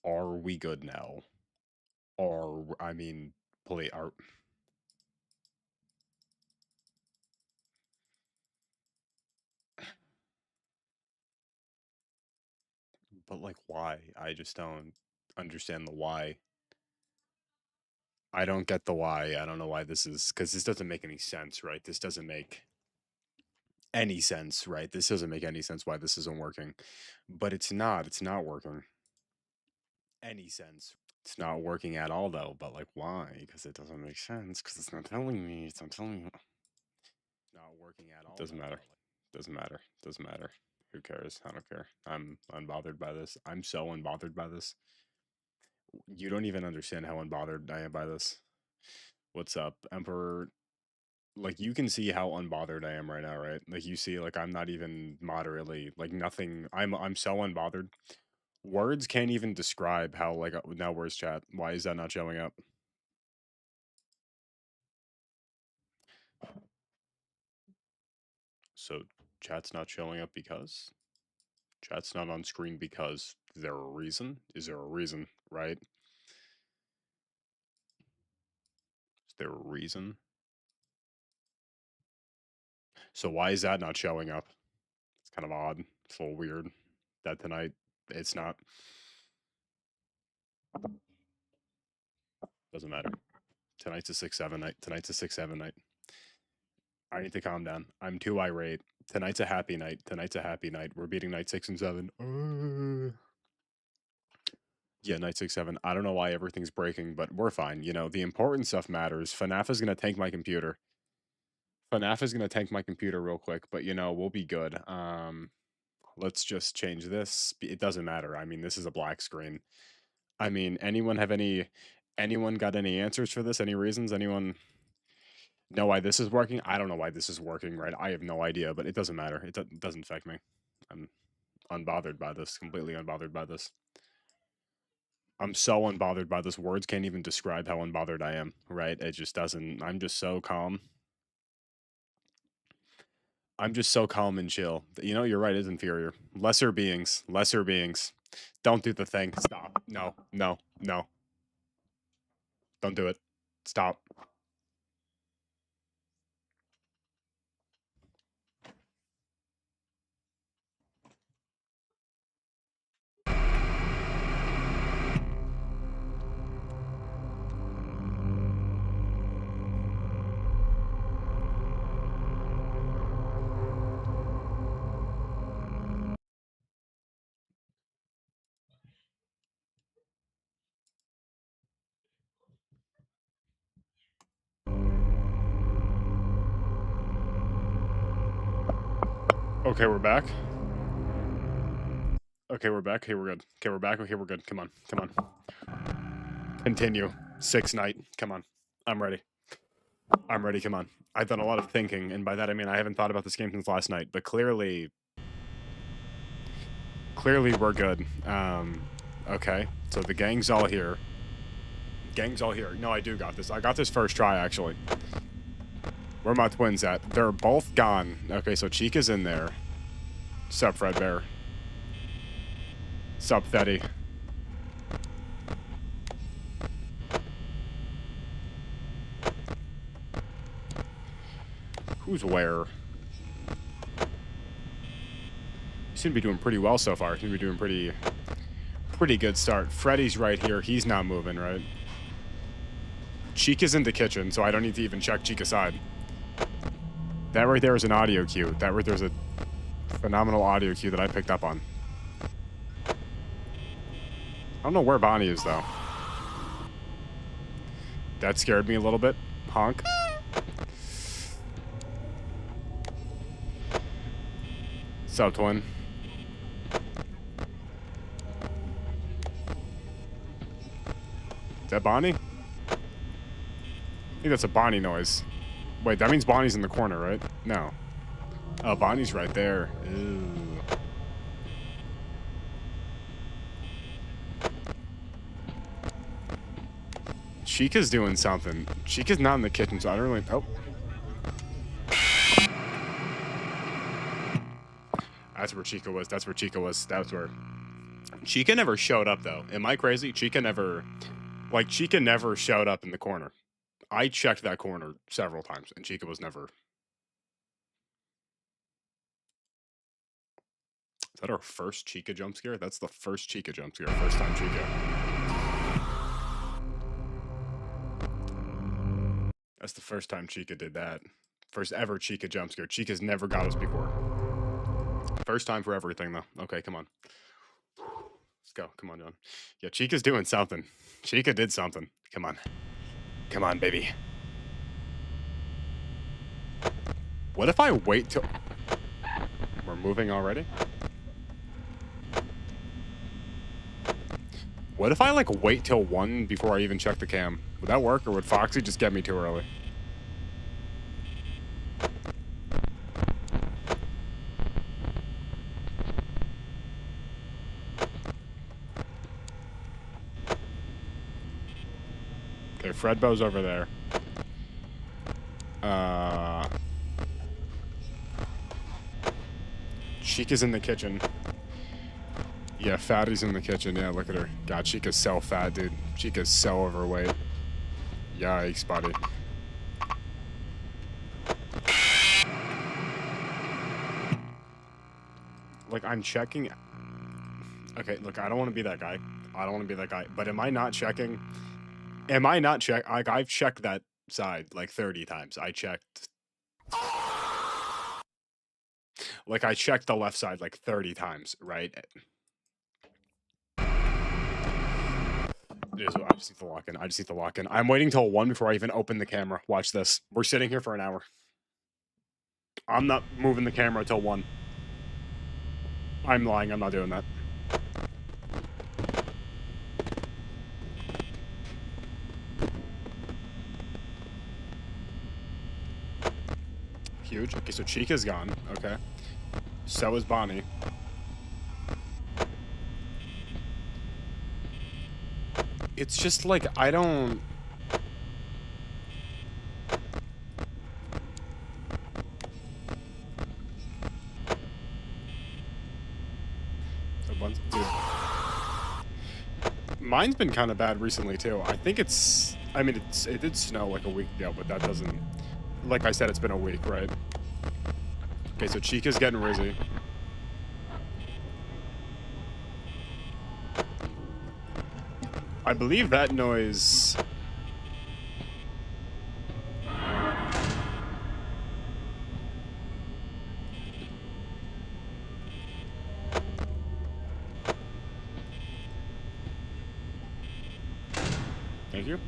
Are we good now? I mean, play are. But like, why? I just don't understand the why. I don't get the why. I don't know why this is because this doesn't make any sense, right? This doesn't make any sense, right? This doesn't make any sense why this isn't working. But it's not. It's not working. Any sense. It's not working at all, though. But like, why? Because it doesn't make sense. Because it's not telling me. It's not telling me. Not working at all. Doesn't matter. Doesn't matter. Doesn't matter. Who cares? I don't care. I'm unbothered by this. I'm so unbothered by this. You don't even understand how unbothered I am by this. What's up, Emperor? Like, you can see how unbothered I am right now, right? Like, you see, like, I'm not even moderately, like, nothing. I'm so unbothered. Words can't even describe how, like, now where's chat? Why is that not showing up? So chat's not showing up because chat's not on screen because is there a reason? Is there a reason, right? Is there a reason? So why is that not showing up? It's kind of odd. It's a little weird that tonight it's not. Doesn't matter. Tonight's a 6-7 night. Tonight's a 6-7 night. I need to calm down. I'm too irate. Tonight's a happy night. Tonight's a happy night. We're beating night 6 and 7. Yeah, night 6-7. I don't know why everything's breaking, but we're fine. You know, the important stuff matters. Fnaf is gonna tank my computer. Fnaf is gonna tank my computer real quick, but you know, we'll be good. Let's just change this. It doesn't matter. I mean, this is a black screen. I mean, anyone got any answers for this? Any reasons? Anyone know why this is working? I don't know why this is working, right? I have no idea, but it doesn't matter. It doesn't affect me. I'm unbothered by this, completely unbothered by this. I'm so unbothered by this. Words can't even describe how unbothered I am, right? It just doesn't. I'm just so calm. I'm just so calm and chill. You know, you're right, it's inferior. Lesser beings. Lesser beings. Don't do the thing. Stop. No, no, no. Don't do it. Stop. Okay, we're back. Okay, we're back. Okay, we're good. Okay, we're back. Okay, we're good. Come on. Come on. Continue. 6 night. Come on. I'm ready. I'm ready. Come on. I've done a lot of thinking, and by that I mean I haven't thought about this game since last night, but clearly we're good. Okay. So the gang's all here. Gang's all here. No, I do got this. I got this first try, actually. Where are my twins at? They're both gone. Okay, so Chica's in there. Sup, Fredbear. Sup, Teddy. Who's where? You seem to be doing pretty well so far. You seem to be doing pretty good start. Freddy's right here. He's not moving, right? Chica's in the kitchen, so I don't need to even check Chica's side. That right there is an audio cue. That right there's a phenomenal audio cue that I picked up on. I don't know where Bonnie is, though. That scared me a little bit. Honk. Sup, twin? Is that Bonnie? I think that's a Bonnie noise. Wait, that means Bonnie's in the corner, right? No. Oh, Bonnie's right there. Ew. Chica's doing something. Chica's not in the kitchen, so I don't really... Oh. That's where Chica was. That's where Chica was. That's where... Chica never showed up, though. Am I crazy? Chica never showed up in the corner. I checked that corner several times, and Chica was never. Is that our first Chica jump scare? That's the first Chica jump scare. First time Chica. That's the first time Chica did that. First ever Chica jump scare. Chica's never got us before. First time for everything, though. Okay, come on. Let's go. Come on, John. Yeah, Chica's doing something. Chica did something. Come on. Come on, baby. What if I wait till... We're moving already? What if I, like, wait till 1 before I even check the cam? Would that work, or would Foxy just get me too early? Okay, Fredbo's over there. Chica's in the kitchen. Yeah, Fatty's in the kitchen. Yeah, look at her. God, Chica's so fat, dude. Chica's so overweight. Yikes, buddy. Like, I'm checking... Okay, look, I don't want to be that guy. I don't want to be that guy. But am I not checking... Am I not check? Like, I've checked that side like 30 times. I checked... Like, I checked the left side like 30 times, right? I just need to lock in. I just need to lock in. I'm waiting till 1 before I even open the camera. Watch this. We're sitting here for an hour. I'm not moving the camera till 1. I'm lying. I'm not doing that. Huge. Okay, so Chica's gone. Okay. So is Bonnie. It's just like, I don't... Dude. Mine's been kind of bad recently, too. I think it's... I mean, it did snow like a week ago, but that doesn't... Like I said, it's been a week, right? Okay, so Chica's getting Rizzy. I believe that noise... Thank you.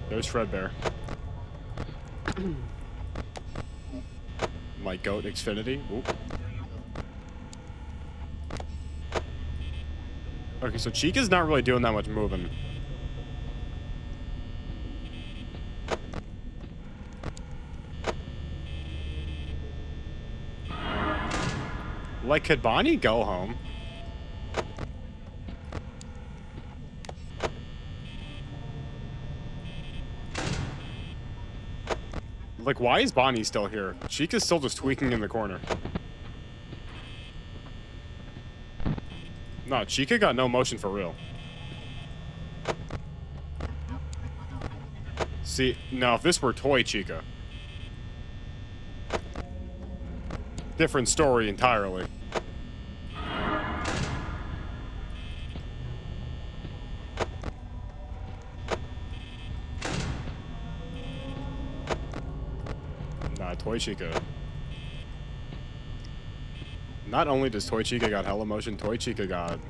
There's Fredbear. My goat Xfinity. Oop. Okay, so Chica's not really doing that much moving. Like, could Bonnie go home? Like, why is Bonnie still here? Chica's still just tweaking in the corner. No, Chica got no motion for real. See, now if this were Toy Chica, different story entirely. Nah, Toy Chica. Not only does Toy Chica got hella motion, Toy Chica got...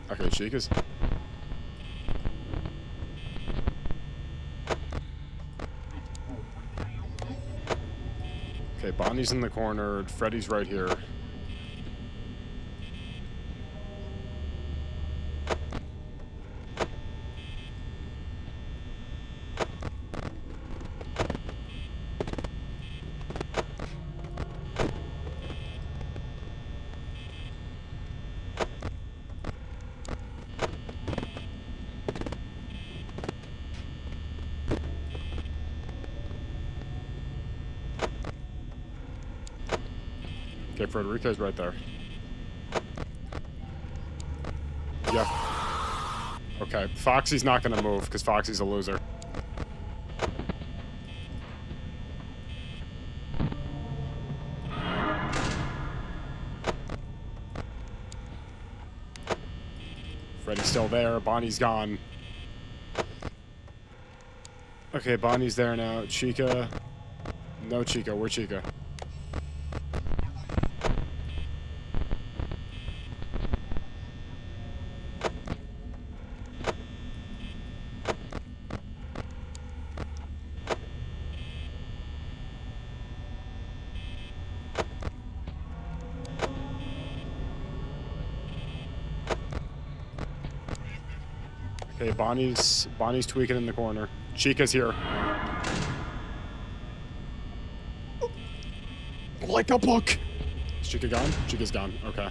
Okay, Chica's... Okay, Bonnie's in the corner, Freddy's right here. Okay, Frederico's right there. Yeah. Okay, Foxy's not gonna move because Foxy's a loser. Freddy's still there. Bonnie's gone. Okay, Bonnie's there now. Chica. No Chica. Where's Chica? Okay, Bonnie's tweaking in the corner. Chica's here. Like a book. Is Chica gone? Chica's gone. Okay.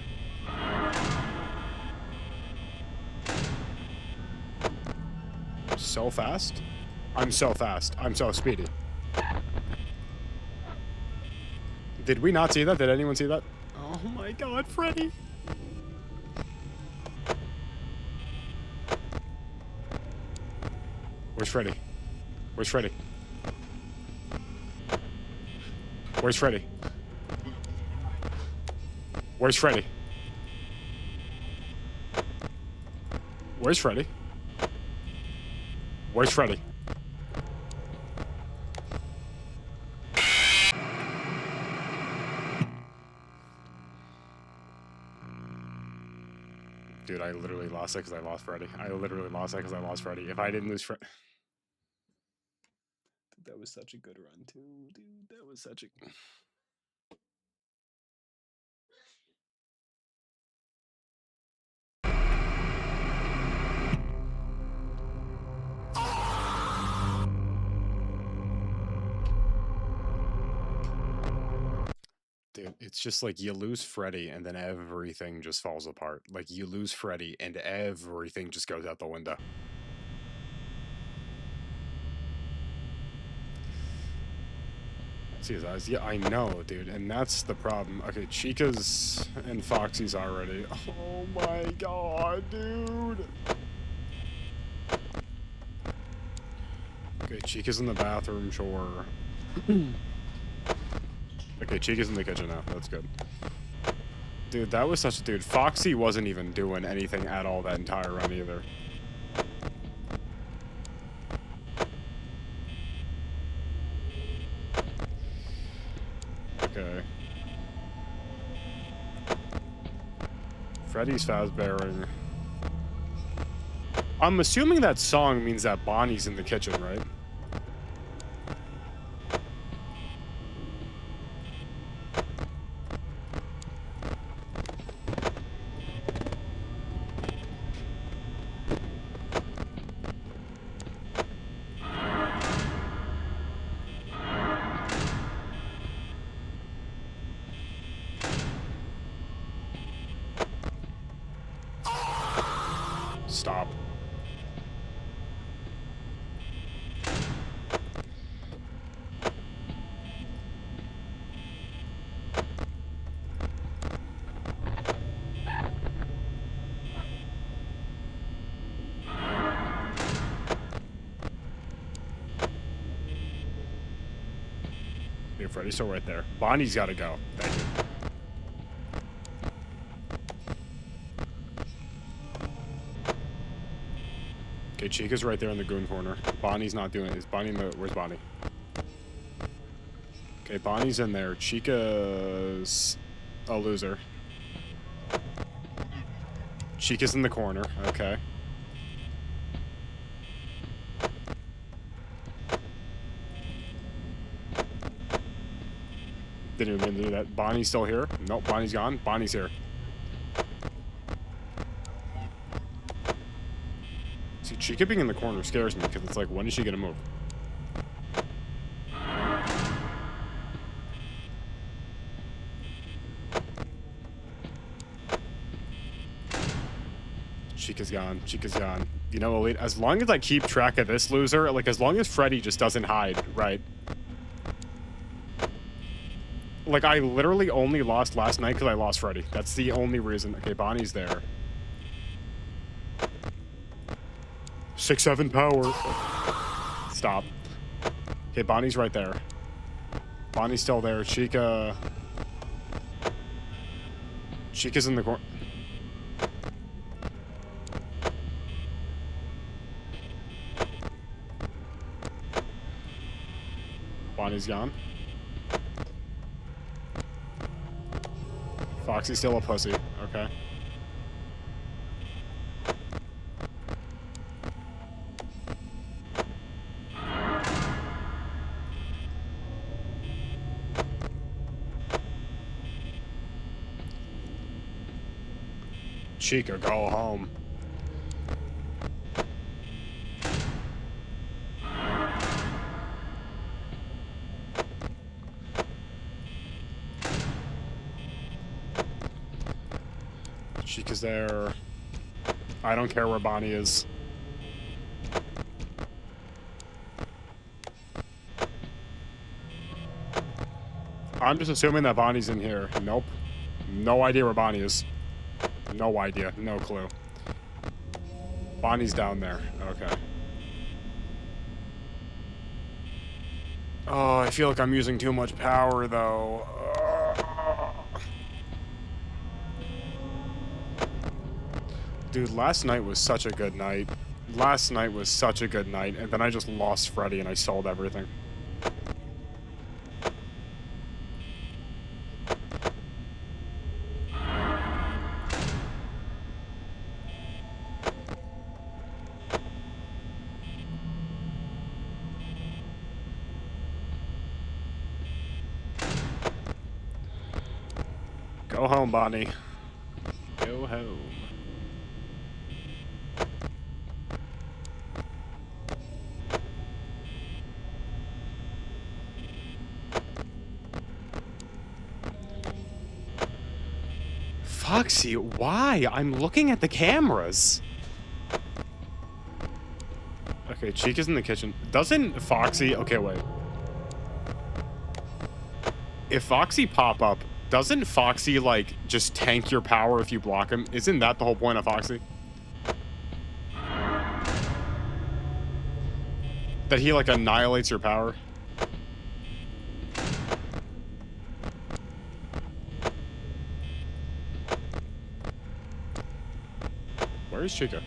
So fast? I'm so fast. I'm so speedy. Did we not see that? Did anyone see that? Oh my god, Freddy. Where's Freddy? Where's Freddy? Where's Freddy? Where's Freddy? Where's Freddy? Where's Freddy? Dude, I literally lost it because I lost Freddy. I literally lost it because I lost Freddy. If I didn't lose Freddy... That was such a good run, too. Dude, that was such a... Dude, it's just like you lose Freddy and then everything just falls apart. Like you lose Freddy and everything just goes out the window. See his eyes? Yeah, I know, dude, and that's the problem. Okay, Chica's and Foxy's already. Oh my god, dude. Okay, Chica's in the bathroom, sure. Okay, Chica's in the kitchen now. That's good. Dude, that was such a... Dude, Foxy wasn't even doing anything at all that entire run either. Okay. Freddy's fast-bearing. I'm assuming that song means that Bonnie's in the kitchen, right? Stop. Here, Freddy's still right there. Bonnie's gotta go. Thank you. Okay, Chica's right there in the goon corner. Bonnie's not doing it. Is Bonnie in the... Where's Bonnie? Okay, Bonnie's in there. Chica's a loser. Chica's in the corner. Okay. Didn't even mean to do that. Bonnie's still here. Nope, Bonnie's gone. Bonnie's here. See, Chica being in the corner scares me because it's like, when is she gonna move? Chica's gone. Chica's gone. You know, Elite, as long as I keep track of this loser, like, as long as Freddy just doesn't hide, right? Like, I literally only lost last night because I lost Freddy. That's the only reason. Okay, Bonnie's there. 6-7 power. Stop. Okay, Bonnie's right there. Bonnie's still there. Chica's in the corner. Bonnie's gone. Foxy's still a pussy. Okay. Chica, go home. Chica's there. I don't care where Bonnie is. I'm just assuming that Bonnie's in here. Nope. No idea where Bonnie is. No idea. No clue. Bonnie's down there. Okay. Oh, I feel like I'm using too much power, though. Dude, last night was such a good night. Last night was such a good night, and then I just lost Freddy and I sold everything. Go home, Bonnie. Go home. Foxy, why? I'm looking at the cameras. Okay, Chica's in the kitchen. Doesn't Foxy... Okay, wait. If Foxy pop up, doesn't Foxy, like, just tank your power if you block him? Isn't that the whole point of Foxy? That he, like, annihilates your power? Where is Chica?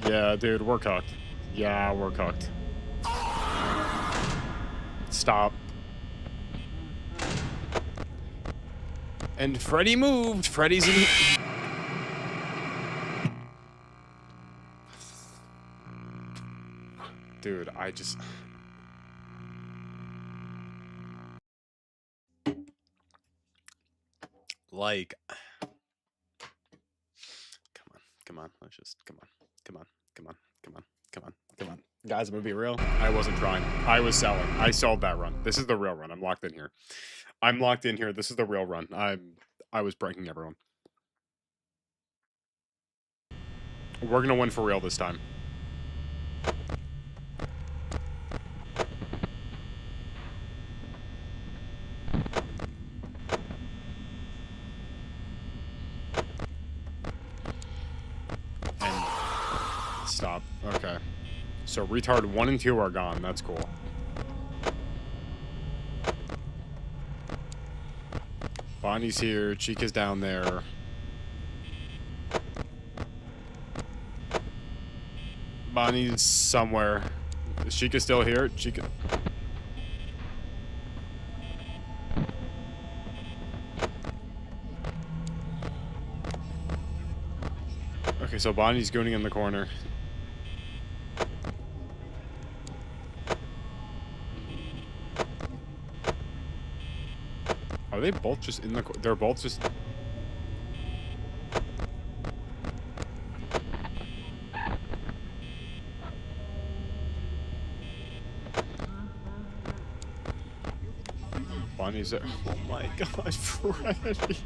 Yeah, dude, we're cooked. Yeah, we're cooked. Stop. And Freddy moved. Freddy's in... Dude, I just... Like... Come on. Let's just... Come on. Guys, I'm gonna be real. I wasn't trying. I was selling. I sold that run. This is the real run. I'm locked in here. I'm locked in here. This is the real run. I was pranking everyone. We're gonna win for real this time. And stop. Okay. So retard 1 and 2 are gone. That's cool. Bonnie's here. Chica's down there. Bonnie's somewhere. Is Chica still here? Chica... Okay, so Bonnie's gooning in the corner. Are they both just in the... They're both just... Bonnie's there. Oh my gosh, Freddy.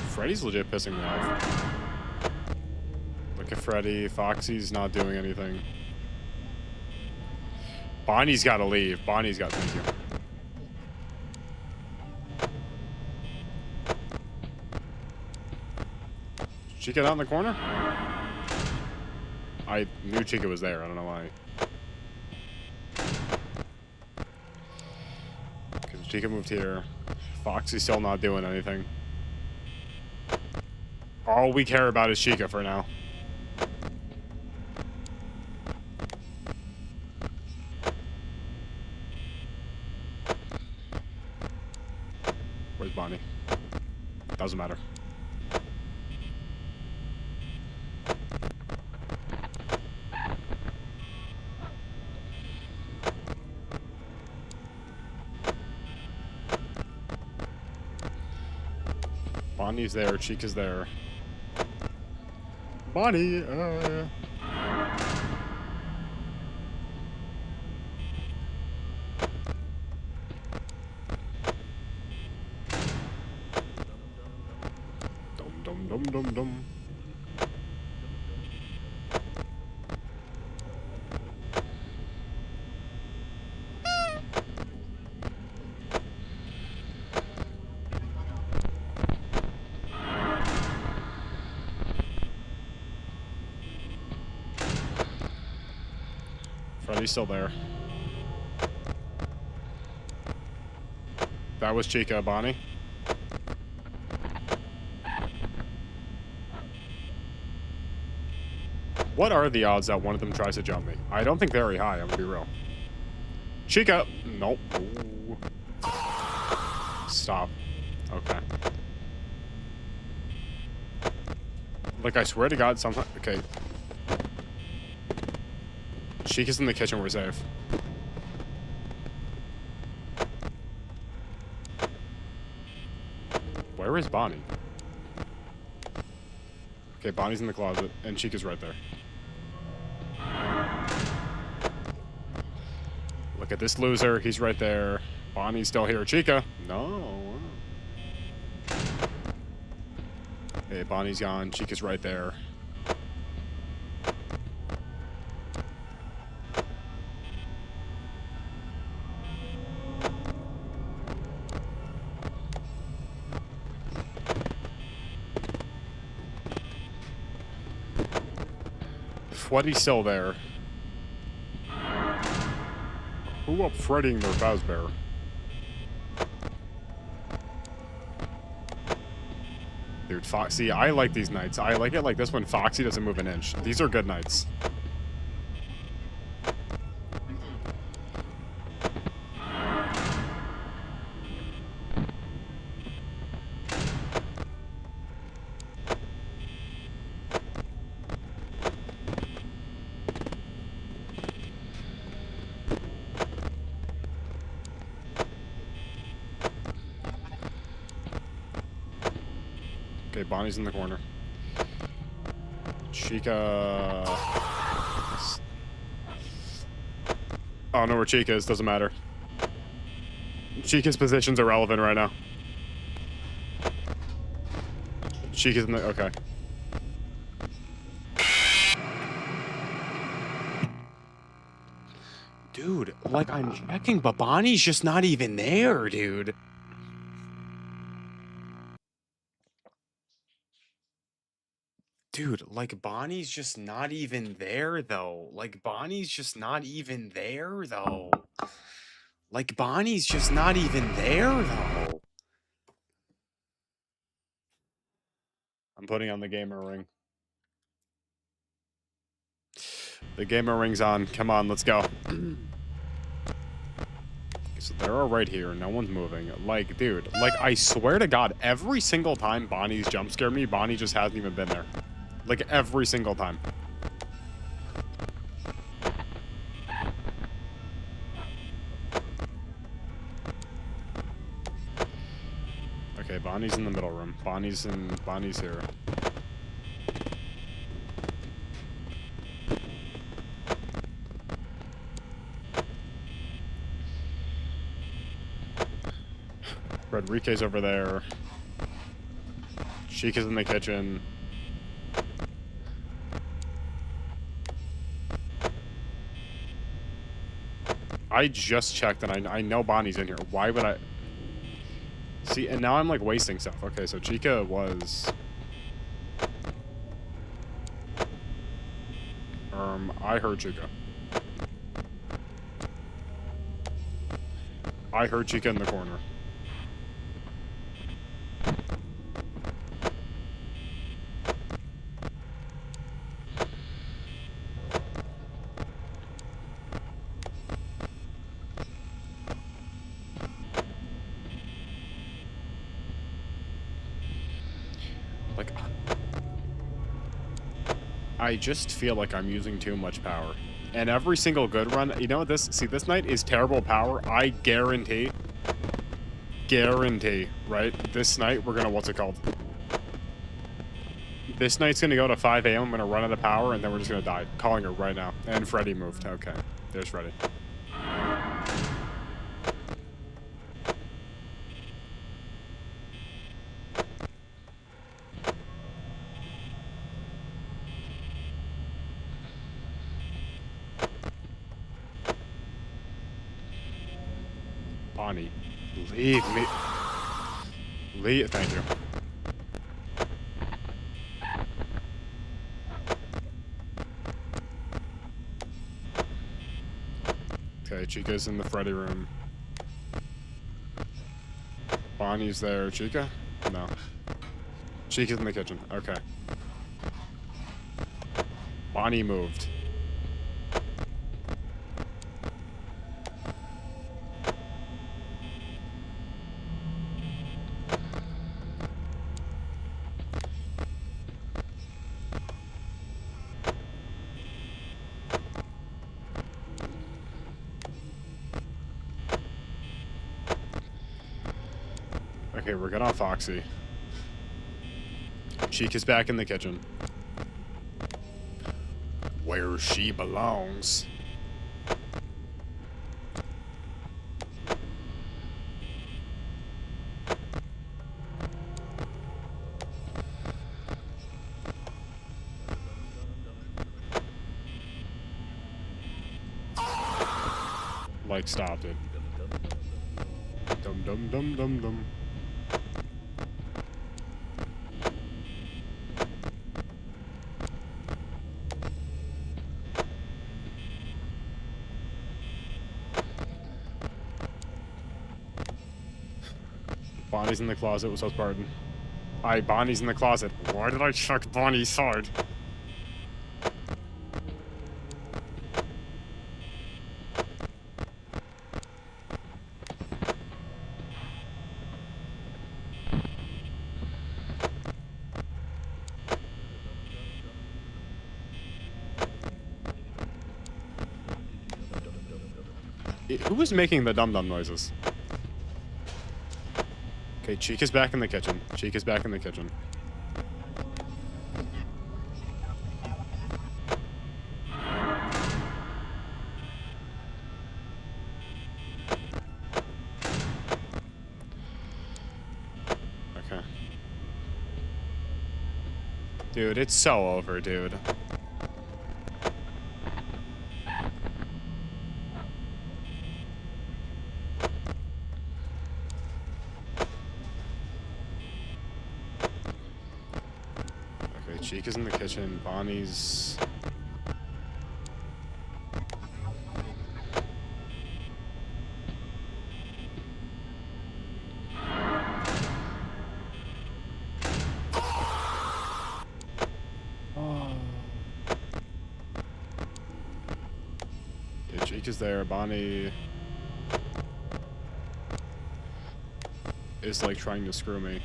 Freddy's legit pissing me off. Look at Freddy. Foxy's not doing anything. Bonnie's got to leave. Bonnie's got... Thank you. Chica out in the corner? I knew Chica was there. I don't know why. Because Chica moved here. Foxy's still not doing anything. All we care about is Chica for now. Where's Bonnie? Doesn't matter. Bonnie's there. Chica's there. Bonnie, Dum dum dum dum dum. Freddy's still there. That was Chica. Bonnie? What are the odds that one of them tries to jump me? I don't think very high, I'm gonna be real. Chica! Nope. Ooh. Stop. Okay. Like, I swear to God, sometimes... Okay. Chica's in the kitchen, we're safe. Where is Bonnie? Okay, Bonnie's in the closet, and Chica's right there. Look at this loser, he's right there. Bonnie's still here. Chica! No. Okay, Bonnie's gone, Chica's right there. Freddy's still there. Who up Freddying their Fazbear? Dude, Foxy, I like these nights. I like it like this when Foxy doesn't move an inch. These are good nights. Okay, Bonnie's in the corner. Chica... I don't know where Chica is, doesn't matter. Chica's position's irrelevant right now. Chica's in the... Okay. Dude, like, I'm checking, but Bonnie's just not even there, dude. Dude, like, Bonnie's just not even there, though. Like, Bonnie's just not even there, though. Like, Bonnie's just not even there, though. I'm putting on the gamer ring. The gamer ring's on. Come on, let's go. So they're all right here. No one's moving. Like, dude, like, I swear to God, every single time Bonnie's jump scared me, Bonnie just hasn't even been there. Like, every single time. Bonnie's in the middle room. Bonnie's here. Rodriguez over there. Chica's in the kitchen. I just checked and I know Bonnie's in here. Why would I... See, and now I'm like wasting stuff. Okay, so Chica was... I heard Chica. I heard Chica in the corner. Like, I just feel like I'm using too much power. And every single good run, you know what this, see, this night is terrible power. I guarantee, right? This night, we're gonna, what's it called? This night's gonna go to 5 a.m. I'm gonna run out of power, and then we're just gonna die. Calling her right now. And Freddy moved. Okay, there's Freddy. Bonnie, leave me. Leave. Thank you. Okay, Chica's in the Freddy room. Bonnie's there. Chica? No. Chica's in the kitchen. Okay. Bonnie moved. Okay, we're good on Foxy. Chica's back in the kitchen. Where she belongs. Like, stopped it. Dum dum dum dum dum. Bonnie's in the closet, was pardon. Bonnie's in the closet. Why did I chuck Bonnie's sword? Who was making the dum-dum noises? Okay, Chica's back in the kitchen. Chica's back in the kitchen. Okay. Dude, it's so over, dude. Chica's in the kitchen. Bonnie's... Oh. Okay, Chica's there. Bonnie... is like trying to screw me.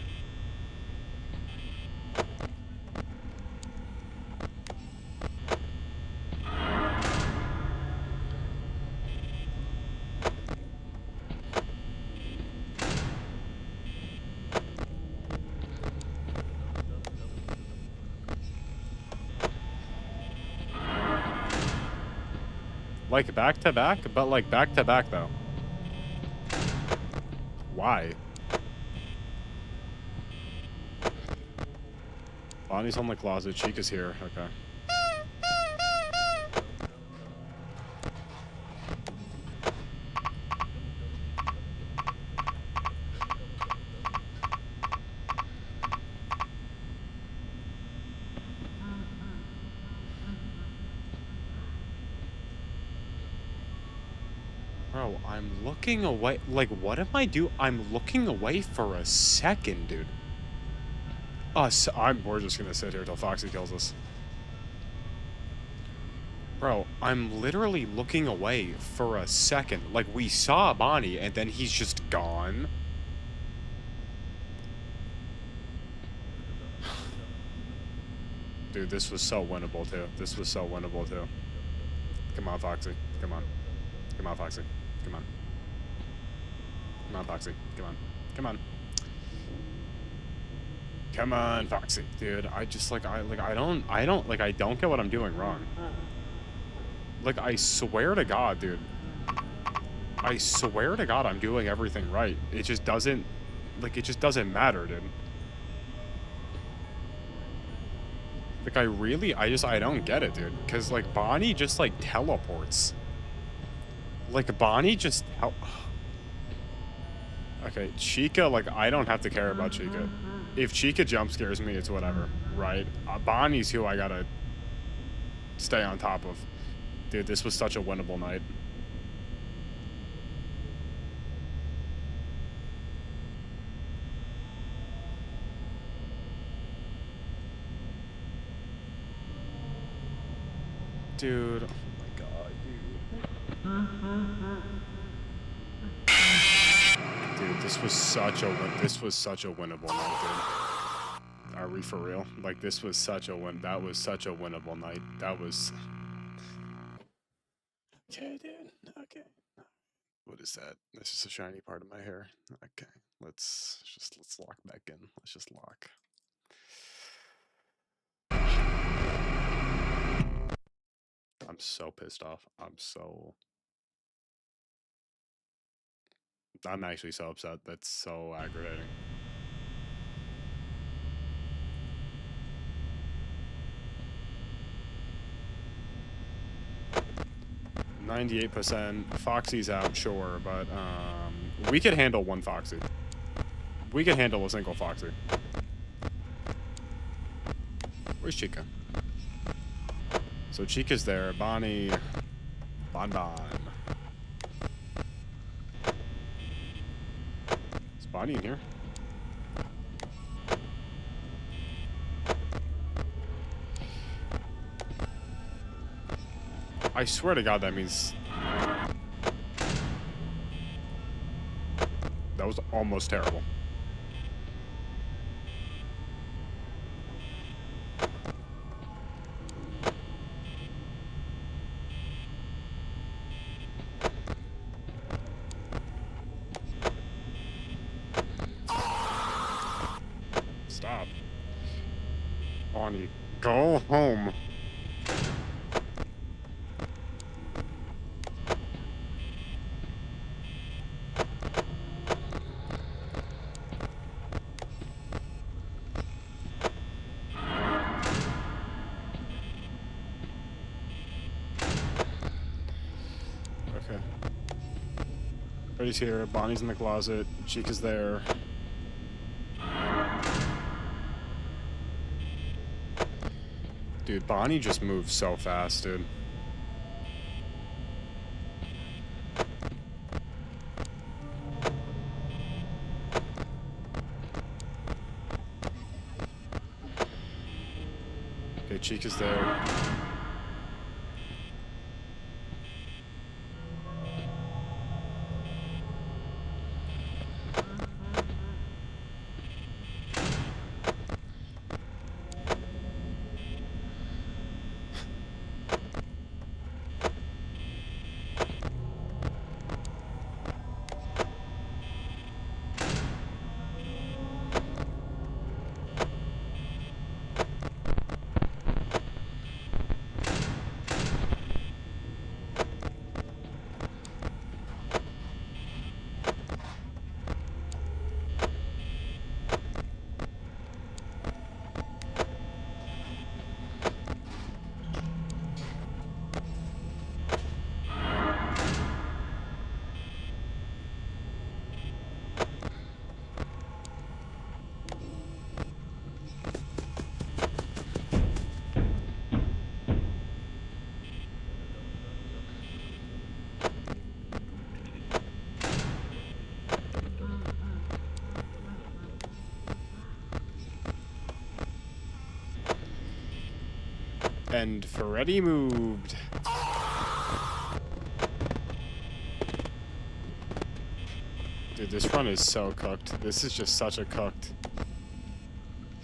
Like, back to back? But, like, back to back, though. Why? Bonnie's on the closet. Chica's here. Okay. Bro, I'm looking away. Like, what am I do? I'm looking away for a second, dude. We're just gonna sit here till Foxy kills us. Bro, I'm literally looking away for a second. Like, we saw Bonnie, and then he's just gone. Dude, this was so winnable, too. This was so winnable, too. Come on, Foxy. Come on. Come on, Foxy. Come on. Come on, Foxy. Come on. Come on. Come on, Foxy. Dude, I just, like, I don't get what I'm doing wrong. Like, I swear to God, dude. I swear to God I'm doing everything right. It just doesn't, like, it just doesn't matter, dude. Like, I don't get it, dude. Because, like, Bonnie just, like, teleports. Like, Bonnie just... Okay, Chica, like, I don't have to care about Chica. If Chica jump scares me, it's whatever, right? Bonnie's who I gotta stay on top of. Dude, this was such a winnable night. Dude, oh my God, dude. Dude, this was such a winnable night, dude. Are we for real? Like, this was such a win. That was such a winnable night. That was... Okay, dude. Okay. What is that? That's just a shiny part of my hair. Okay. Let's lock back in. Let's just lock. I'm so pissed off. I'm actually so upset. That's so aggravating. %. Foxy's out, sure, but we could handle one Foxy. We could handle a single Foxy. Where's Chica? So Chica's there. Bonnie. Bon. Is Bonnie in here? I swear to God, that means... That was almost terrible. Stop. Bonnie, go home. Freddy's here, Bonnie's in the closet, Chica's there. Dude, Bonnie just moves so fast, dude. Okay, Chica's there. And Freddy moved. Dude, this run is so cooked. This is just such a cooked.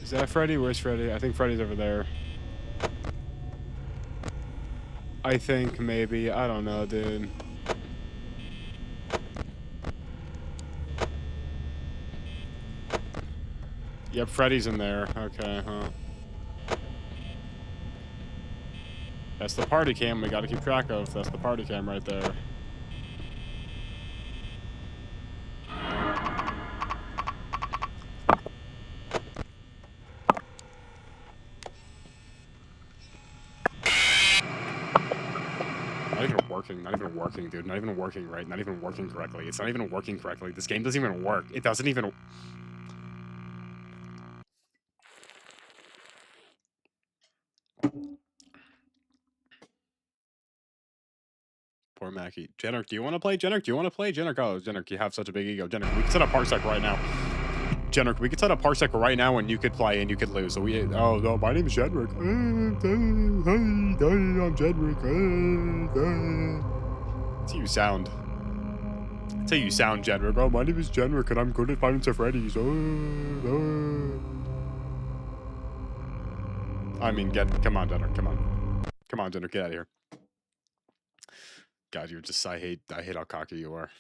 Is that Freddy? Where's Freddy? I think Freddy's over there. I think maybe. I don't know, dude. Yep, Freddy's in there. Okay, huh. That's the party cam we gotta keep track of. That's the party cam right there. Not even working. Not even working, dude. Not even working right. Not even working correctly. It's not even working correctly. This game doesn't even work. It doesn't even... Poor Mackie. Jenner, do you want to play? Jenner, do you want to play? Jenner, oh, Jenner, you have such a big ego. Jenner, we can set up Parsec right now. Jenner, we could set up Parsec right now and you could play and you could lose. So we... Oh, no, my name is Jenrick. I'm Jenrick. That's how you sound. That's how you sound, Jenrick. Oh, my name is Jenrick and I'm good at Five Nights at Freddy's. I mean, come on, Jenner, come on. Come on, Jenner, get out of here. God, you're just, I hate how cocky you are.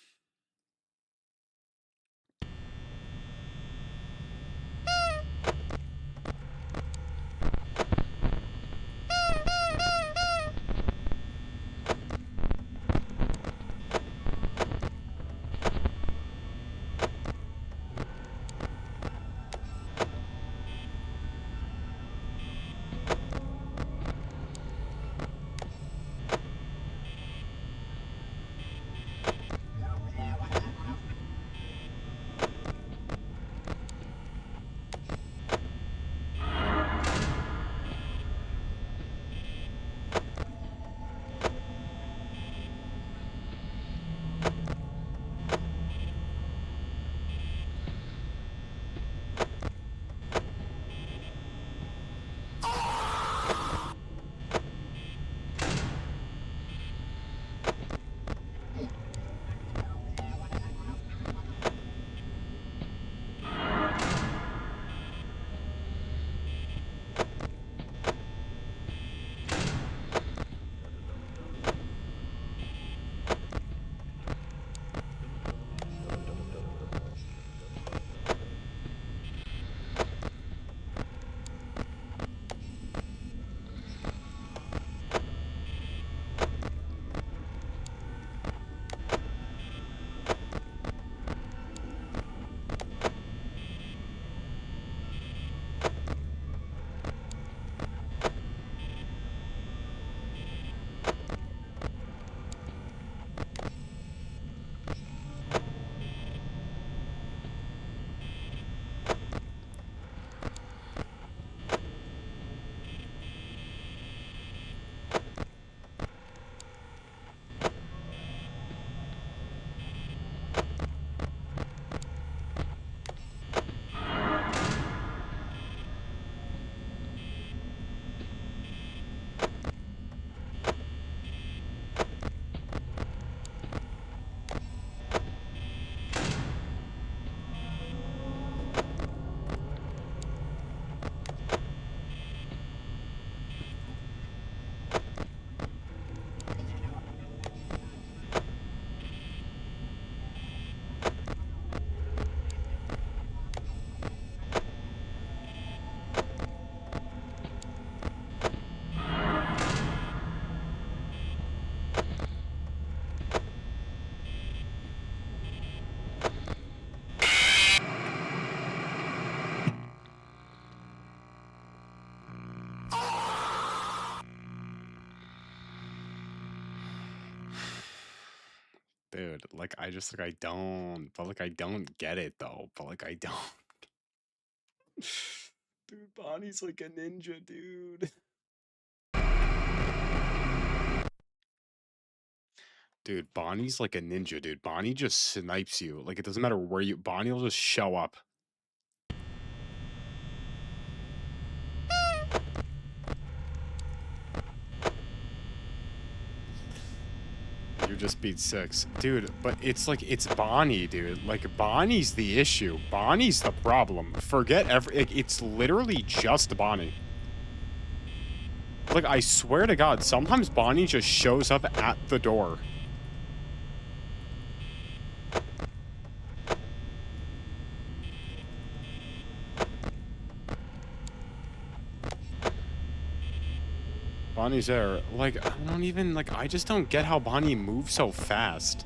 Dude, like, I just, like, I don't, but, like, I don't get it, though, but, like, I don't. Dude, Bonnie's like a ninja, dude. Dude, Bonnie's like a ninja, dude. Bonnie just snipes you. Like, it doesn't matter where you... Bonnie will just show up. just beat 6. Dude, but it's like, it's Bonnie, dude. Like, Bonnie's the issue. Bonnie's the problem. Forget it's literally just Bonnie. Like, I swear to God, sometimes Bonnie just shows up at the door. Bonnie's there. Like, I don't even, like, I just don't get how Bonnie moves so fast.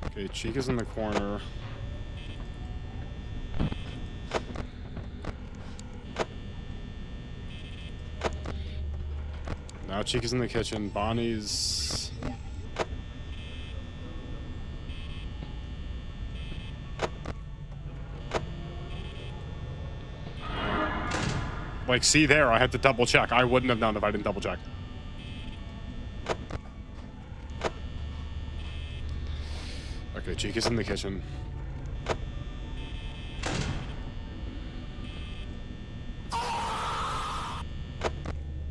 Okay, Chica's in the corner. Now Chica's in the kitchen. Bonnie's... Like, see there, I had to double check. I wouldn't have known if I didn't double check. Okay, Chica's in the kitchen.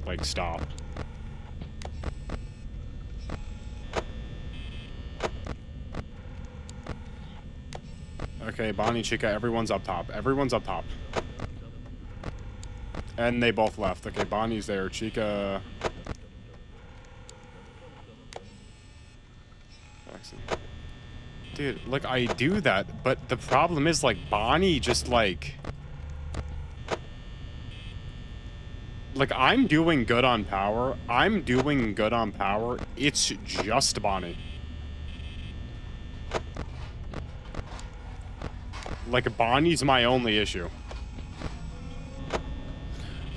Like, stop. Okay, Bonnie, Chica, everyone's up top. Everyone's up top. And they both left. Okay, Bonnie's there. Chica... Dude, like, I do that, but the problem is, like, Bonnie just, like... Like, I'm doing good on power. I'm doing good on power. It's just Bonnie. Like, Bonnie's my only issue.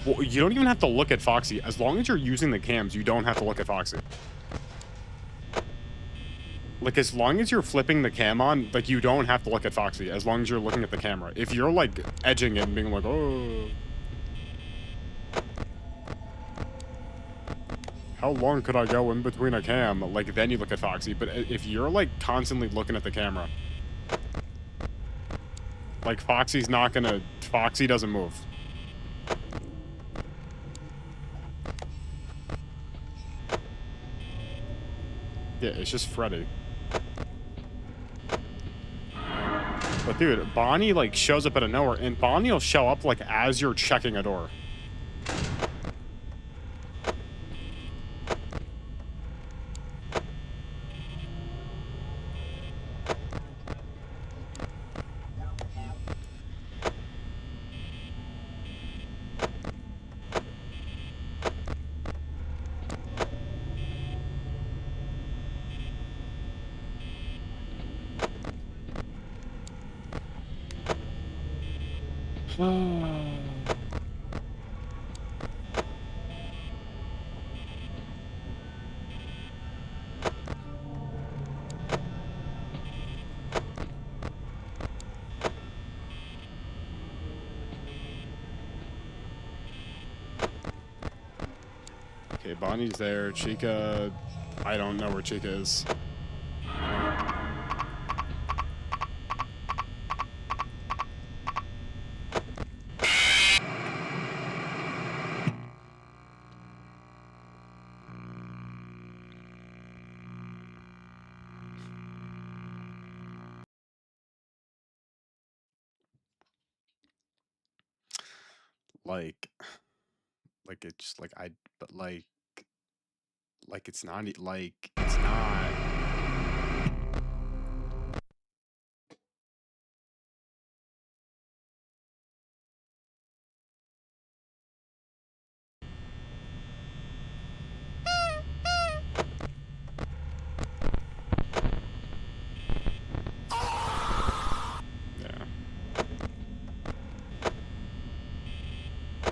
Well, you don't even have to look at Foxy. As long as you're using the cams, you don't have to look at Foxy. Like, as long as you're flipping the cam on, like, you don't have to look at Foxy. As long as you're looking at the camera. If you're, like, edging it and being like, oh... How long could I go in between a cam? Like, then you look at Foxy. But if you're, like, constantly looking at the camera... Like, Foxy's not gonna... Foxy doesn't move. Yeah, it's just Freddy. But dude, Bonnie, like, shows up out of nowhere, and Bonnie will show up, like, as you're checking a door. Okay, Bonnie's there. Chica... I don't know where Chica is. Like, it's, like, but, like, it's not, like, it's not... Yeah.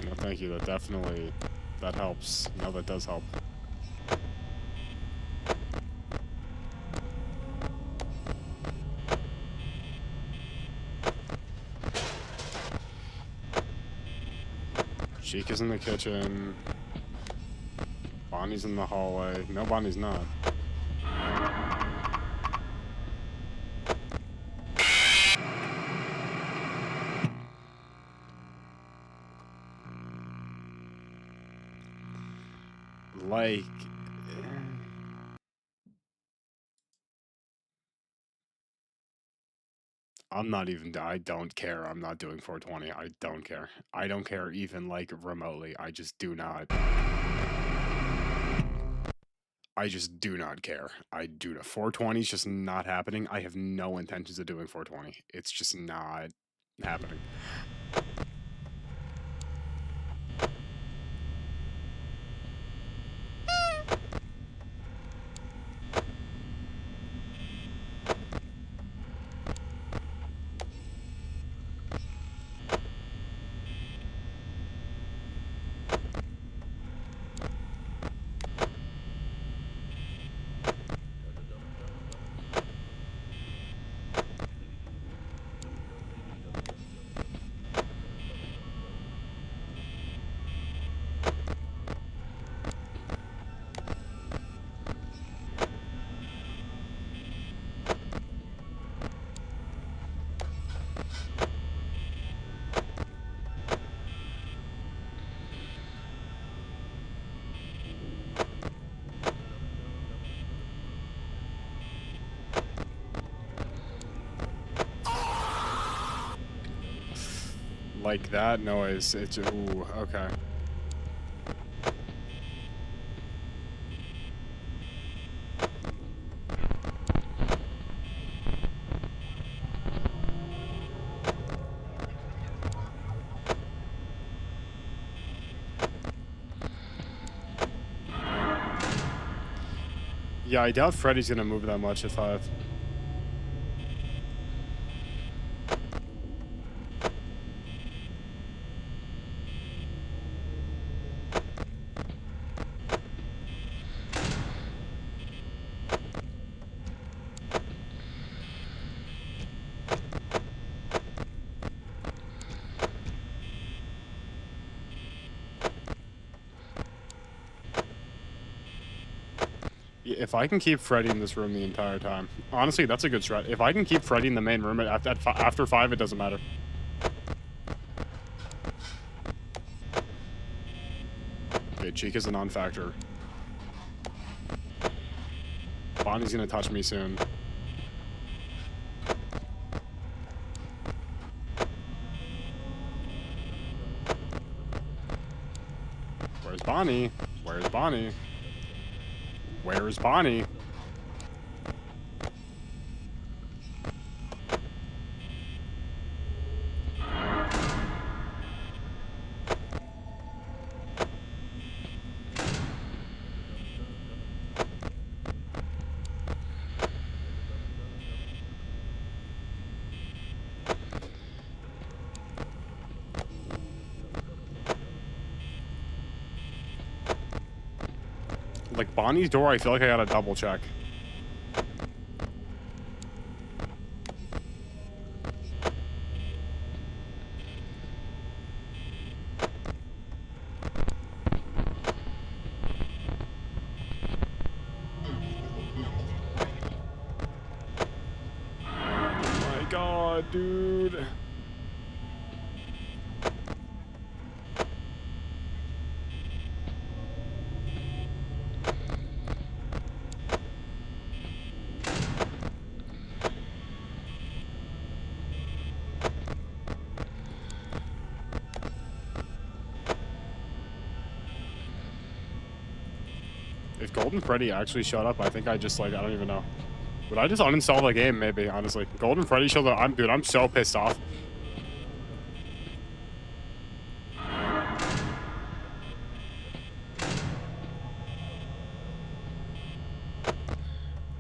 No, thank you, that definitely... That helps. No, that does help. Chica's in the kitchen. Bonnie's in the hallway. No, Bonnie's not. Like, I'm not even, I don't care. I'm not doing 420. I don't care. I don't care even like remotely. I just do not. I just do not care. I do not. 420 is just not happening. I have no intentions of doing 420. It's just not happening. Like that noise, it's, ooh, okay. Yeah, I doubt Freddy's gonna move that much at 5. If I can keep Freddy in this room the entire time, honestly, that's a good strat. If I can keep Freddy in the main room after 5, it doesn't matter. Okay, Cheek is a non-factor. Bonnie's gonna touch me soon. Where's Bonnie? Where's Bonnie? Where's Bonnie? Like, Bonnie's door, I feel like I gotta double check. Oh my god, dude. If Golden Freddy actually showed up, I think I just, like, I don't even know. Would I just uninstall the game, maybe, honestly? Golden Freddy showed up. I'm so pissed off.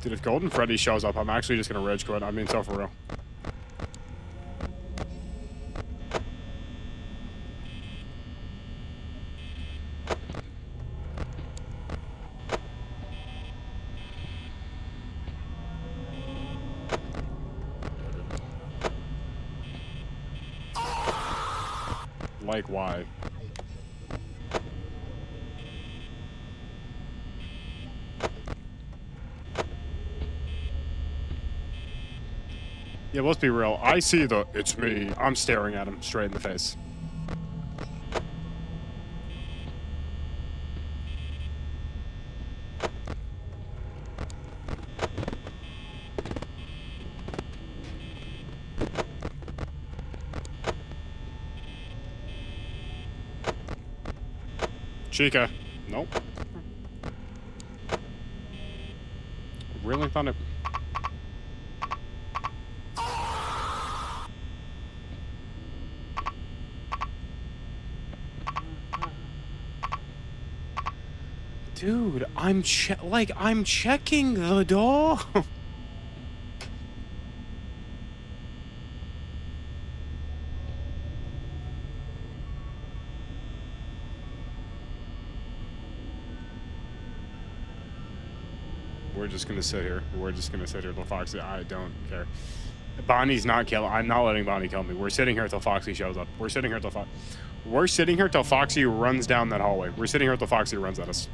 Dude, if Golden Freddy shows up, I'm actually just gonna rage quit. I mean, so for real. Like, why? Yeah, let's be real. I see the, it's me. I'm staring at him straight in the face. Chica. Nope. Really thought it... Dude, I'm checking the door. We're just gonna sit here. We're just gonna sit here till Foxy. I don't care. Bonnie's not killing. I'm not letting Bonnie kill me. We're sitting here till Foxy shows up. We're sitting here till We're sitting here till Foxy runs down that hallway. We're sitting here till Foxy runs at us.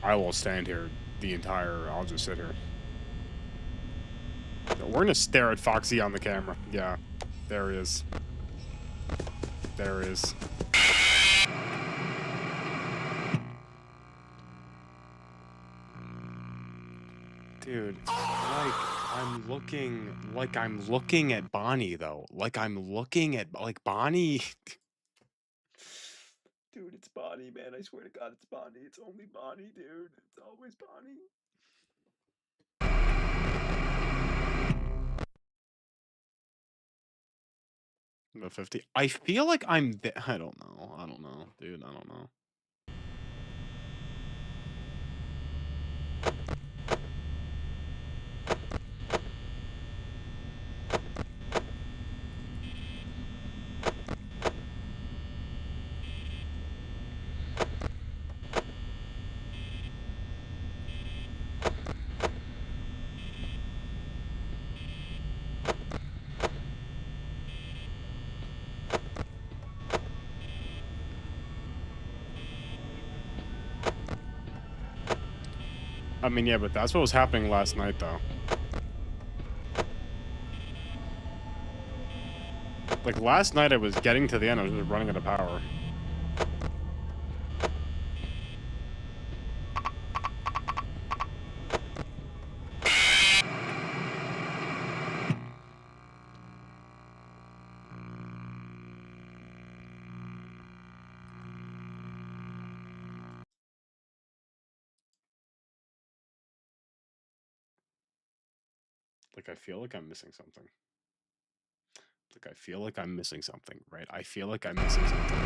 I will stand here the entire... I'll just sit here. We're gonna stare at Foxy on the camera. Yeah. There he is. There he is. Dude, I'm looking at Bonnie, though. I'm looking at... Bonnie... Dude, it's Bonnie, man. I swear to God, it's Bonnie. It's only Bonnie, dude. It's always Bonnie. The 50. I feel like I'm... I don't know. I don't know, dude. I don't know. I mean, yeah, but that's what was happening last night, though. Like, last night I was getting to the end, I was just running out of power. Like, I feel like I'm missing something. Like, I feel like I'm missing something, right? I feel like I'm missing something.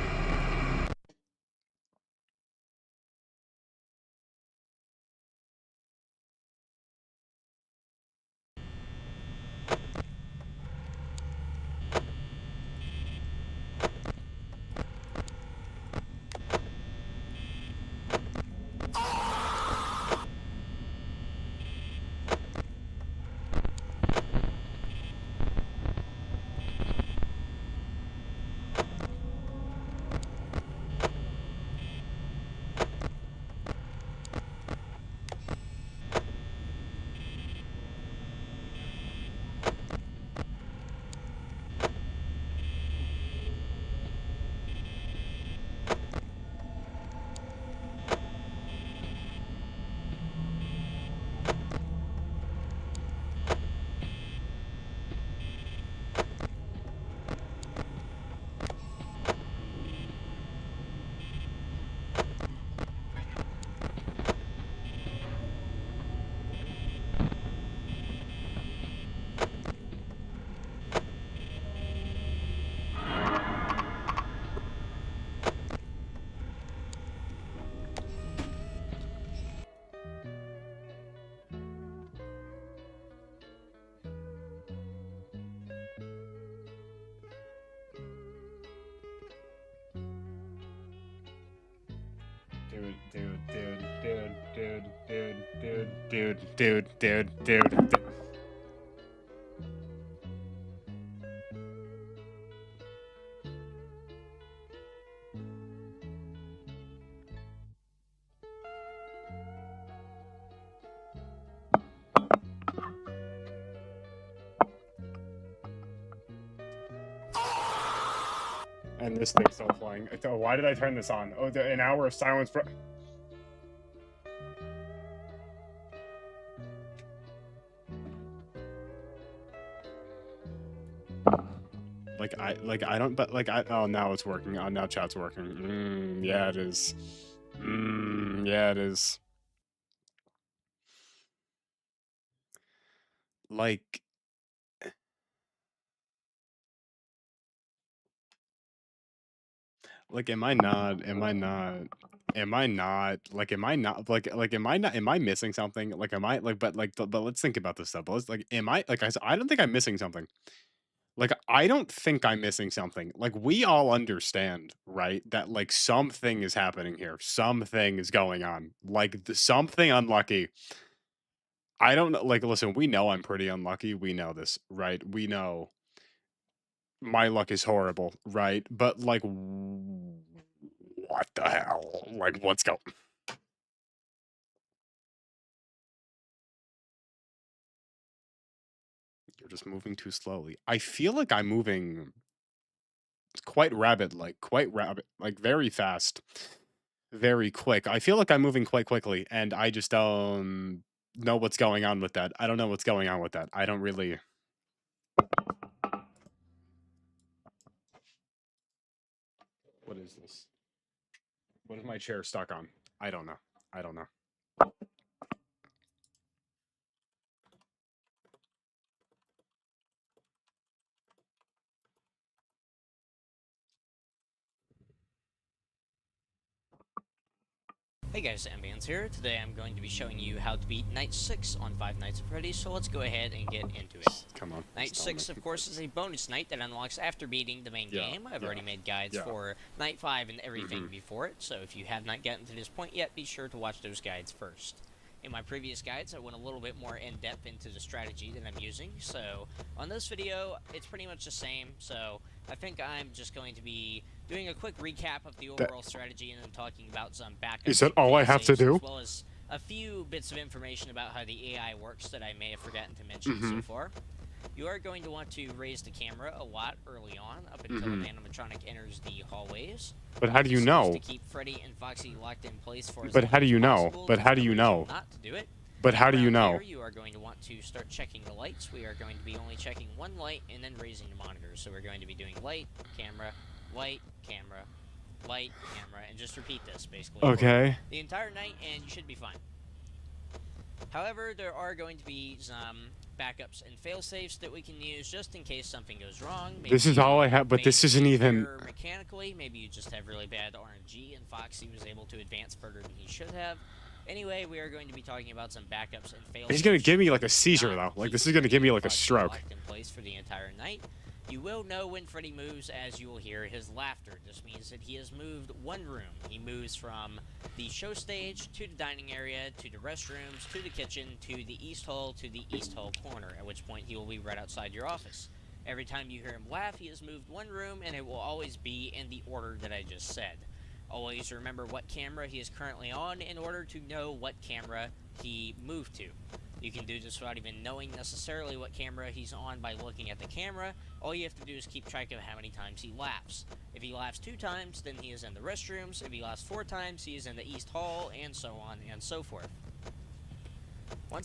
Dude. And this thing's still playing. Oh, why did I turn this on? Oh, an hour of silence for... I don't, but oh, now it's working. Oh, now chat's working. Yeah, it is. Yeah, it is. Like, am I not, am I not, am I not, am I missing something? Am I, but let's think about this stuff. Let's, am I, I don't think I'm missing something. I don't think I'm missing something. We all understand, right? That, something is happening here. Something is going on. Something unlucky. I don't know. Listen, we know I'm pretty unlucky. We know this, right? We know my luck is horrible, right? But, what the hell? What's going... You're just moving too slowly. I feel like I'm moving quite rapid, very fast, very quick. I feel like I'm moving quite quickly, and I just don't know what's going on with that. I don't know what's going on with that. I don't really... What is this? What is my chair stuck on? I don't know. I don't know. Hey guys, Ambience here. Today I'm going to be showing you how to beat Night 6 on Five Nights at Freddy's, so let's go ahead and get into it. Come on. Night 6, of course, is a bonus night that unlocks after beating the main game. I've already made guides for Night 5 and everything before it, so if you have not gotten to this point yet, be sure to watch those guides first. In my previous guides, I went a little bit more in-depth into the strategy that I'm using, so on this video, it's pretty much the same, so I think I'm just going to be doing a quick recap of the overall strategy and then talking about some backups. Is that all I have to do? As well as a few bits of information about how the AI works that I may have forgotten to mention so far. You are going to want to raise the camera a lot early on, up until an animatronic enters the hallways. But how do you know? To keep Freddy and Foxy locked in place for but how do you know? But how do you know? Not to do it. But how do you know? You are going to want to start checking the lights. We are going to be only checking one light and then raising the monitors. So we're going to be doing light, camera, light, camera, light, camera, and just repeat this basically. Okay. The entire night, and you should be fine. However, there are going to be some backups and fail-safes that we can use just in case something goes wrong. Maybe this is all I have, but this isn't even... Mechanically, maybe you just have really bad RNG, and Foxy was able to advance further than he should have. Anyway, we are going to be talking about some backups and fail-safes. He's going to give me like a seizure, though. This is going to give me like a stroke. In place for the entire night. You will know when Freddy moves as you will hear his laughter. This means that he has moved one room. He moves from the show stage to the dining area, to the restrooms, to the kitchen, to the east hall, to the east hall corner, at which point he will be right outside your office. Every time you hear him laugh, he has moved one room, and it will always be in the order that I just said. Always remember what camera he is currently on in order to know what camera he moved to. You can do this without even knowing necessarily what camera he's on by looking at the camera. All you have to do is keep track of how many times he laughs. If he laughs 2 times, then he is in the restrooms. If he laughs 4 times, he is in the East Hall, and so on and so forth.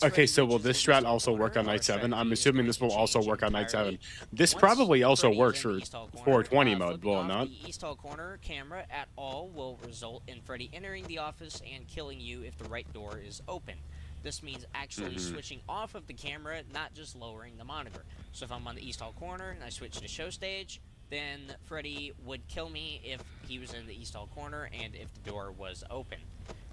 Okay, so will this strat also work on Night 7? I'm assuming this will also work on Night 7. This probably also works for 420 mode, will it not? The East Hall corner camera at all will result in Freddy entering the office and killing you if the right door is open. This means actually switching off of the camera, not just lowering the monitor. So if I'm on the East Hall corner and I switch to show stage, then Freddy would kill me if he was in the East Hall corner and if the door was open.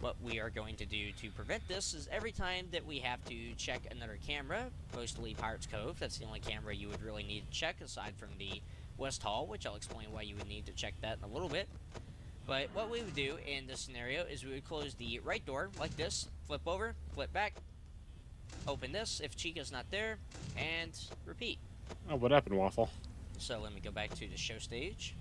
What we are going to do to prevent this is every time that we have to check another camera, mostly Pirates Cove, that's the only camera you would really need to check aside from the West Hall, which I'll explain why you would need to check that in a little bit. But what we would do in this scenario is we would close the right door like this, flip over, flip back, open this if Chica's not there, and repeat. Oh, what happened, Waffle? So let me go back to the show stage.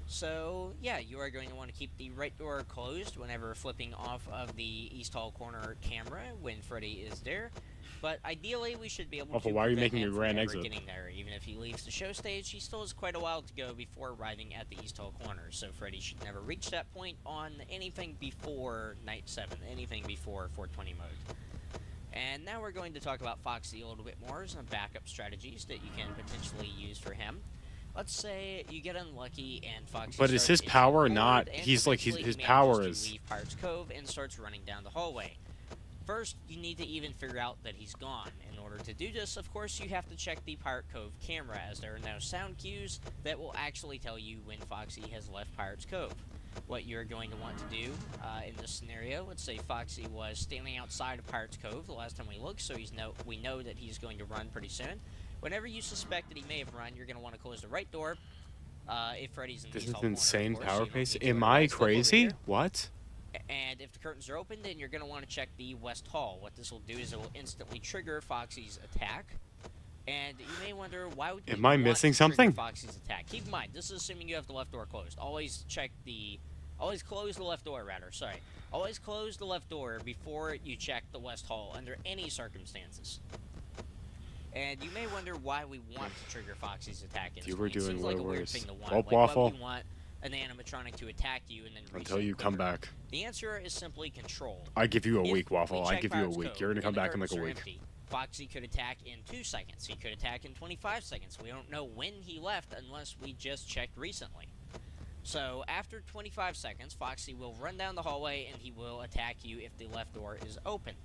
So, yeah, you are going to want to keep the right door closed whenever flipping off of the East Hall corner camera when Freddy is there. But ideally, we should be able Waffle, to why are you prevent making me him from grand ever exit? getting there. Even if he leaves the show stage, he still has quite a while to go before arriving at the East Hall corner. So Freddy should never reach that point on anything before Night 7, anything before 420 mode. And now we're going to talk about Foxy a little bit more, some backup strategies that you can potentially use for him. Let's say you get unlucky and Foxy But is starts his itching power forward, not? and He's like eventually he his manages power to is. leave Pirate's Cove and starts running down the hallway. First, you need to even figure out that he's gone. In order to do this, of course, you have to check the Pirate Cove camera, as there are no sound cues that will actually tell you when Foxy has left Pirate's Cove. What you're going to want to do in this scenario, let's say Foxy was standing outside of Pirate's Cove the last time we looked, so we know that he's going to run pretty soon. Whenever you suspect that he may have run, you're going to want to close the right door. If Freddy's in the This East is Hall corner, insane of course, so power you don't pace. need to go Am to I right click over crazy? here. What? And if the curtains are open, then you're going to want to check the West Hall. What this will do is it will instantly trigger Foxy's attack. And you may wonder, why would Am I want missing to trigger something? Foxy's attack? Keep in mind, this is assuming you have the left door closed. Always close the left door, rather. Sorry. Always close the left door before you check the West Hall under any circumstances. And you may wonder why we want to trigger Foxy's attack You were instantly. It doing seems like a way weird worse. thing to want. Gulp Like, why Waffle. would you want an animatronic to attack you and then Until reset you come quicker? back. The answer is simply control. I give you a If week, Waffle. we I check give you a Pirate's week. Cove You're gonna come and the back in like a curtains are week. empty, Foxy could attack in 2 seconds. He could attack in 25 seconds. We don't know when he left unless we just checked recently. So after 25 seconds, Foxy will run down the hallway and he will attack you if the left door is open.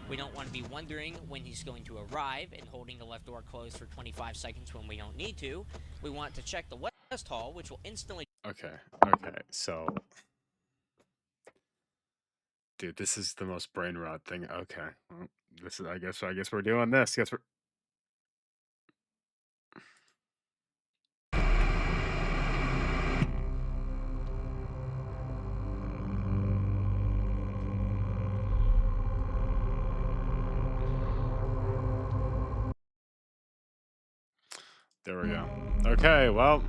We don't want to be wondering when he's going to arrive and holding the left door closed for 25 seconds when we don't need to. We want to check the West Hall, which will instantly... Okay. So, dude, this is the most brain rot thing. Okay. Well, this is. I guess we're doing this. Guess we're. There we go. Okay. Well,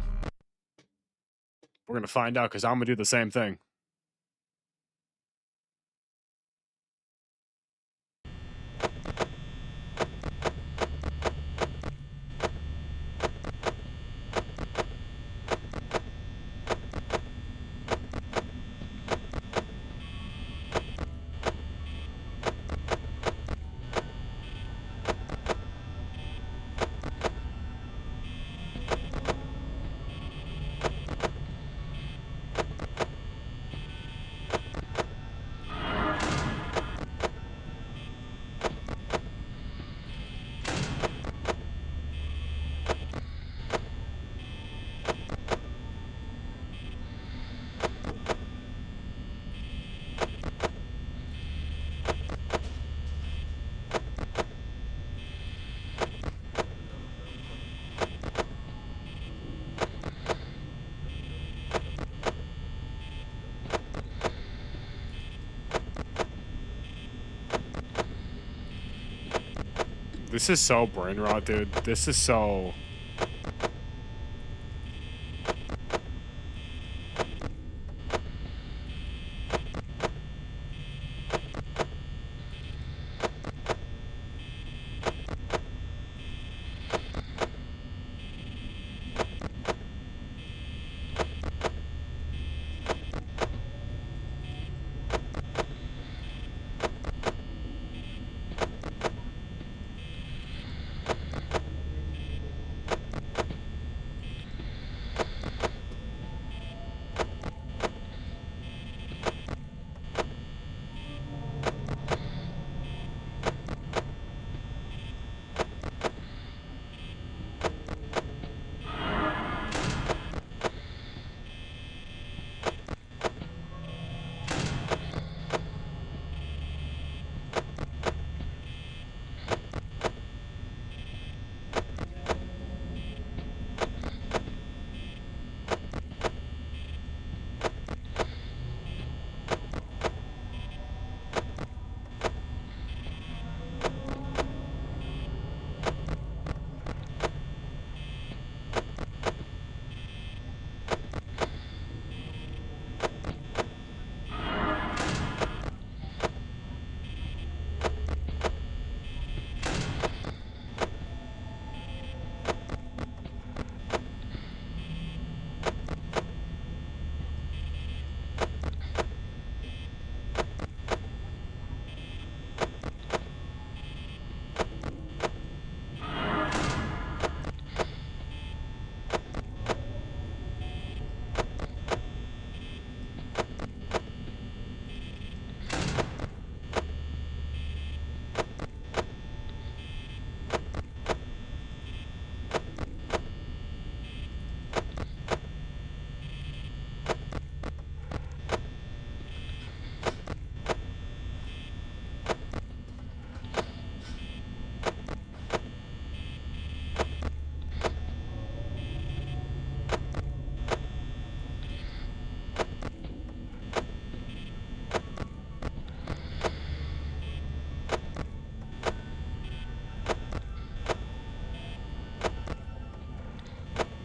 we're gonna find out because I'm gonna do the same thing. This is so brain rot, dude. This is so.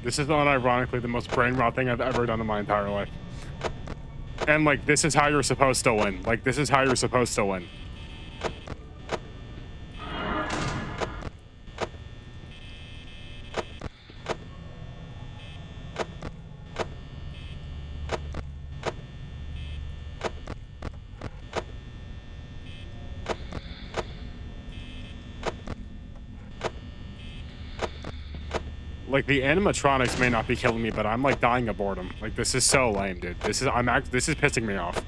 This is unironically the most brain rot thing I've ever done in my entire life. And, like, this is how you're supposed to win. Like, this is how you're supposed to win. Like, the animatronics may not be killing me, but I'm, like, dying of boredom. Like, this is so lame, dude. This is pissing me off.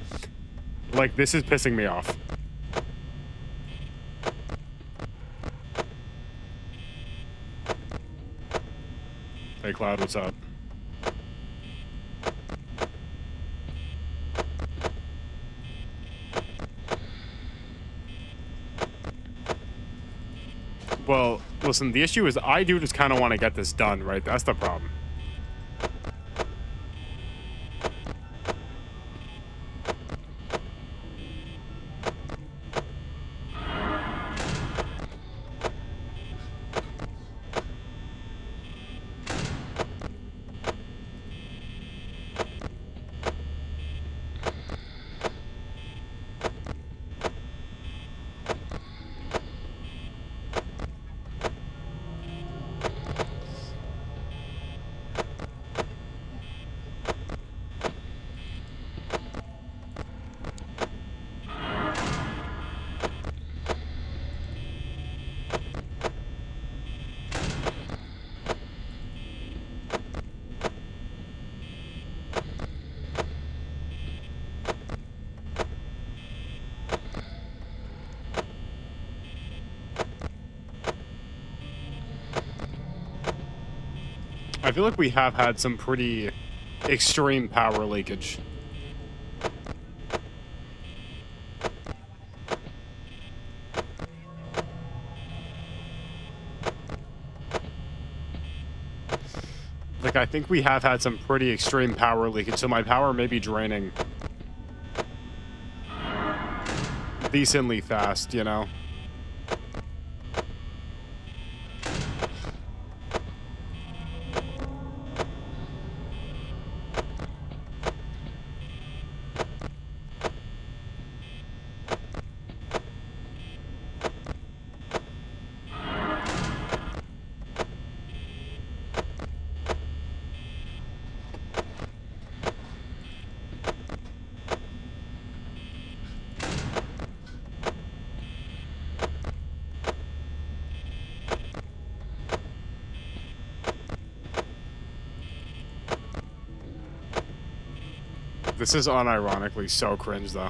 Like, this is pissing me off. Hey, Cloud, what's up? Well, listen, the issue is I do just kind of want to get this done, right? That's the problem. I feel like we have had some pretty extreme power leakage. Like, I think we have had some pretty extreme power leakage, so my power may be draining decently fast, you know? This is unironically so cringe, though.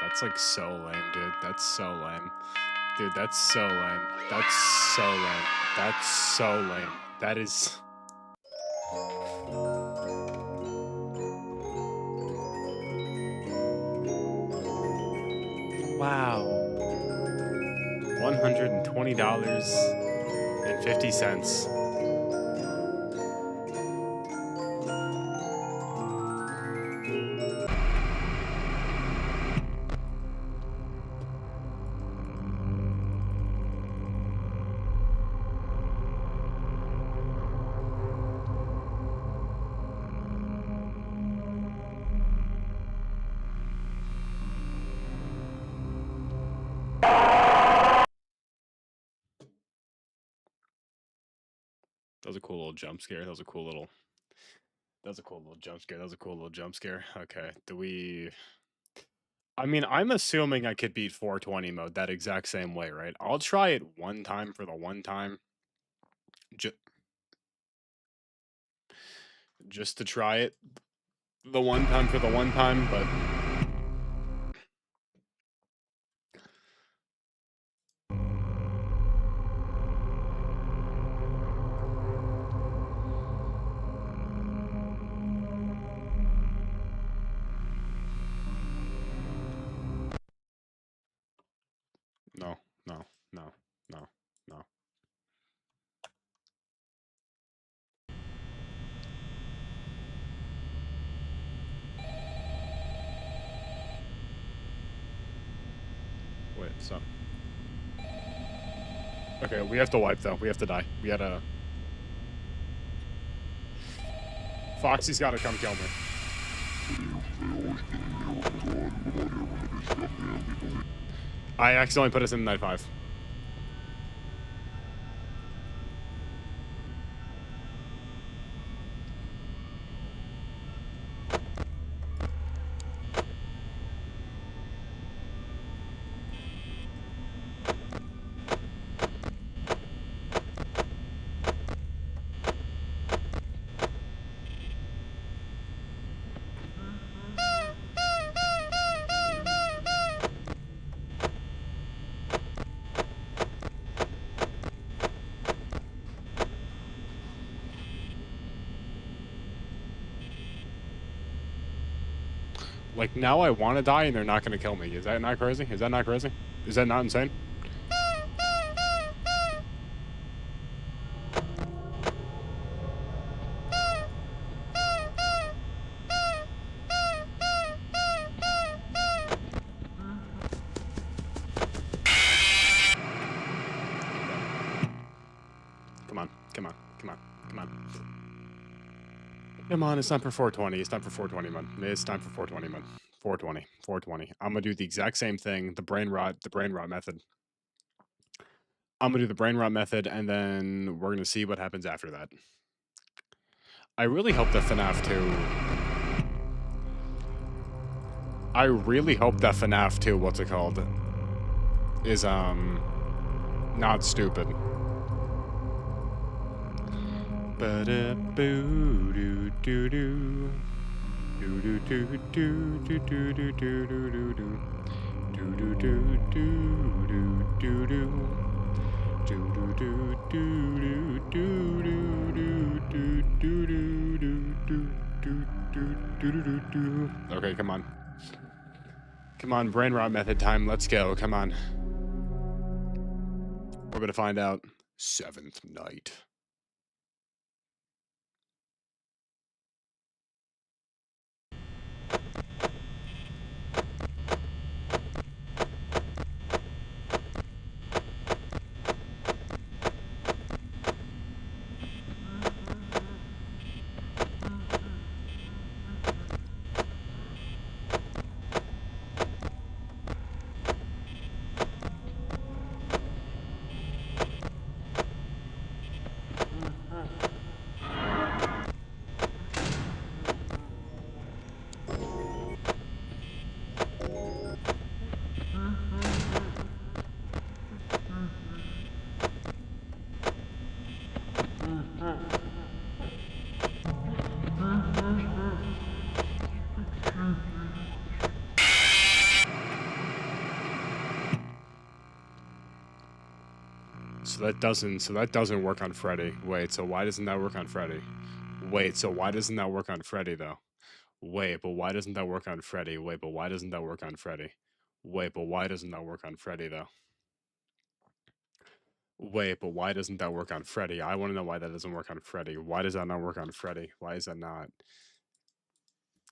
That's like so lame, dude. That's so lame. Dude, that's so lame. That's so lame. That's so lame. That is... Wow. $120.50. That was a cool little jump scare. That was a cool little... That was a cool little jump scare. That was a cool little jump scare. Okay, do we... I mean, I'm assuming I could beat 420 mode that exact same way, right? I'll try it one time for the one time. Ju just to try it. The one time for the one time, but... No, no, no, no, no. Wait, so... Okay, we have to wipe, though. We have to die. We gotta... Foxy's gotta come kill me. I accidentally put us in night 5. Like, now I want to die and they're not going to kill me. Is that not crazy? Is that not crazy? Is that not insane? Come on, come on, come on, come on. Come on, it's time for 420. It's time for 420, man. It's time for 420, man. 420, 420. I'm gonna do the exact same thing, the brain rot method. I'm gonna do the brain rot method, and then we're gonna see what happens after that. I really hope that Fnaf 2... I really hope that Fnaf 2, what's it called, is, not stupid. Ba-da-boo-doo-doo-doo. Okay, come on. Come on, brain rot method time. Let's go. Come on. We're gonna find out. 7th night. So that doesn't work on Freddy. Wait, so why doesn't that work on Freddy? Wait, so why doesn't that work on Freddy though? Wait, but why doesn't that work on Freddy? Wait, but why doesn't that work on Freddy? Wait, but why doesn't that work on Freddy though? Wait, but why doesn't that work on Freddy? I want to know why that doesn't work on Freddy. Why does that not work on Freddy? Why is that not?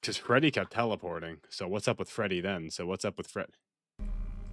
Because Freddy kept teleporting. So what's up with Freddy then? So what's up with Fred?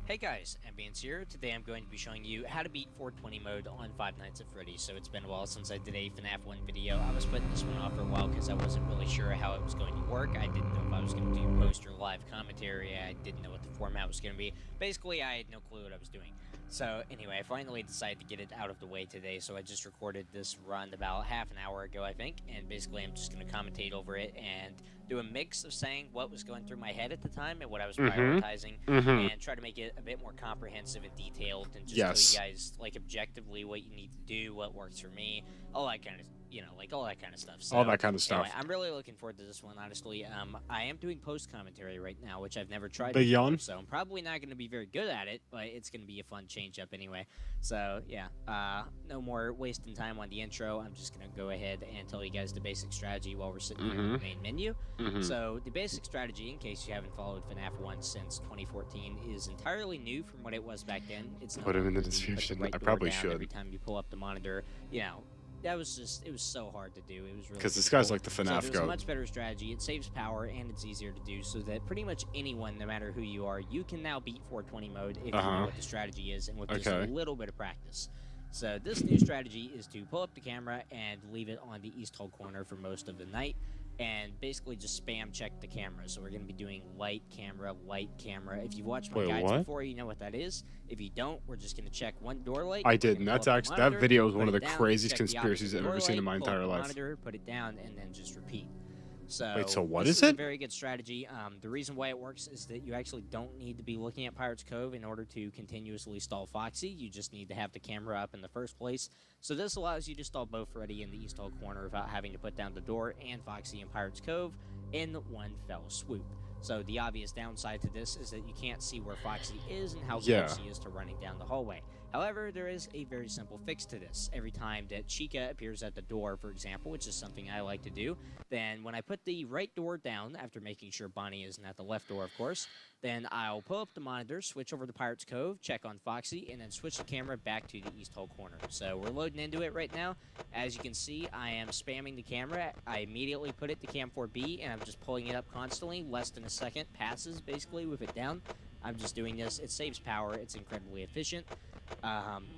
Hey guys, Ambience here. Today I'm going to be showing you how to beat 420 mode on Five Nights at Freddy's. So it's been a while since I did a Fnaf 1 video. I was putting this one off for a while because I wasn't really sure how it was going to work. I didn't know if I was going to do post or live commentary. I didn't know what the format was going to be. Basically, I had no clue what I was doing. So anyway, I finally decided to get it out of the way today, so I just recorded this run about half an hour ago, I think, and basically I'm just going to commentate over it and do a mix of saying what was going through my head at the time and what I was prioritizing, and try to make it a bit more comprehensive and detailed, and just tell you guys, like, objectively what you need to do, what works for me, all that kind of, all that kind of stuff. So, all that kind of stuff. Anyway, I'm really looking forward to this one, honestly. I am doing post commentary right now, which I've never tried before, so I'm probably not going to be very good at it, but it's going to be a fun change up anyway. So yeah, no more wasting time on the intro. I'm just going to go ahead and tell you guys the basic strategy while we're sitting here in the main menu. So the basic strategy, in case you haven't followed FNAF 1 since 2014, is entirely new from what it was back then. It's put them in the description. I probably should. Every time you pull up the monitor, that was just, it was so hard to do. It was really because this guy's like the FNAF so goat. A much better strategy. It saves power and it's easier to do, so that pretty much anyone, no matter who you are, you can now beat 420 mode if you know what the strategy is and with just a little bit of practice. So this new strategy is to pull up the camera and leave it on the east hall corner for most of the night, and basically just spam check the camera. So we're going to be doing light camera, light camera. If you've watched my guides before, you know what that is. If you don't, we're just going to check one door light. I did, and that's actually, that video is one of the craziest conspiracies I've ever seen in my entire life. Monitor, put it down, and then just repeat. So wait, so what is is it? A very good strategy. The reason why it works is that you actually don't need to be looking at Pirate's Cove in order to continuously stall Foxy. You just need to have the camera up in the first place. So this allows you to stall both Freddy in the east hall corner without having to put down the door and Foxy in Pirate's Cove in one fell swoop. So the obvious downside to this is that you can't see where Foxy is and how close he is to running down the hallway. However, there is a very simple fix to this. Every time that Chica appears at the door, for example, which is something I like to do, then when I put the right door down, after making sure Bonnie isn't at the left door, of course, then I'll pull up the monitor, switch over to Pirate's Cove, check on Foxy, and then switch the camera back to the east hall corner. So we're loading into it right now. As you can see, I am spamming the camera. I immediately put it to Cam 4B, and I'm just pulling it up constantly. Less than a second passes, basically, with it down. I'm just doing this. It saves power. It's incredibly efficient.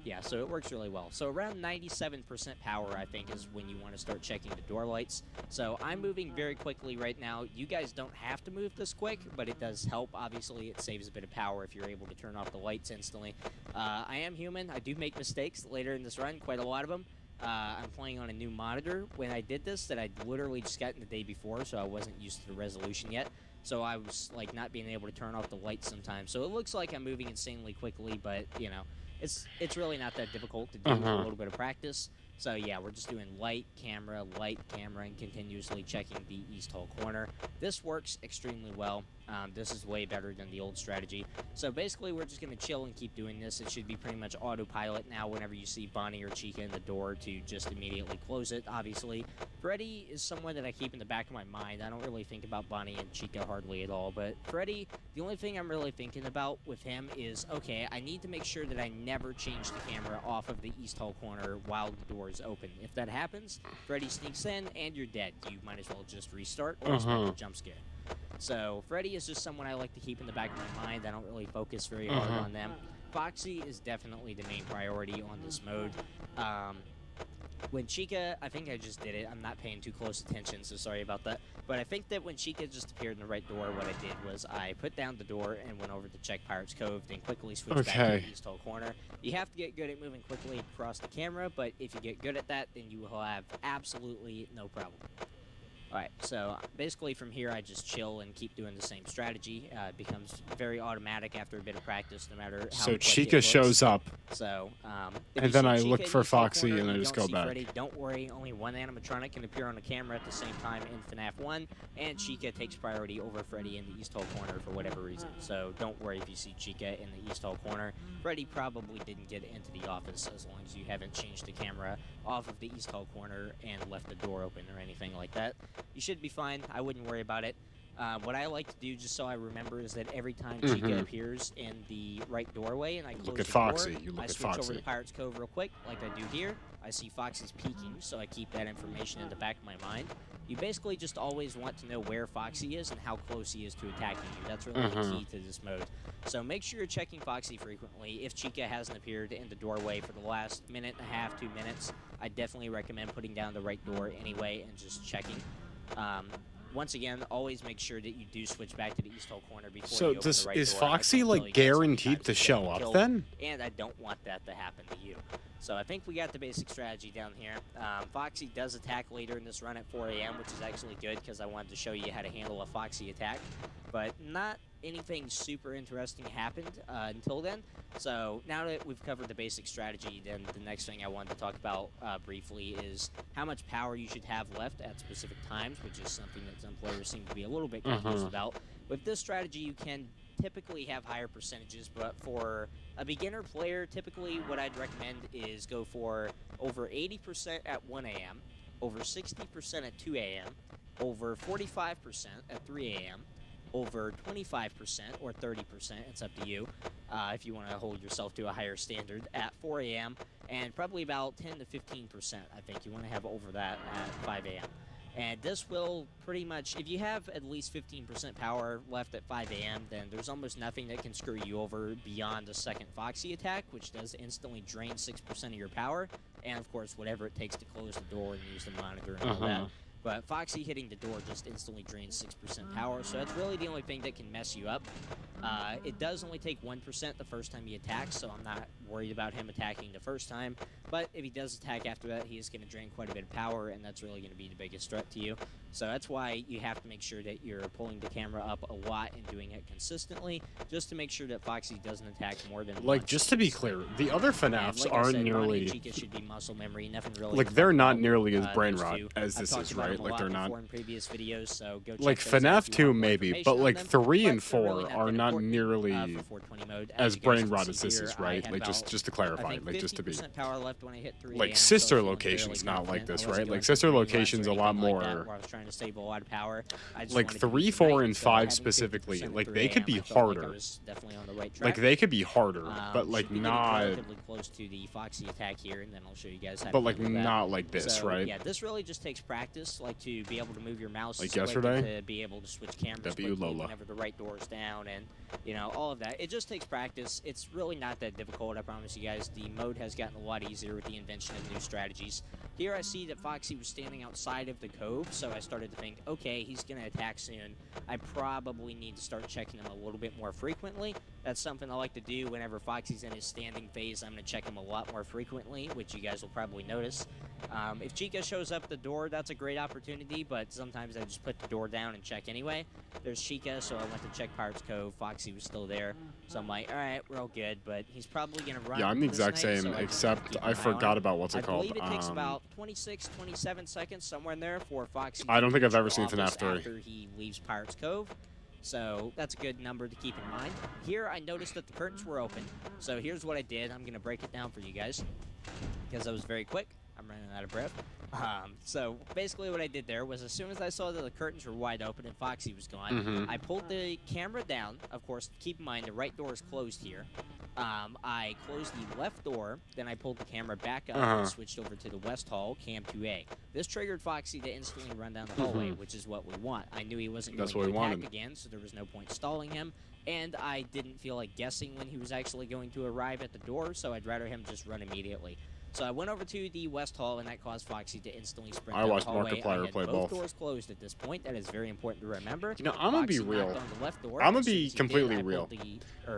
Yeah, so it works really well. So around 97% power, I think, is when you want to start checking the door lights. So I'm moving very quickly right now. You guys don't have to move this quick, but it does help. Obviously, it saves a bit of power if you're able to turn off the lights instantly. I am human. I do make mistakes later in this run, quite a lot of them. I'm playing on a new monitor. When I did this, that I literally just got in the day before, so I wasn't used to the resolution yet. So I was, like, not being able to turn off the lights sometimes. So it looks like I'm moving insanely quickly, but, it's really not that difficult to do with a little bit of practice. So yeah, we're just doing light camera, and continuously checking the east hall corner. This works extremely well. This is way better than the old strategy. So basically, we're just going to chill and keep doing this. It should be pretty much autopilot now whenever you see Bonnie or Chica in the door to just immediately close it, obviously. Freddy is someone that I keep in the back of my mind. I don't really think about Bonnie and Chica hardly at all, but Freddy, the only thing I'm really thinking about with him is, okay, I need to make sure that I never change the camera off of the east hall corner while the door is open. If that happens, Freddy sneaks in and you're dead. You might as well just restart or expect a jump scare. So Freddy is just someone I like to keep in the back of my mind. I don't really focus very hard on them. Foxy is definitely the main priority on this mode. When Chica, I think I just did it. I'm not paying too close attention, so sorry about that. But I think that when Chica just appeared in the right door, what I did was I put down the door and went over to check Pirate's Cove, then quickly switched back to the east hall corner. You have to get good at moving quickly across the camera, but if you get good at that, then you will have absolutely no problem. Alright, so basically from here I just chill and keep doing the same strategy. It becomes very automatic after a bit of practice, no matter how So quick it Chica looks. shows up, So, if you and then see I Chica look in for East Hall Foxy, Corner and I you just don't go see back. Freddy, don't worry, only one animatronic can appear on the camera at the same time in FNAF 1, and Chica takes priority over Freddy in the East Hall Corner for whatever reason. So don't worry if you see Chica in the East Hall Corner. Freddy probably didn't get into the office as long as you haven't changed the camera off of the East Hall Corner and left the door open or anything like that. You should be fine. I wouldn't worry about it. What I like to do, just so I remember, is that every time Chica appears in the right doorway and I close Look at the Foxy. door, You look I at switch over Foxy. to Pirate's Cove real quick, like I do here. I see Foxy's peeking, so I keep that information in the back of my mind. You basically just always want to know where Foxy is and how close he is to attacking you. That's really the key to this mode. So make sure you're checking Foxy frequently. If Chica hasn't appeared in the doorway for the last minute and a half, 2 minutes, I definitely recommend putting down the right door anyway and just checking. Once again, always make sure that you do switch back to the East Hall Corner before So you open the right is door. Foxy like guaranteed to show up then? And I don't want that to happen to you. So I think we got the basic strategy down here. Foxy does attack later in this run at 4 a.m., which is actually good because I wanted to show you how to handle a Foxy attack. But not anything super interesting happened until then. So now that we've covered the basic strategy, then the next thing I wanted to talk about briefly is how much power you should have left at specific times, which is something that some players seem to be a little bit confused about. With this strategy, you can typically have higher percentages, but for a beginner player, typically what I'd recommend is go for over 80% at 1 a.m., over 60% at 2 a.m., over 45% at 3 a.m., over 25% or 30%, it's up to you, if you want to hold yourself to a higher standard, at 4 a.m., and probably about 10 to 15%, I think you want to have over that at 5 a.m. And this will pretty much, if you have at least 15% power left at 5 a.m., then there's almost nothing that can screw you over beyond the second Foxy attack, which does instantly drain 6% of your power, and of course, whatever it takes to close the door and use the monitor and all that. But Foxy hitting the door just instantly drains 6% power, so that's really the only thing that can mess you up. It does only take 1% the first time he attacks, so I'm not worried about him attacking the first time. But if he does attack after that, he is going to drain quite a bit of power, and that's really going to be the biggest threat to you. So that's why you have to make sure that you're pulling the camera up a lot and doing it consistently, just to make sure that Foxy doesn't attack more than Like, once. just to be clear, the other FNAFs Like I aren't said, Bonnie nearly... and Chica should be muscle memory, nothing really Like, to they're talk not about, nearly as brain those rot two. as I've this talked is, about right? them a Like, lot they're before not... in previous videos, so go check Like, those out FNAF if you 2 want more maybe, information but on like them. 3 and But they're really 4 not are that not important, nearly for 420 mode. as you guys brain can rot see as this here, is, I right? had Like, about, just to I clarify, think like, just to be... 50% power left when I hit 3 Like, a.m., sister so I feel location's fairly not like confident. this, I wasn't right? going Like, for sister 3 runs or location's a lot anything like that, more... where I was trying to save a lot of power. I just Like, wanted to 3, beat 4, the night, and so 5 having specifically, 50% at like, 3 they could a.m., be I felt like I harder. was definitely on the right track. Like, they could be harder, but, like, Should be getting not... relatively close to the Foxy attack here, and then I'll show you guys how But, to like, handle that. not like this, So, right? yeah, this really just takes practice, like to be able to move your mouse Like quick and yesterday? to be able to switch cameras W. quickly Lola. whenever the right door is down, and you know, all of that. It just takes practice. It's really not that difficult, I promise you guys. The mode has gotten a lot easier with the invention of new strategies. Here I see that Foxy was standing outside of the cove, so I started to think, okay, he's going to attack soon. I probably need to start checking him a little bit more frequently. That's something I like to do whenever Foxy's in his standing phase. I'm going to check him a lot more frequently, which you guys will probably notice. If Chica shows up at the door, that's a great opportunity, but sometimes I just put the door down and check anyway. There's Chica, so I went to check Pirate's Cove. Foxy was still there, so I'm like, all right, we're all good, but he's probably going to run. Yeah, I'm the this exact night, same, so I just except keep an I eye on forgot him. about what's it I called. believe it takes about 26, 27 seconds, somewhere in there, for Foxy I don't to think I've reach ever your seen office FNAF 3. after he leaves Pirate's Cove. So that's a good number to keep in mind. Here, I noticed that the curtains were open. So here's what I did. I'm going to break it down for you guys because I was very quick. I'm running out of breath. So basically what I did there was as soon as I saw that the curtains were wide open and Foxy was gone, I pulled the camera down. Of course, keep in mind the right door is closed here. I closed the left door, then I pulled the camera back up and switched over to the west hall, cam 2A. This triggered Foxy to instantly run down the hallway, which is what we want. I knew he wasn't going to attack again, so there was no point stalling him. And I didn't feel like guessing when he was actually going to arrive at the door, so I'd rather him just run immediately. So I went over to the West Hall, and that caused Foxy to instantly sprint down the hallway. I had both doors closed at this point. That is very important to remember. You know, I'm gonna be real. I'm gonna be completely real.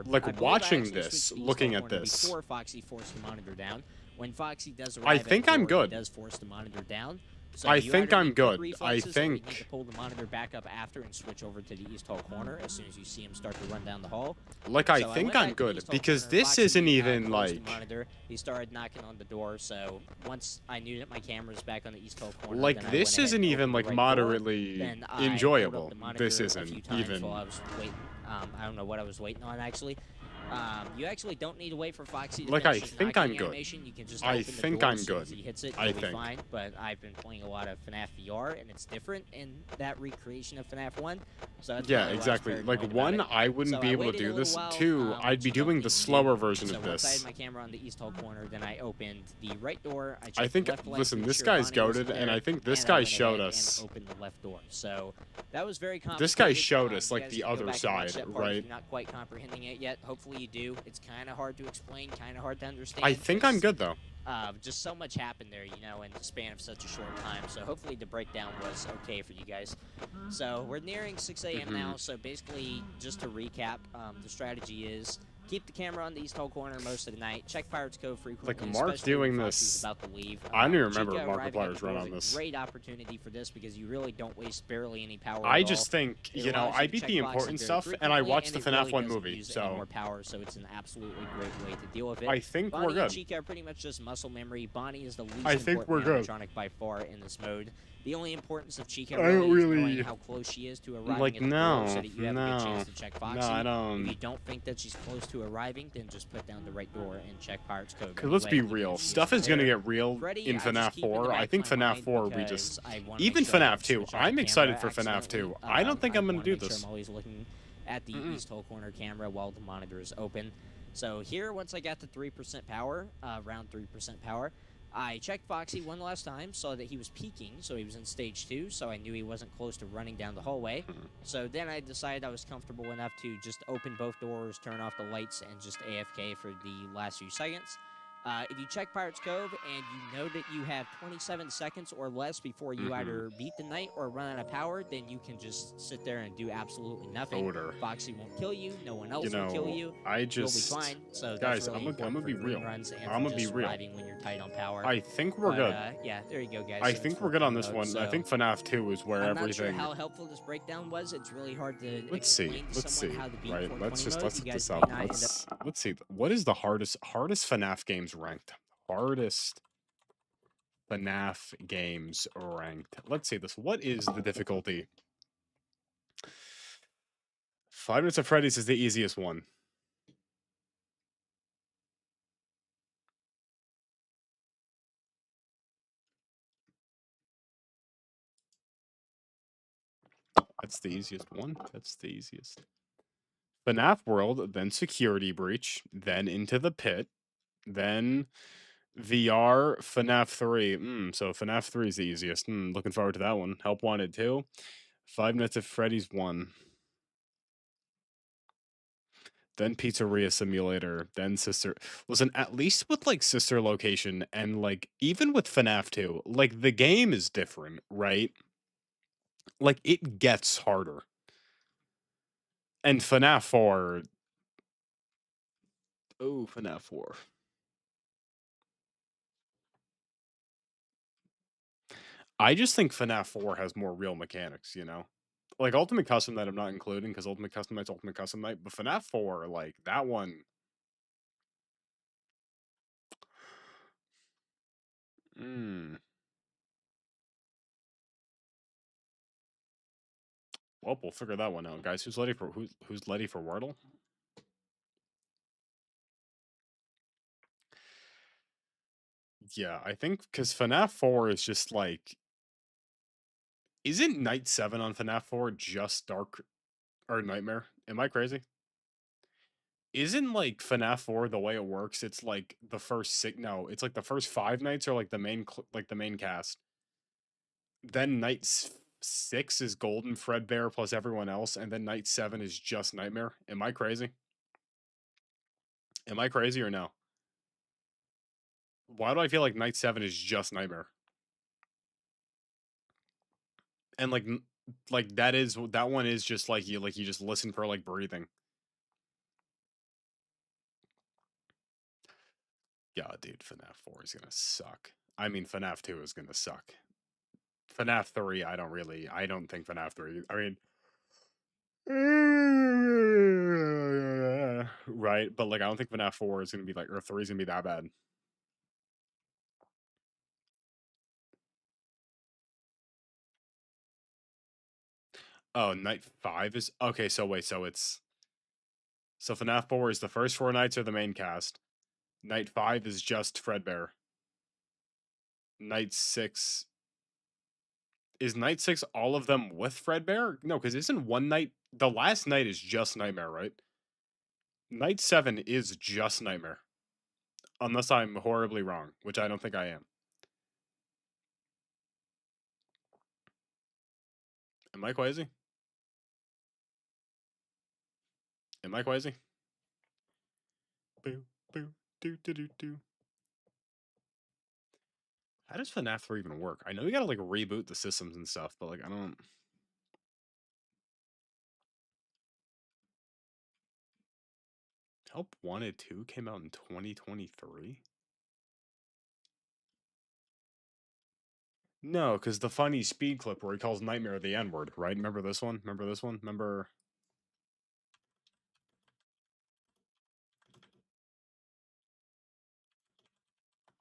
Like, watching this, looking at this. Before Foxy forced the monitor down. When Foxy does arrive I think at the I'm door, good. He does force the monitor down. So I you think either I'm need quick good. I reflexes or you need to think pull the monitor back up after and switch over to the east hall corner as soon as you see him start to run down the hall. I So I think went I'm back to the good east hall because corner. this isn't Foxy even closed the like monitor. He started knocking on the door. So once I knew that my camera was back on the east hall corner, then I went this ahead isn't and even opened the like right door. moderately Then I pulled up enjoyable. the This monitor a few isn't times while even I was waiting. I don't know what I was waiting on actually. You actually don't need to wait for Foxy to I finish his think I'm knocking good. animation. You can just I open the think door I'm as soon good. as he hits it. I You'll be think. fine. But I've been playing a lot of FNAF VR, and it's different in that recreation of FNAF 1. So that's Yeah, probably why I was exactly. Like paranoid about one, it. I wouldn't So be I able to waited a do little this. while, Two, I'd which be you don't doing need the to slower do. version So of once I had this. my camera on the east hall corner, then I opened the right door. I I checked the think, left light to listen, this ensure guy's Bonnie wasn't goaded, and there, I think this and I guy went showed ahead and us. opened the left door. So that was very This guy complicated. showed us You like guys the can go other back and watch side, that part if right? you're not quite comprehending it yet. Hopefully you do. It's kind of hard to explain, kind of hard to understand. I think I'm good though. Just so much happened there, in the span of such a short time. So hopefully the breakdown was okay for you guys. So we're nearing 6 a.m. now. So basically, just to recap, the strategy is keep the camera on the east hall corner most of the night. Check Pirates Cove frequently, Mark especially when doing Foxy's this. about to leave. I don't even remember Chica Mark arriving at Repliers the run door on is this. a great opportunity for this because you really don't waste barely any power I at all. just think, It allows I you to beat check the Foxy important very stuff, and I frequently, watched and the it FNAF really 1 doesn't movie, use any so more power, so it's an absolutely great way to deal with it. I think Bonnie we're good. and Chica are pretty much just muscle memory. Bonnie is the least I think we're important good. animatronic by far in this mode. The only importance of Chica I don't really is knowing really- how close she is to arriving Like, at the no, door so that you have a good chance to check Foxy. I If don't. you don't think that she's close to arriving, then just put down the right door and check Pirates Cove. Cause let's be anyway, real, even if she stuff isn't is gonna there. get real Freddy, in I just FNAF keep in the 4. I back think of my FNAF mind 4 we because just I wanna even make sure I FNAF don't 2. switch off I'm the excited camera for FNAF accidentally. 2. I don't think I'm wanna gonna do make sure this. I'm always looking at the east hole corner camera while the monitor is open. So here, once I got to 3% power, around 3% power, I checked Foxy one last time, saw that he was peeking, so he was in stage 2, so I knew he wasn't close to running down the hallway. So then I decided I was comfortable enough to just open both doors, turn off the lights, and just AFK for the last few seconds. If you check Pirates Cove and you know that you have 27 seconds or less before you either beat the night or run out of power, then you can just sit there and do absolutely nothing. Order. Foxy won't kill you. No one else will kill you. I just You'll be fine. So guys, that's really I'm gonna important be for green real. runs and I'm for gonna be just real. surviving when you're tight on power. I think we're good. Yeah, there you go, guys. I So think it's we're good on this 14 one. mode, I so think FNAF 2 is where I'm not everything. sure how helpful this breakdown was. It's really hard to Let's see. explain to Let's someone see. how to beat Right. 420 Let's mode. look You guys this may up. not end up Let's see. What is the hardest FNAF games ranked? Hardest FNAF games ranked. Let's see this. What is the difficulty? 5 Nights at Freddy's is the easiest one. That's the easiest one. That's the easiest. FNAF World, then Security Breach, then Into the Pit, then VR, FNAF 3. So FNAF 3 is the easiest. Looking forward to that one. Help Wanted 2. 5 Nights at Freddy's 1. Then Pizzeria Simulator, then Sister. Listen, at least with like Sister Location and like even with FNAF 2, like the game is different, right? Like it gets harder. And FNAF 4. Oh, FNAF 4. I just think FNAF 4 has more real mechanics, Like Ultimate Custom Night I'm not including because Ultimate Custom Night's Ultimate Custom Night, but FNAF 4, like that one. Hmm. Well, we'll figure that one out, guys. Who's ready for Wordle? Yeah, I think because FNAF 4 is just like, isn't Night 7 on FNAF 4 just Dark or Nightmare? Am I crazy? Isn't like FNAF 4 the way it works? It's like the first six. No, it's like the first 5 nights are like the main cast. Then night 6 is Golden Fredbear plus everyone else, and then night 7 is just Nightmare. Am I crazy? Am I crazy or no? Why do I feel like night 7 is just Nightmare? And like that one is just like you just listen for like breathing. Yeah, dude, FNAF 4 is gonna suck. I mean, FNAF 2 is gonna suck. FNAF 3, I don't think FNAF 3. I mean, right, but like I don't think FNAF 4 is gonna be like, or 3 is gonna be that bad. Oh, night 5 is okay. So wait, so FNAF 4 is the first 4 nights are the main cast. Night 5 is just Fredbear. Night 6 is Night 6 all of them with Fredbear? No, because isn't one night the last night is just Nightmare, right? Night 7 is just Nightmare. Unless I'm horribly wrong, which I don't think I am. Am I crazy? Am I crazy? Boo, boo, do, do, do, do. How does FNAF 3 even work? I know you gotta like reboot the systems and stuff, but like I don't. Help Wanted 2 came out in 2023? No, because the funny speed clip where he calls Nightmare the N word, right? Remember this one? Remember this one? Remember.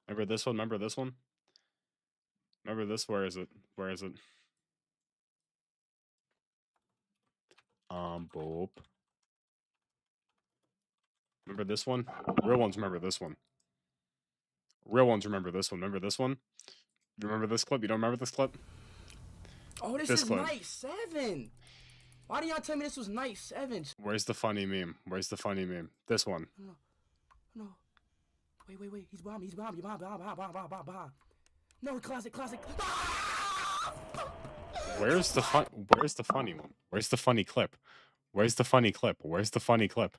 Remember this one? Remember this one? Remember this? Where is it? Where is it? Boop. Remember this one? Real ones remember this one. Real ones remember this one. Remember this one? You remember this clip? You don't remember this clip? Oh, this is clip. night 7. Why did y'all tell me this was night 7? Where's the funny meme? Where's the funny meme? This one. No. Wait. He's behind me. He's behind me. Behind. No, classic. Where's the funny one? Where's the funny clip? Where's the funny clip? Where's the funny clip?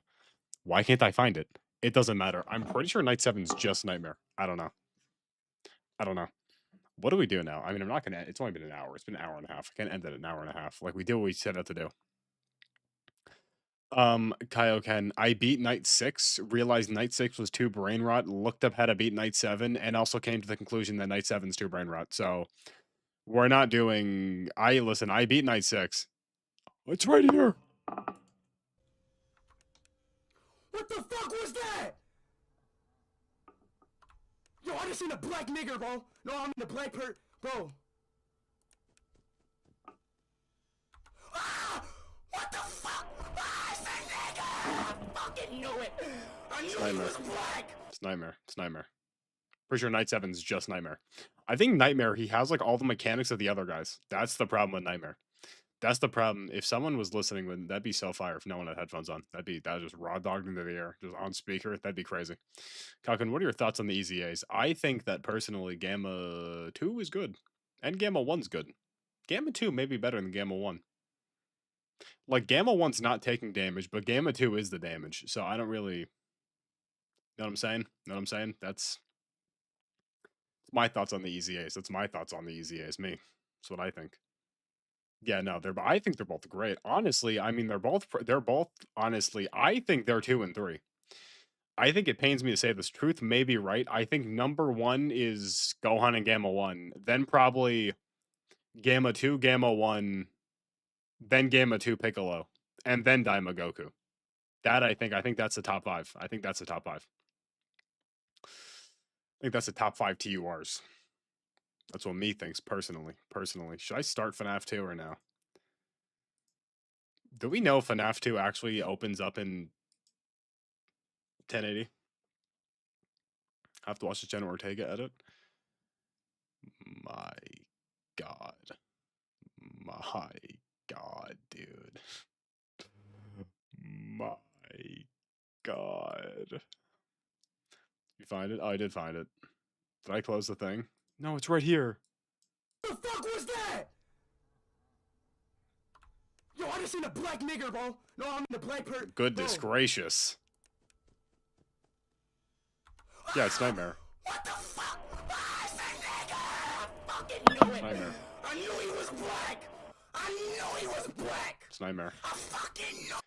Why can't I find it? It doesn't matter. I'm pretty sure Night 7's just Nightmare. I don't know. What do we do now? I mean, I'm not gonna. It's only been an hour. It's been an hour and a half. I can't end it at an hour and a half. Like we did what we set out to do. Kaioken, I beat Night 6, realized Night 6 was 2 brain rot, looked up how to beat Night 7, and also came to the conclusion that Night 7's 2 brain rot. So we're not doing. I beat Night 6. It's right here. What the fuck was that? Yo, I just seen a black nigger, bro. No, I mean the black bro. Ah! What the fuck? Ah, it's a nigger! I fucking knew it. I knew he was black. It's Nightmare. Pretty sure Night 7's just Nightmare. I think Nightmare, he has like all the mechanics of the other guys. That's the problem with Nightmare. That's the problem. If someone was listening, that'd be so fire if no one had headphones on. That was just raw dogged into the air, just on speaker. That'd be crazy. Kalkin, what are your thoughts on the Easy A's? I think that personally, Gamma 2 is good. And Gamma 1's good. Gamma 2 may be better than Gamma 1. Like, Gamma 1's not taking damage, but Gamma 2 is the damage. So I don't really. Know what I'm saying? Know what I'm saying? That's my thoughts on the Easy A's. That's my thoughts on the Easy A's. Me. That's what I think. Yeah, no, I think they're both great. Honestly, I mean, they're both honestly, I think they're 2 and 3. I think it pains me to say this. Truth may be right. I think number 1 is Gohan and Gamma 1, then probably Gamma 2, Gamma 1, then Gamma 2 Piccolo, and then Daima Goku. I think that's the top 5. I think that's the top 5. I think that's the top 5 TURs. That's what me thinks personally. Should I start FNAF 2 or no? Do we know FNAF 2 actually opens up in 1080? I have to watch the Jenna Ortega edit. My God. My God, dude. My God. You find it? Oh, I did find it. Did I close the thing? No, it's right here. What the fuck was that? Yo, I just seen a black nigger, bro. No, I mean the black Goodness gracious. Yeah, it's Nightmare. What the fuck? Ah, it's a nigger! I fucking knew it. Nightmare. I knew he was black. I knew he was black. It's Nightmare. I fucking knew.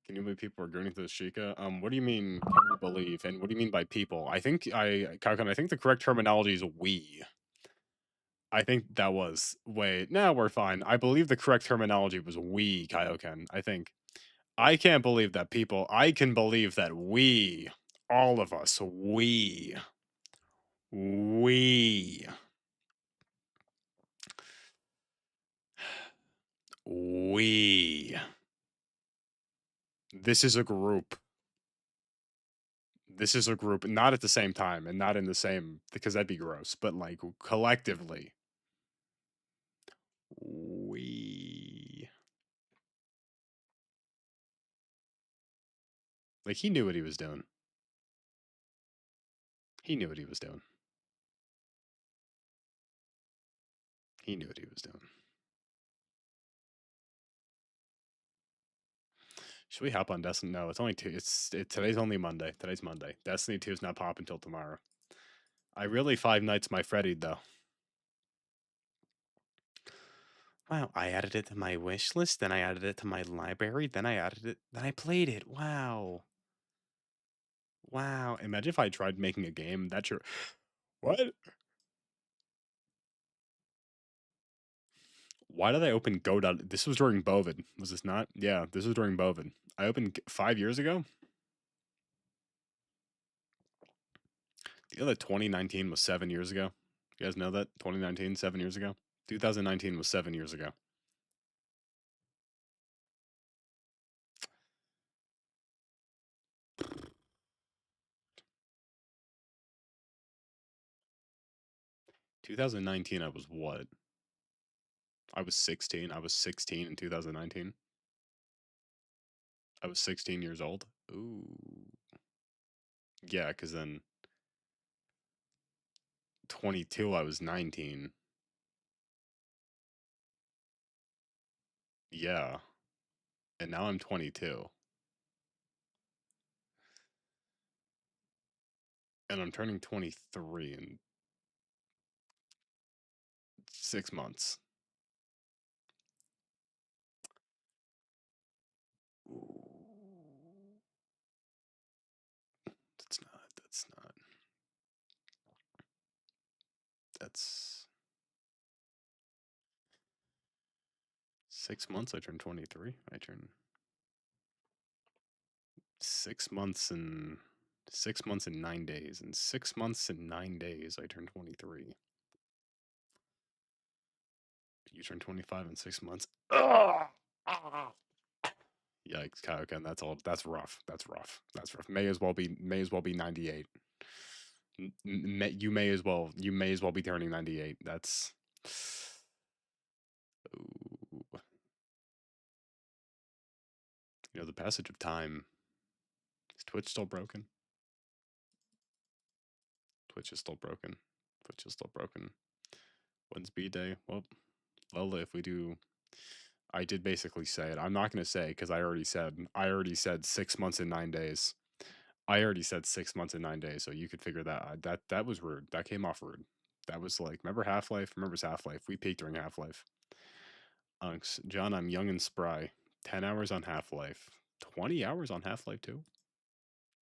Can you believe people are gurning to the Sheikah? What do you mean, can you believe? And what do you mean by people? I think the correct terminology is we. I think that was wait, no, we're fine. I believe the correct terminology was we, Kaioken. I think. I can't believe that people I can believe that we, all of us, we, we. This is a group. This is a group, not at the same time and not in the same, because that'd be gross, but like collectively. We. Like he knew what he was doing. He knew what he was doing. He knew what he was doing. Should we hop on Destiny? No, it's only two. Today's only Monday. Today's Monday. Destiny 2 is not popping until tomorrow. I really Five Nights my Freddy though. Wow, I added it to my wish list, then I added it to my library, then I added it, then I played it. Wow. Wow. Imagine if I tried making a game. That's your what? Why did I open Go? This was during Bovid. Was this not? Yeah, this was during Bovid. I opened 5 years ago. You know that 2019 was 7 years ago? You guys know that? 2019, 7 years ago? 2019 was 7 years ago. 2019, I was what? I was 16. I was 16 in 2019. I was 16 years old. Ooh. Yeah, because then 22, I was 19. Yeah. And now I'm 22. And I'm turning 23 in 6 months. Ooh. That's not. That's not. That's 6 months. I turned 23. I turn 6 months and 6 months and 9 days. And 6 months and 9 days, I turned 23. You turn 25 in 6 months. Ugh! Yikes, Kaioken, that's all. That's rough. That's rough. That's rough. May as well be. May as well be 98. You may as well be turning 98. That's. Ooh. You know, the passage of time. Is Twitch still broken? Twitch is still broken. Twitch is still broken. When's B Day? Well, Lola, if we do. I did basically say it. I'm not going to say because I already said. I already said 6 months and 9 days. I already said 6 months and 9 days, so you could figure that that was rude. That came off rude. That was like, remember Half Life? Remembers Half Life? We peaked during Half Life. Unks, John, I'm young and spry. 10 hours on Half Life. 20 hours on Half Life 2.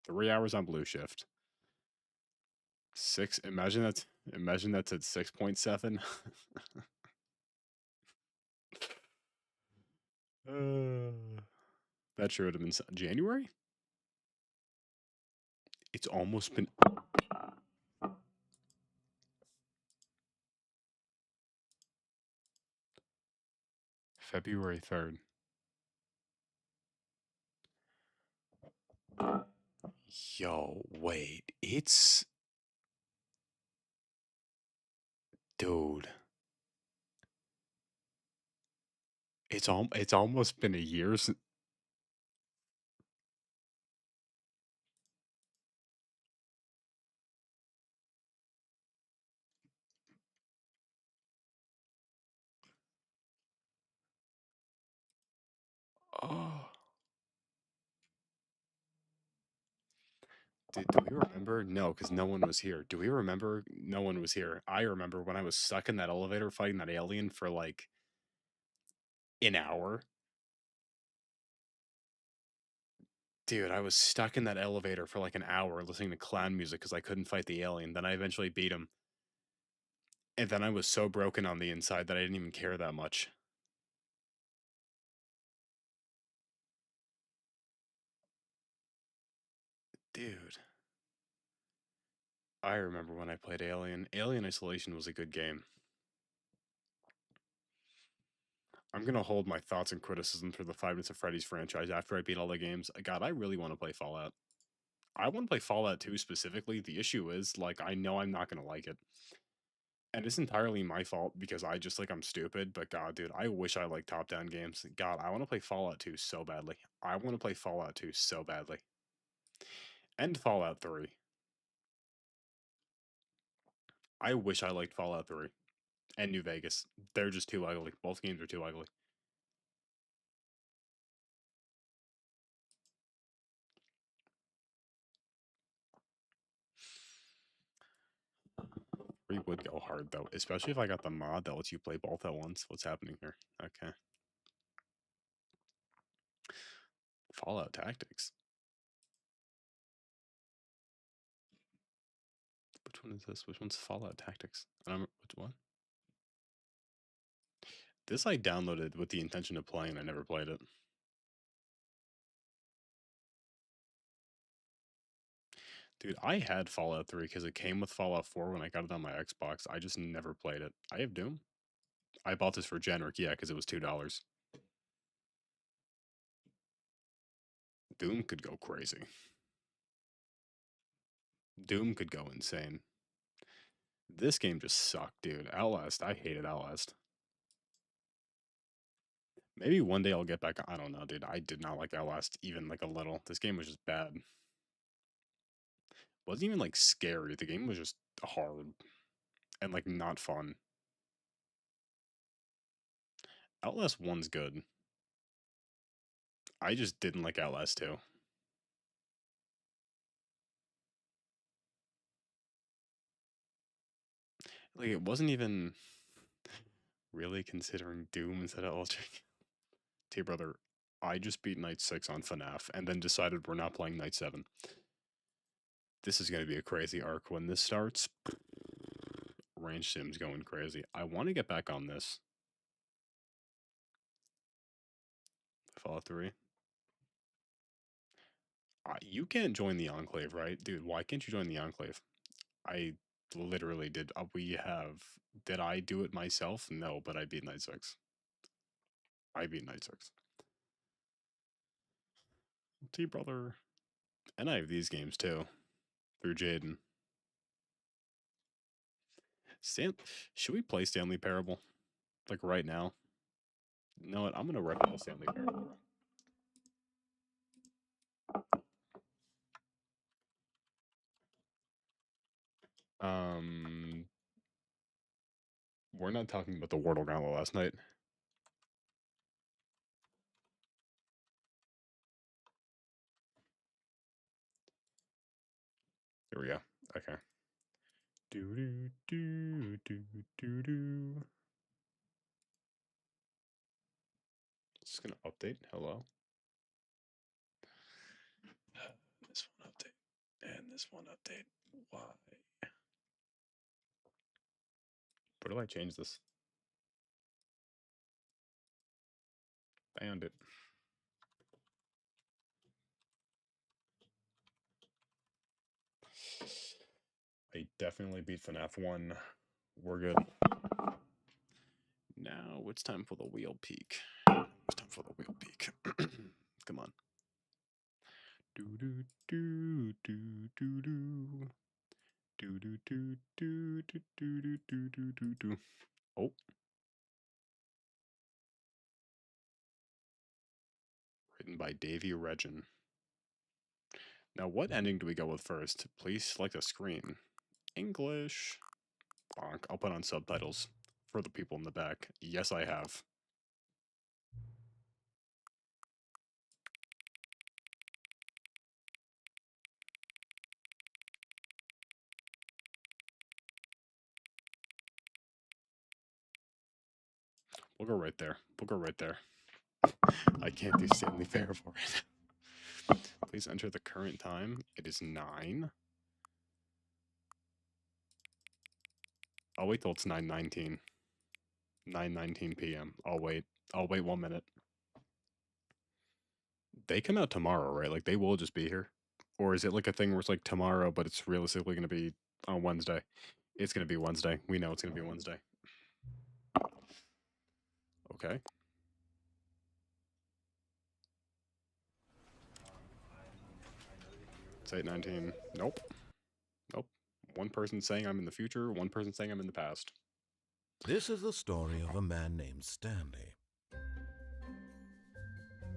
3 hours on Blue Shift. Six. Imagine that's at 6.7. That sure would have been January. It's almost been February 3rd. Yo, wait. Dude. It's almost been a year since. Oh. Do we remember? No, because no one was here. Do we remember? No one was here. I remember when I was stuck in that elevator fighting that alien for like an hour. Dude, I was stuck in that elevator for like an hour listening to clown music because I couldn't fight the alien. Then I eventually beat him. And then I was so broken on the inside that I didn't even care that much. Dude. I remember when I played Alien. Alien Isolation was a good game. I'm gonna hold my thoughts and criticism for the Five Nights at Freddy's franchise after I beat all the games. God, I really want to play Fallout. I want to play Fallout 2 specifically. The issue is, like, I know I'm not gonna like it. And it's entirely my fault because I just, like, I'm stupid, but god, dude, I wish I liked top-down games. God, I want to play Fallout 2 so badly. I want to play Fallout 2 so badly. And Fallout 3. I wish I liked Fallout 3. And New Vegas. They're just too ugly. Both games are too ugly. We would go hard though, especially if I got the mod that lets you play both at once. What's happening here? Okay. Fallout Tactics. Which one is this? Which one's Fallout Tactics? Which one? This I downloaded with the intention of playing. I never played it. Dude, I had Fallout 3 because it came with Fallout 4 when I got it on my Xbox. I just never played it. I have Doom. I bought this for generic, yeah, because it was $2. Doom could go crazy. Doom could go insane. This game just sucked, dude. Outlast, I hated Outlast. Maybe one day I'll get back. I don't know, dude. I did not like Outlast even like a little. This game was just bad. Wasn't even like scary. The game was just hard and like not fun. Outlast 1's good. I just didn't like Outlast 2. Like it wasn't even really considering Doom instead of Eldritch. Hey brother, I just beat Night 6 on Fnaf and then decided we're not playing Night 7. This is going to be a crazy arc when this starts. Range Sim's going crazy. I want to get back on this. Fallout 3. You can't join the Enclave, right? Dude, why can't you join the Enclave? I literally did. We have. Did I do it myself? No, but I beat Night 6. I beat Night 6. T brother. And I have these games too. Through Jaden. Should we play Stanley Parable? Like right now? You know what? I'm gonna recommend Stanley Parable. Um, we're not talking about the Wordle Gauntlet last night. Here we go. Okay. Do do do do do do. Just gonna update. Hello. This one update and this one update. Why? Where do I change this? Found it. I definitely beat Fnaf 1. We're good. Now it's time for the wheel peak. It's time for the wheel peak. Come on. Do do do do do do. Do do do do do do do do do do. Oh. Written by Davey Regin. Now, what ending do we go with first? Please select a screen. English. Bonk. I'll put on subtitles for the people in the back. Yes, I have. We'll go right there. We'll go right there. I can't do Stanley Parable right. Please enter the current time. It is 9. I'll wait till it's 9:19. 9:19 p.m. I'll wait. I'll wait 1 minute. They come out tomorrow, right? Like they will just be here, or is it like a thing where it's like tomorrow, but it's realistically going to be on Wednesday? It's going to be Wednesday. We know it's going to be Wednesday. Okay. It's 8:19. Nope. Nope. One person saying I'm in the future. One person saying I'm in the past. This is the story of a man named Stanley.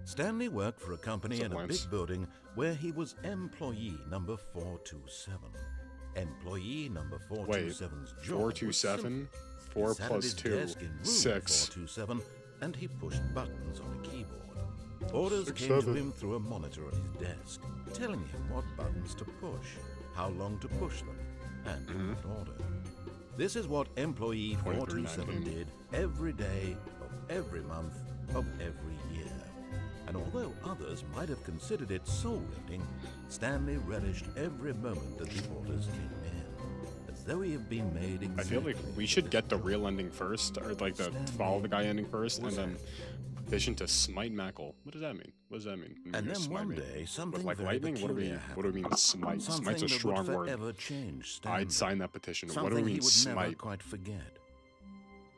Stanley worked for a company in a Lance? big building where he was employee number 427. Employee number 427's job was 427, simple. 4 He sat at plus his 2, desk in room 6. 427, and he pushed buttons on a keyboard. Orders 6, came 7. to him through a monitor on his desk, telling him what buttons to push, how long to push them, and in what order. This is what employee 427 did every day of every month of every year. And although others might have considered it soul-lifting, Stanley relished every moment that the orders came in, as though he had been made exactly. I feel like we should get the real ending first, or like the follow the guy ending first, and then petition to smite Mackle. What does that mean? What does that mean? And then Smite one me? day, something With like very lightning? What do we peculiar what do we mean smite? Something Smite's a that strong would word. forever change Stanley. I'd sign that petition. Something What do we he mean would never smite? quite forget.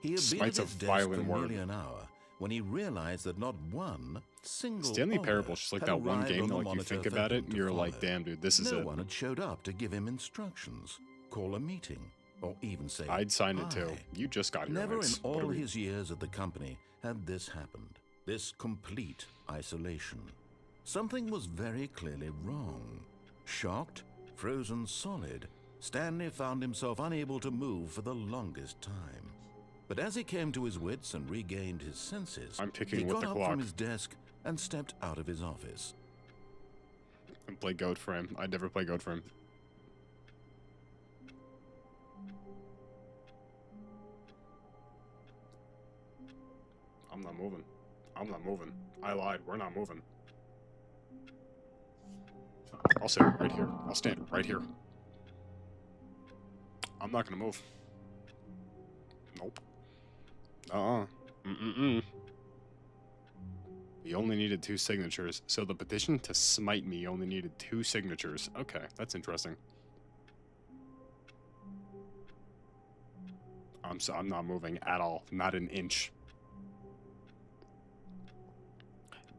He had Smite's been a at his desk violent for word. nearly an hour when he realized that not one single Stanley order Parable's just like had that one arrived game on that the like you monitor think for about him it and to you're like, follow. damn dude, this is No it. one had showed up to give him instructions, call a meeting, or even say I'd sign it too. hi. You just got here. Never in Lance. What all do we- his years at the company had this happened, this complete isolation. Something was very clearly wrong. Shocked, frozen solid, Stanley found himself unable to move for the longest time. But as he came to his wits and regained his senses, I'm picking he with got the up clock. from his desk and stepped out of his office. And play goat for him. I'd never play goat for him. I'm not moving. I'm not moving. I lied. We're not moving. I'll sit right here. I'll stand right here. I'm not gonna move. Nope. Mm-mm-mm. We only needed 2 signatures, so the petition to smite me only needed 2 signatures. Okay, that's interesting. I'm not moving at all. Not an inch.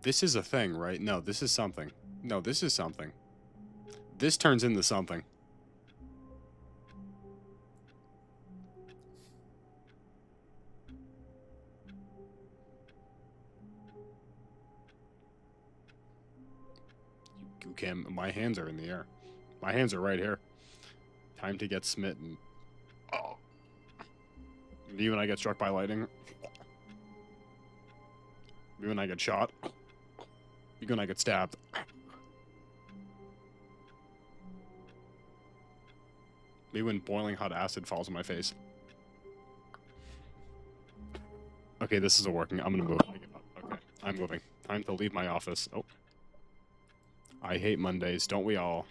This is a thing, right? No, this is something. No, this is something. This turns into something. You can't. My hands are in the air. My hands are right here. Time to get smitten. Oh. Me when I get struck by lightning. Me when I get shot. Me when I get stabbed. Me when boiling hot acid falls on my face. Okay, this isn't working. I'm gonna move. I give up. Okay, I'm moving. Time to leave my office. Oh. I hate Mondays, don't we all?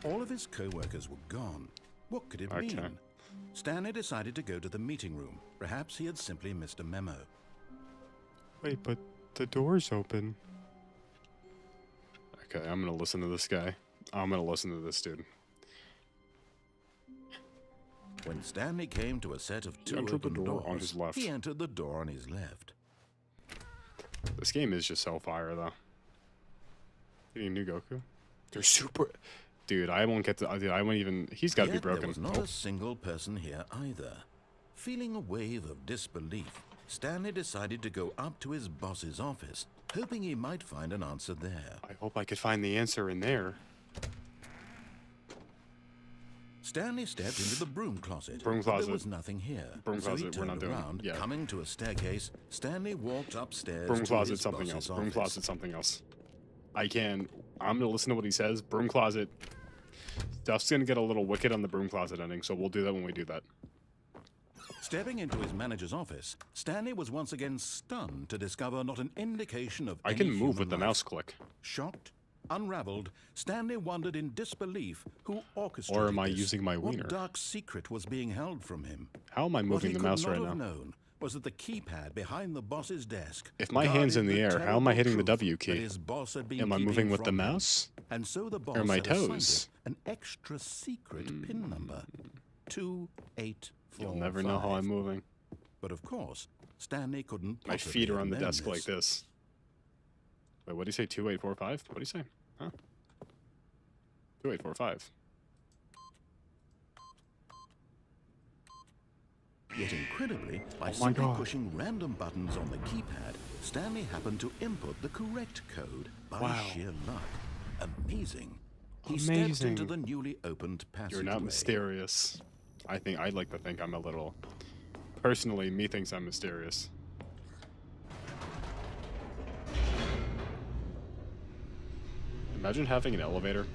All of his co-workers were gone. What could it Okay. mean? Stanley decided to go to the meeting room. Perhaps he had simply missed a memo. Wait, but the door's open. Okay, I'm gonna listen to this guy. I'm gonna listen to this dude. When Stanley came to a set of 2 entered the open door doors, on his left. he entered the door on his left. This game is just so fire, though. Getting new Goku? They're super... Dude, I won't get to... Dude, I won't even... He's gotta be Yet broken. there was not Oh. a single person here either. Feeling a wave of disbelief, Stanley decided to go up to his boss's office, hoping he might find an answer there. I hope I could find the answer in there. Stanley stepped into the broom closet. Broom but closet. There was nothing here. Broom so he closet, we're turned not doing it. around, Yeah. coming to a staircase. Stanley walked upstairs Broom to closet, his something else. boss's Broom office. closet, something else. I'm gonna listen to what he says. Broom closet. Stuff's gonna get a little wicked on the broom closet ending, so we'll do that when we do that. Stepping into his manager's office, Stanley was once again stunned to discover not an indication of I any can move human with the life. mouse click. Shocked, unraveled, Stanley wondered in disbelief who orchestrated Or am I this. using my wiener? What dark secret was being held from him? How am I What he moving the could mouse not right have now? known was that the keypad behind the boss's desk. If my hand's in guarded the air, how am I terrible hitting the truth W that key? his boss had been Am I keeping moving with the from him. mouse? And so the boss Or my had assigned toes? it an extra secret pin number, 2845. You'll never know how I'm moving. But of course, Stanley couldn't. My possibly feet are have on the known desk like this. Wait, what do you say? 2845? What do you say? Huh? 2845. Yet incredibly, by Oh my simply God. pushing random buttons on the keypad, Stanley happened to input the correct code by Wow. sheer luck. Amazing. He stepped into Amazing. the newly opened passageway. You're not mysterious. I'd like to think I'm a little... Personally, me thinks I'm mysterious. Imagine having an elevator.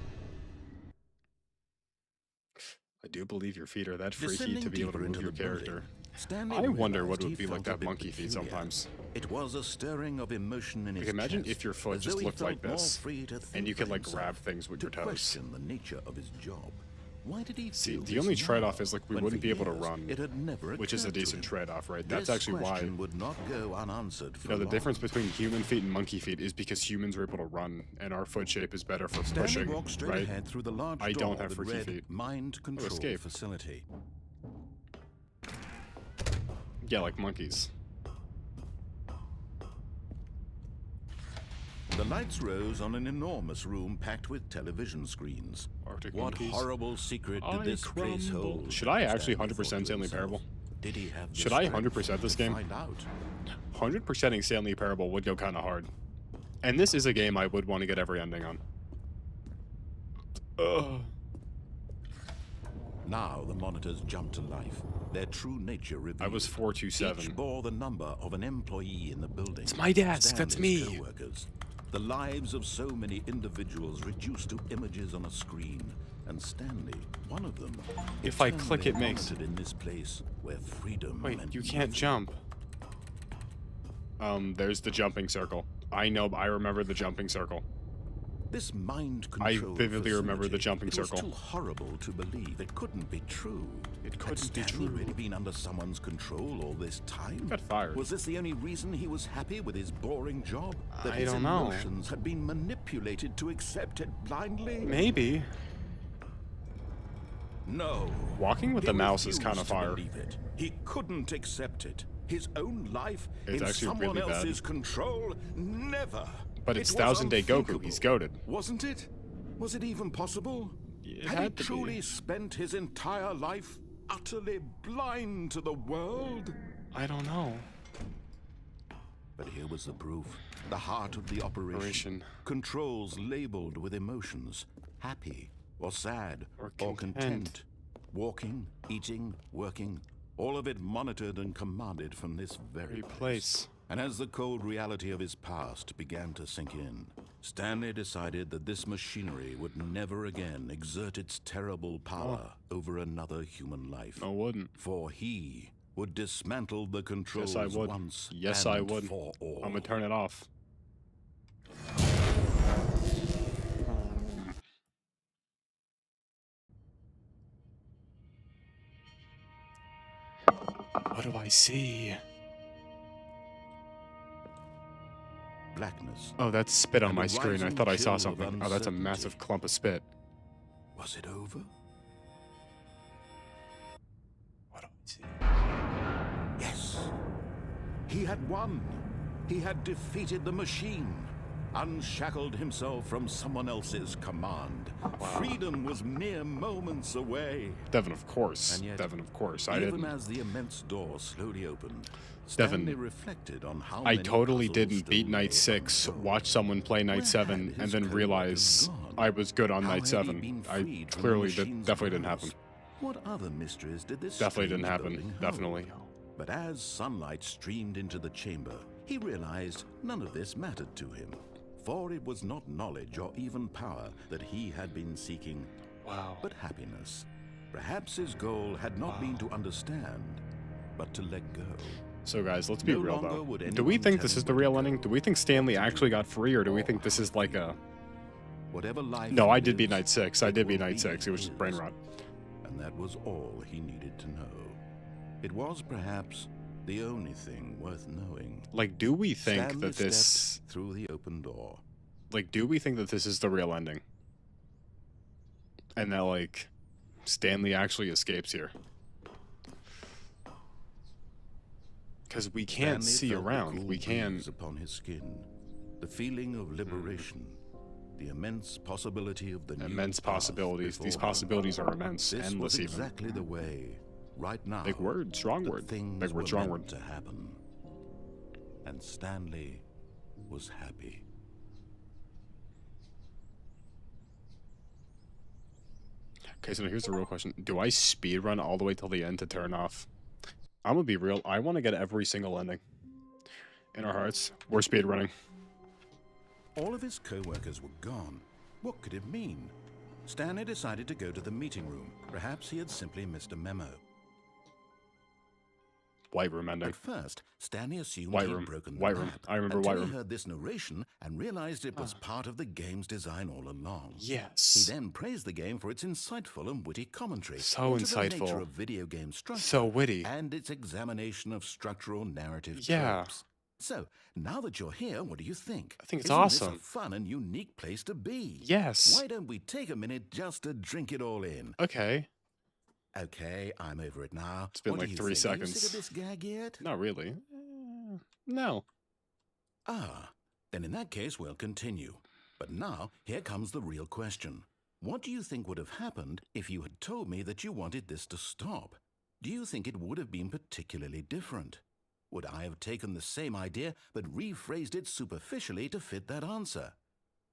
I do believe your feet are that freaky Descending to be able to deeper move into your the building, character. Stanley I wonder what realized it would he be like felt to a have bit monkey feet peculiar. sometimes. It was a stirring of emotion in his Like imagine chest, if your foot as just though he looked like felt more this, free to and think you for could like himself, grab things with your to toes. question the nature of his job. Why did he See, feel the this only now, trade-off is like we when wouldn't for be able to years run, it had never which is a occurred to decent him? trade-off, right? That's This actually why. question would not go unanswered for You know, the long. difference between human feet and monkey feet is because humans are able to run, and our foot shape is better for Stanley pushing, walked straight right? ahead through the large I door don't have that freaky read feet. Mind Control escape. Facility. Yeah, like monkeys. The lights rose on an enormous room packed with television screens. Arctic What monkeys. horrible secret did I this place crumble. hold? Should I actually Stanley 100% thought to Stanley himself. Parable? Did he have the Should I strength 100% this to game? Find out. 100%ing Stanley Parable would go kind of hard. And this is a game I would want to get every ending on. Ugh. Now the monitors jumped to life. Their true nature revealed. I was 427. Each bore the number of an employee in the building. It's my desk, that's Stanley's me. coworkers. The lives of so many individuals reduced to images on a screen. And Stanley, one of them. If I click, eternally it makes- wanted in this place where freedom Wait, meant you can't nothing. jump. There's the jumping circle. I remember the jumping circle. This mind I control vividly remember the facility, jumping it was circle. too horrible to believe. It couldn't be true. It Had couldn't be Stanley true. really been under someone's control all this time? Got fired. Was this the only reason he was happy with his boring job? That I his don't know. emotions had been manipulated to accept it blindly? Maybe. No. Walking with He the mouse is refused kind of to fire. believe it. He couldn't accept it. His own life It's in actually someone really bad. else's control? Never. But it's It was 1000 Day Goku. unthinkable. He's goated. Wasn't it? Was it even possible? It had he had to be. truly spent his entire life utterly blind to the world? I don't know. But here was the proof. The heart of the operation. Operation. Controls labeled with emotions. Happy or sad Or or content. content. Walking, eating, working. All of it monitored and commanded from this very Place. And as the cold reality of his past began to sink in, Stanley decided that this machinery would never again exert its terrible power over another human life. No, wouldn't. For he would dismantle the controls Yes, I would. once Yes, and I would. for all. I'm gonna turn it off. What do I see? Blackness. Oh, that's spit on And a my screen. I rising thought I saw chill of something. Oh, that's a uncertainty. massive clump of spit. Was it over? What do I see? Yes. He had won. He had defeated the machine. Unshackled himself from someone else's command. Freedom was mere moments away. Devin, of course. And yet, Devin, of course. I Even didn't. as the immense door slowly opened, Devin, Stanley reflected on how I many totally puzzles didn't still beat lay Night 6, unsolved. watch someone play Where Night 7, had and his then coworkers realize gone? I was good on How Night had he 7. been I freed from the clearly did. machine's Definitely didn't grasp? happen. What other mysteries did this Definitely didn't strange happen. building hold? Definitely. But as sunlight streamed into the chamber, he realized none of this mattered to him. For it was not knowledge or even power that he had been seeking, Wow. but happiness. Perhaps his goal had not been to understand, but to let go. So guys, let's be No real longer though. would Do we anyone think tell this him is the where to real ending? go. Do we think Stanley actually got free, or do we think this is like a Whatever life No, he I did beat lives, Night 6. I it did beat will Night be 6. It was just brain his. rot. And that was all he needed to know. It was perhaps the only thing worth knowing. Like, do we think Stanley that this... stepped through the open door. Like, do we think that this is the real ending? And that, like, Stanley actually escapes here? Because we can't Stanley see felt the around. cool We can... breeze upon his skin, the feeling of liberation, the immense possibility of the new Immense path possibilities. These before him. possibilities are immense. This Endless was even. exactly the way, right now, Big word. Strong that word. things Big were word. Strong meant word. to happen. And Stanley was happy. Okay, so now here's the real question. Do I speedrun all the way till the end to turn off? I'm gonna be real. I want to get every single ending. In our hearts, we're speedrunning. All of his co-workers were gone. What could it mean? Stanley decided to go to the meeting room. Perhaps he had simply missed a memo. White room ending. At first, Stanley assumed White he'd room. broken the White room. map I remember until white he room. heard this narration and realized it was part of the game's design all along. Yes. He then praised the game for its insightful and witty commentary So into the nature insightful. of video game structure So witty. and its examination of structural narrative Yeah. tropes. So, now that you're here, what do you think? I think it's Isn't awesome. This a fun and unique place to be? Yes. Why don't we take a minute just to drink it all in? Okay. Okay, I'm over it now. It's been What do like you 3 think? Are you seconds. sick of this gag yet? Not really. No. Ah, then in that case, we'll continue. But now, here comes the real question. What do you think would have happened if you had told me that you wanted this to stop? Do you think it would have been particularly different? Would I have taken the same idea but rephrased it superficially to fit that answer?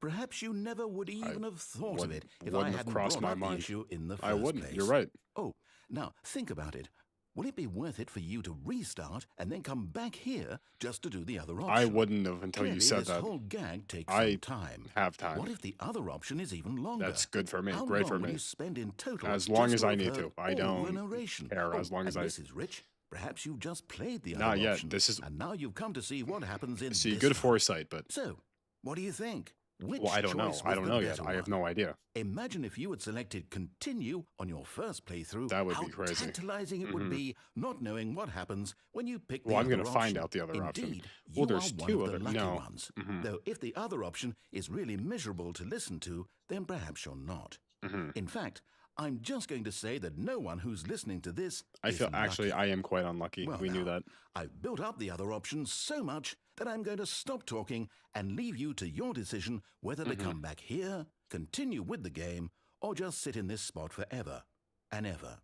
Perhaps you never would even have thought of it if I wouldn't have hadn't crossed brought my up the mind. issue in the first I wouldn't. place. You're right. Oh, now think about it. Will it be worth it for you to restart and then come back here just to do the other option? I wouldn't have until you Clearly, said this that. whole gag takes I some time. have time. What if the other option is even longer? That's good for me. How Great long for will me. you spend in total? As long just as I have need heard to. I all the don't narration? care, as long as I- Mrs. Rich, perhaps you've just played the other Not yet. option, This is- and now you've come to see what happens in See, this good one. foresight, but... So, what do you think? Which Well, I don't know. choice I was don't the know yet. better I have one? no idea. Imagine if you had selected continue on your first playthrough. That would how be crazy. tantalizing it would Mhm. be not knowing what happens when you pick Well, the I'm other gonna find option. out the other option. Indeed, Well, you there's are one two of the other- lucky no. ones. Mhm. Though if the other option is really miserable to listen to, then perhaps you're not. Mhm. In fact, I'm just going to say that no one who's listening to this I is feel... Actually, lucky. I am quite unlucky. Well, We knew now, that. I've built up the other options so much that I'm going to stop talking and leave you to your decision whether to come back here, continue with the game, or just sit in this spot forever and ever.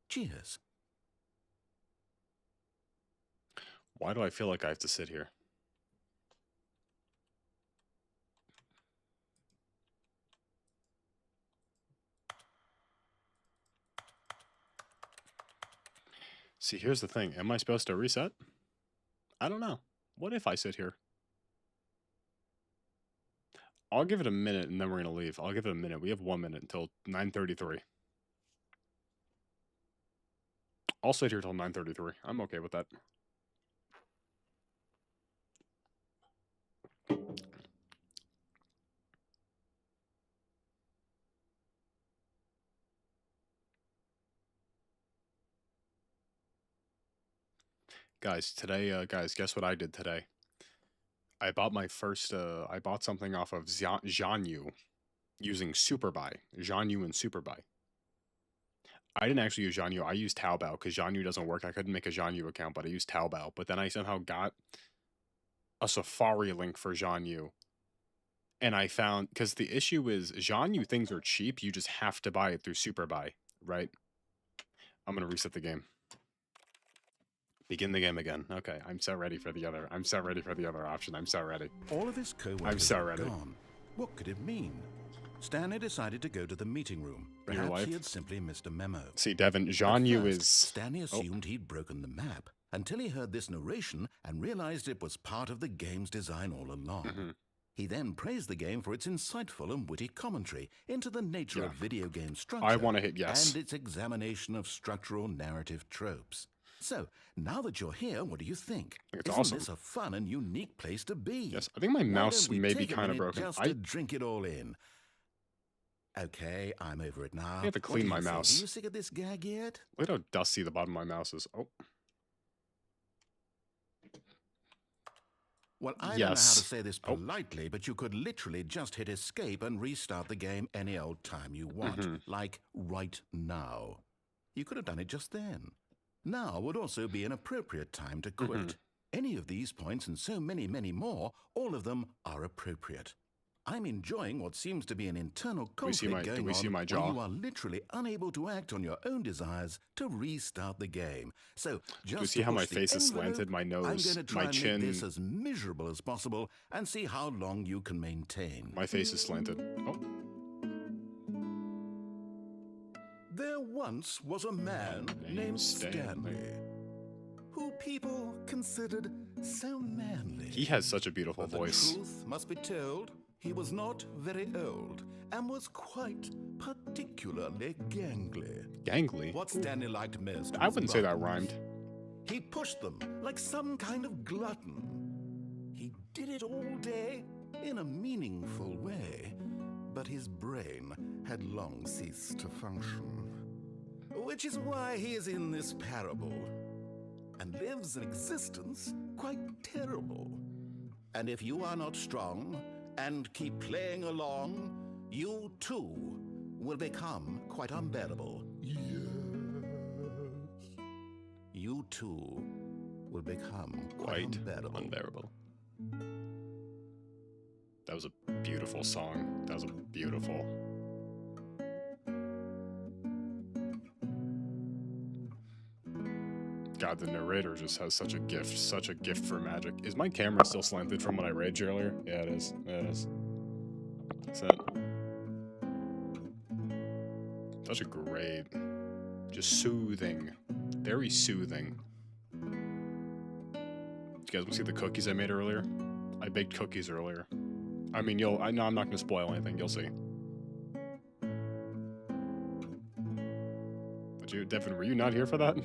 Cheers. Why do I feel like I have to sit here? See, here's the thing. Am I supposed to reset? I don't know. What if I sit here? I'll give it a minute and then we're going to leave. I'll give it a minute. We have 1 minute until 9:33. I'll sit here till 9:33. I'm okay with that. Guys, today, guys, guess what I did today? I bought my first, I bought something off of Zhanyu using Superbuy. Zhanyu and Superbuy. I didn't actually use Zhanyu. I used Taobao because Zhanyu doesn't work. I couldn't make a Zhanyu account, but I used Taobao. But then I somehow got a Safari link for Zhanyu. And I found, because the issue is Zhanyu things are cheap. You just have to buy it through Superbuy, right? I'm going to reset the game. Begin the game again. Okay, I'm so ready for the other. I'm so ready for the other option. I'm so ready. All of his co-workers I'm so were ready. gone. What could it mean? Stanley decided to go to the meeting room. In your Perhaps life? he had simply missed a memo. See, Devin, At Zhanyu first, is... Stanley assumed he'd broken the map until he heard this narration and realized it was part of the game's design all along. Mhm. He then praised the game for its insightful and witty commentary into the nature Yeah. of video game structure I want to hit yes. and its examination of structural narrative tropes. So, now that you're here, what do you think? It's Isn't awesome. this a fun and unique place to be? Yes, I think my Why mouse don't we may be take a kind of minute broken. just to drink it all in? Okay, I'm over it now. I have to What clean do my you think? mouse. Are you sick of this gag yet? Look at how dusty the bottom of my mouse is. Oh, Well, I don't know how to yes. say this Oh. politely, but you could literally just hit escape and restart the game any old time you want, like right now. You could have done it just then. Now would also be an appropriate time to quit. Any of these points and so many, many more, all of them are appropriate. I'm enjoying what seems to be an internal conflict going on where you are literally unable to act on your own desires to restart the game. So just do you see how my face is envelope, slanted? My I'm nose, going to try my and chin. make this as miserable as possible and see how long you can maintain. My face is slanted. Oh. There once was a man named Stanley, who people considered so manly. He has such a beautiful voice. The truth must be told, he was not very old and was quite particularly gangly. Gangly? What Stanley liked most I was wouldn't say that buttons. rhymed. He pushed them like some kind of glutton. He did it all day in a meaningful way, but his brain had long ceased to function. Which is why he is in this parable and lives an existence quite terrible. And if you are not strong and keep playing along, you too will become quite unbearable. Yes. You too will become quite unbearable. That was a beautiful song. That was a beautiful. God, the narrator just has such a gift for magic. Is my camera still slanted from when I raged earlier? Yeah, it is. Yeah, it is. That's it. Such a great, just soothing, very soothing. You guys want to see the cookies I made earlier? I baked cookies earlier. I mean, I know I'm not going to spoil anything. You'll see. But Devin, were you not here for that?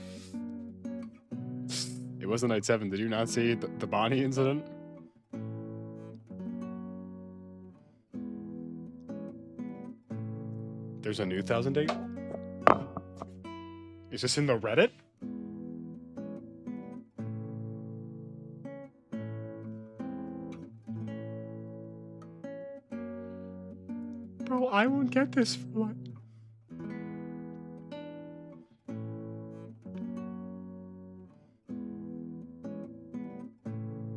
It wasn't night 7. Did you not see the Bonnie incident? There's a new 1000 date? Is this in the Reddit? Bro, I won't get this for what?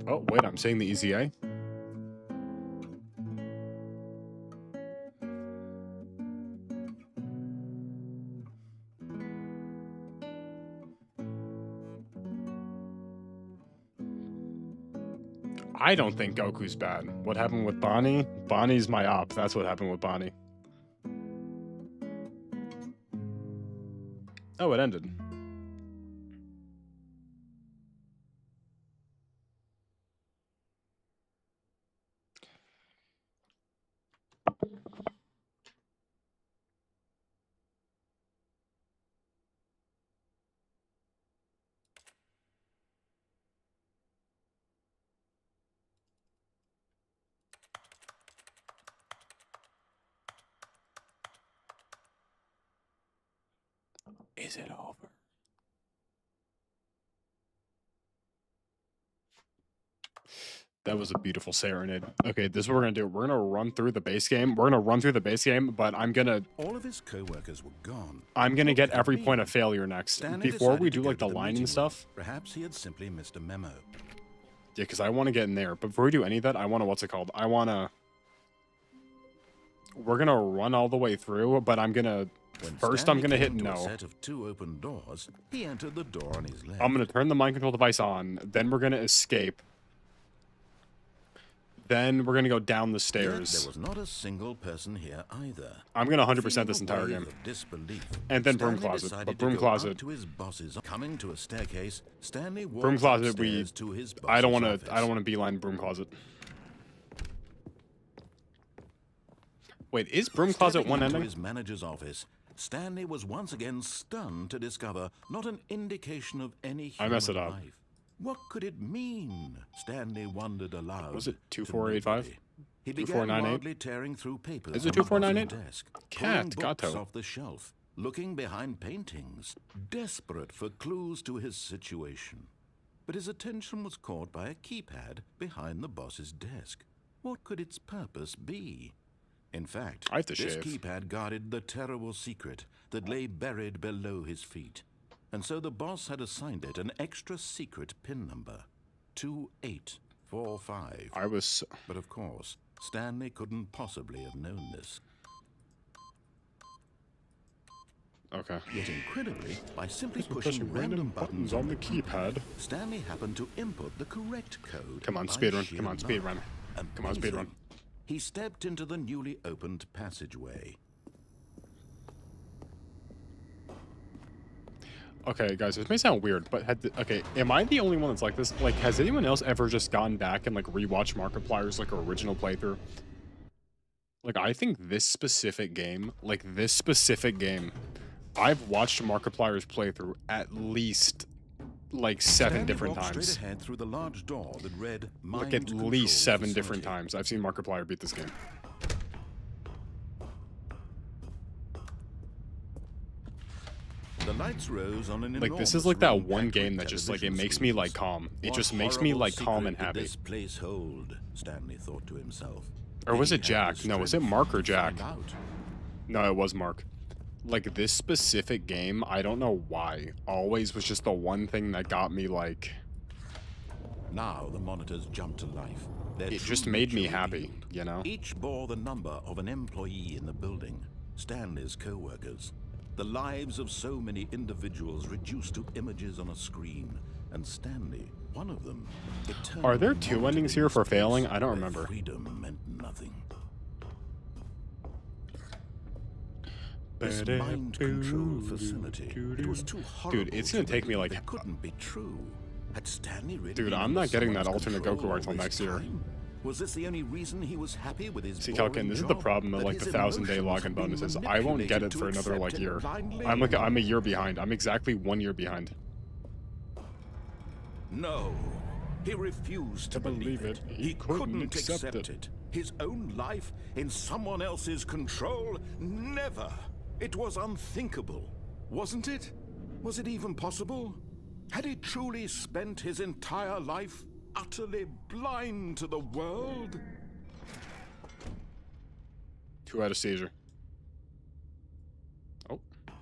Oh, wait, I'm saying the easy A. I don't think Goku's bad. What happened with Bonnie? Bonnie's my op. That's what happened with Bonnie. Oh, it ended. Is it over? That was a beautiful serenade. Okay, this is what we're gonna do. We're gonna run through the base game. We're gonna run through the base game, but I'm gonna... All of his co-workers were gone. I'm gonna get every point of failure next. Stanley Before we decided do to like go the to line meeting and stuff. room. Perhaps he had simply missed a memo. Yeah, because I want to get in there. But before we do any of that, I want to, what's it called? I want to... We're gonna run all the way through, but I'm gonna... First, I'm gonna hit no. A set of 2 open doors. He entered the door on his left. I'm gonna turn the mind control device on. Then we're gonna escape. Then we're gonna go down the Yet stairs. there was not a single person here either. I'm gonna 100% Feeling this a entire wave game. of disbelief, And then broom Stanley closet. decided But to broom go closet. up to his boss's. Coming to a staircase, Stanley walked Broom closet. upstairs to his boss's I don't want office. to. I don't want to beeline broom closet. Wait, is broom closet Stepping one into ending? his manager's office, Stanley was once again stunned to discover not an indication of any human I messed it up. life. What could it mean? Stanley wondered aloud. Was it to 2485? nobody. He began 2498? wildly tearing through papers Is it on the boss's 2498? desk, Cat, pulling books gato. off the shelf, looking behind paintings, desperate for clues to his situation. But his attention was caught by a keypad behind the boss's desk. What could its purpose be? In fact, I have to this shave. keypad guarded the terrible secret that lay buried below his feet. And so the boss had assigned it an extra secret PIN number, 2845. I was. But of course, Stanley couldn't possibly have known this. Okay. Yet incredibly, by simply Just pushing random buttons on the keypad. Stanley happened to input the correct code. Come on, by speedrun. sheer Come on, luck. speedrun. Come on, speedrun. Amazing. He stepped into the newly opened passageway. Okay, guys, this may sound weird, but okay, am I the only one that's like this? Like, has anyone else ever just gone back and like rewatched Markiplier's like original playthrough? Like, I think this specific game, I've watched Markiplier's playthrough at least like 7 Stanley different walked times. straight ahead through the large door that read Like Mind at Control least 7 Facility. different times. I've seen Markiplier beat this game. The lights rose on an Like, this is enormous like that room one packed game with that just like it television makes me like screens. calm. It What just makes me horrible like calm and secret happy. did this place hold? Stanley thought to himself. Or was Did it he have Jack? the No, was it strength Mark or to Jack? find out? No, it was Mark. Like, this specific game, I don't know why, always was just the one thing that got me, like, Now the monitors jumped to life. Their it true just made me nature happy, revealed. you know? Each bore the number of an employee in the building, Stanley's co-workers. The lives of so many individuals reduced to images on a screen, and Stanley, one of them. Are there eternally 2 wanted endings in here this for place failing? I don't where remember. Freedom meant nothing. This mind control facility, it was too horrible. Dude, it's gonna to take me, believe like- it couldn't be true. Had Stanley really Dude, been I'm under not getting that someone's alternate control Goku art till all this next year. time? Was this the only reason he was happy with his See, boring Calkin, this is the job? problem of That like the his 1,000-day emotions login had been bonuses. I won't get it manipulated for to another like accept it year. blindly? I'm a year behind. I'm exactly 1 year behind. No, he refused to believe it. He couldn't accept it. His own life in someone else's control? Never. It was unthinkable, wasn't it? Was it even possible? Had he truly spent his entire life utterly blind to the world? 2 out of seizure. Oh,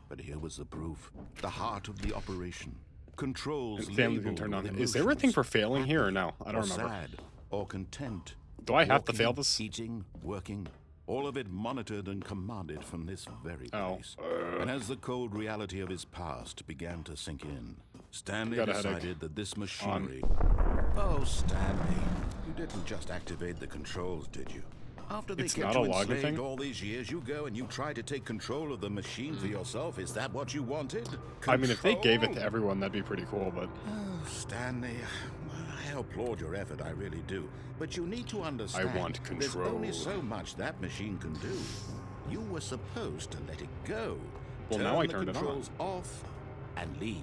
But here was the proof. The heart of the operation. Controls and family's gonna labeled turn on. with Is there a thing for emotions, failing here or happy no? I don't or remember. sad or content. Do I have to Walking, fail this? Eating, working, all of it monitored and commanded from this very Oh. place. And as the cold reality of his past began to sink in, Stanley Got a headache. decided that this machinery... Oh, Stanley, you didn't just activate the controls, did you? After they It's kept not you a login enslaved thing? all these years, you go and you try to take control of the machine for yourself. Is that what you wanted? I mean, if they gave it to Control? everyone, that'd be pretty cool, but... Oh, Stanley, I applaud your effort, I really do. But you need to understand, want there's only control. so much that machine can do. You were supposed to let it go. Well, Turn now I the turned it on. controls off and leave.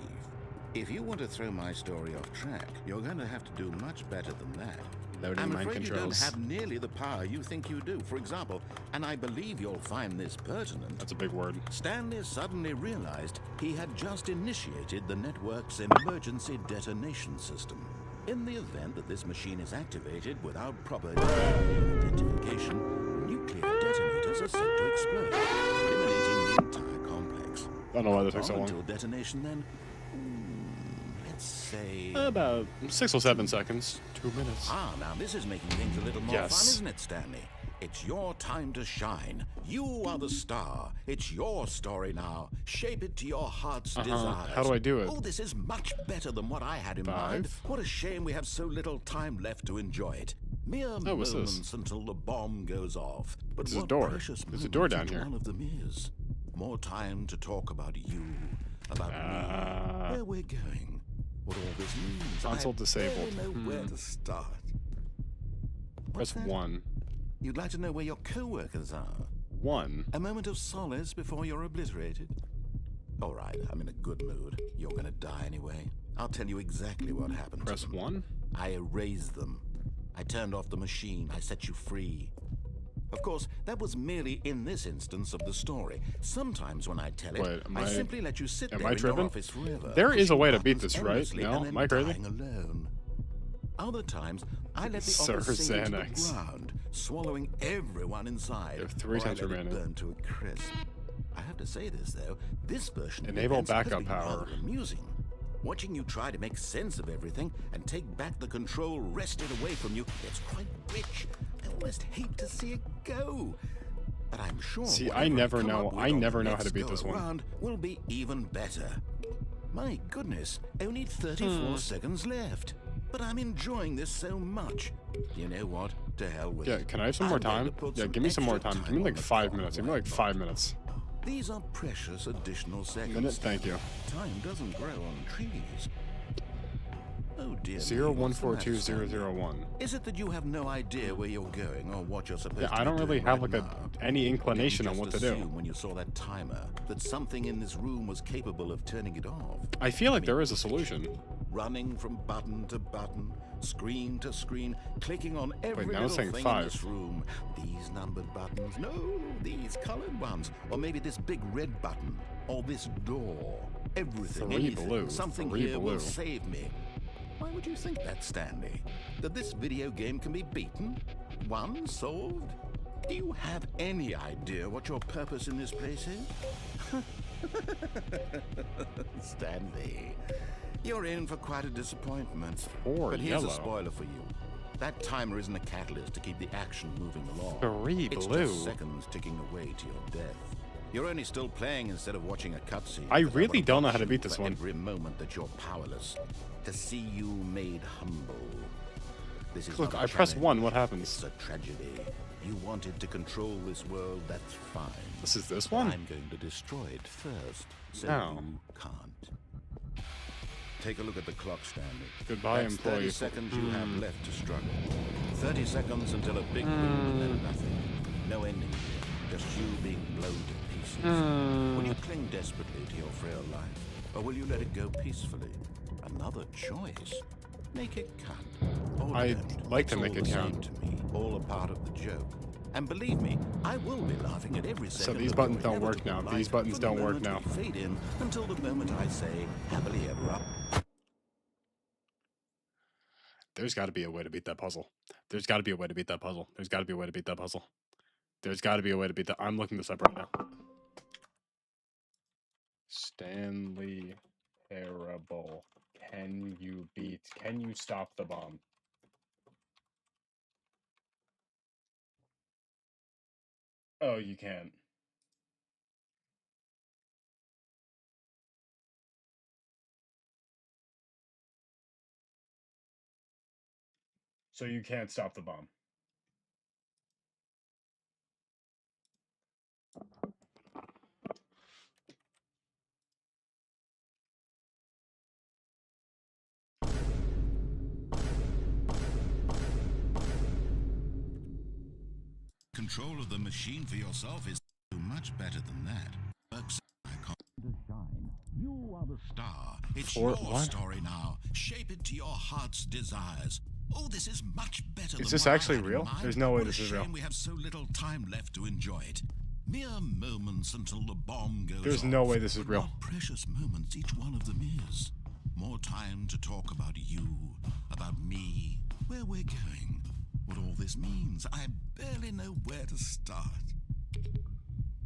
If you want to throw my story off track, you're going to have to do much better than that. Loading I'm mind afraid you don't controls. have nearly the power you think you do. For example, and I believe you'll find this pertinent, That's a big word. Stanley suddenly realized he had just initiated the network's emergency detonation system. In the event that this machine is activated without proper identification, nuclear detonators are set to explode, eliminating the entire complex. I don't know why that took so Until long. detonation then, let's say... About 6 or 7 seconds. 2 minutes. Ah, now this is making things a little more Yes. fun, isn't it, Stanley? It's your time to shine. You are the star. It's your story now. Shape it to your heart's desires. How do I do it? Oh, this is much better than what I had in mind. 5. What a shame we have so little time left to enjoy it. Mere what's this? moments until the bomb goes off. But There's a what door. precious There's a door moments down each here. one of them is. More time to talk about you, about me, where we're going, what all this means. Console I disabled. barely know where to start. What's Press that? 1. You'd like to know where your co-workers are? 1. A moment of solace before you're obliterated? All right, I'm in a good mood. You're gonna die anyway. I'll tell you exactly what happened Press to them. 1. I erased them. I turned off the machine. I set you free. Of course, that was merely in this instance of the story. Sometimes when I tell it, Wait, I simply let you sit am there I in your tripping? office forever. There is a way to beat pushing this, right? buttons No? endlessly Am I and crazy? then dying alone. Other times, I let the Sir office sink into Xanax. the ground, swallowing everyone inside. There are 3 or I times let it remaining. burn to a crisp. I have to say this though, this version of Enable events has backup been power. rather amusing. Watching you try to make sense of everything and take back the control wrested away from you, it's quite rich. I almost hate to see it go. But I'm sure See, whatever I never come know. up with I on the never know how next to beat go this one. around will be even better. My goodness, only 34 seconds left. But I'm enjoying this so much. You know what? To hell with Yeah, it. can I have some more I'm going time? to put Yeah, some give me some more extra time. Give me on like the 5 clock minutes. Give me right like now. 5 minutes. These are precious additional seconds. Minute, thank you. Time doesn't grow on trees. Oh dear. me, Zero one what's the four matter, two zero Stanley? zero one. Is it that you have no idea where you're going or what you're supposed Yeah, to I be don't really doing have right like now? any Or did you inclination on just what to do. assume when you saw that timer that something in this room was capable of turning it off? I feel like there is a solution. Running from button to button, screen to screen, clicking on every now it's little saying thing 5. in this room. These numbered buttons, no, these colored ones, or maybe this big red button, or this door. Everything, 3 anything, blue, something 3 here blue. will save me. Why would you think that, Stanley? That this video game can be beaten? Won? Solved? Do you have any idea what your purpose in this place is? Stanley, you're in for quite a disappointment. Four But here's yellow. a spoiler for you. That timer isn't a catalyst to keep the action moving along. 3 It's blue. just seconds ticking away to your death. You're only still playing instead of watching a cutscene. I because really wanna don't know watch how to you beat this for one. Every moment that you're powerless, to see you made humble. This is Look, not a I press challenge. 1. What happens? It's a tragedy. You wanted to control this world, that's fine. This is this But one? I'm going to destroy it first, so No. you can't. Take a look at the clock, Stanley. Goodbye, That's employee. 30 seconds you have left to struggle. 30 seconds until a big boom and then nothing. No ending here, just you being blown to pieces. Will you cling desperately to your frail life, or will you let it go peacefully? Another choice. Make it count. Or I'd don't. like to It's make all it the same count. to me, all a part of the joke. And believe me, I will be laughing at every second. these of buttons your don't work now. inevitable These life buttons from the don't work moment now. we fade in until the moment I say happily ever after. There's got to be a way to beat that puzzle. There's got to be a way to beat that puzzle. There's got to be a way to beat that puzzle. There's got to be a way to beat that. I'm looking this up right now. Stanley Parable. Can you stop the bomb? Oh, you can't. So you can't stop the bomb. Control of the machine for yourself is much better than that. Perks I can't shine. You are the star. It's For your what? story now. Shape it to your heart's desires. Oh, this is much better than this what I actually had in real? mind. There's no way What this a is real. shame we have so little time left to enjoy it. Mere moments until the bomb goes There's off. no way this is But real. what precious moments each one of them is. More time to talk about you, about me, where we're going, what all this means. I barely know where to start.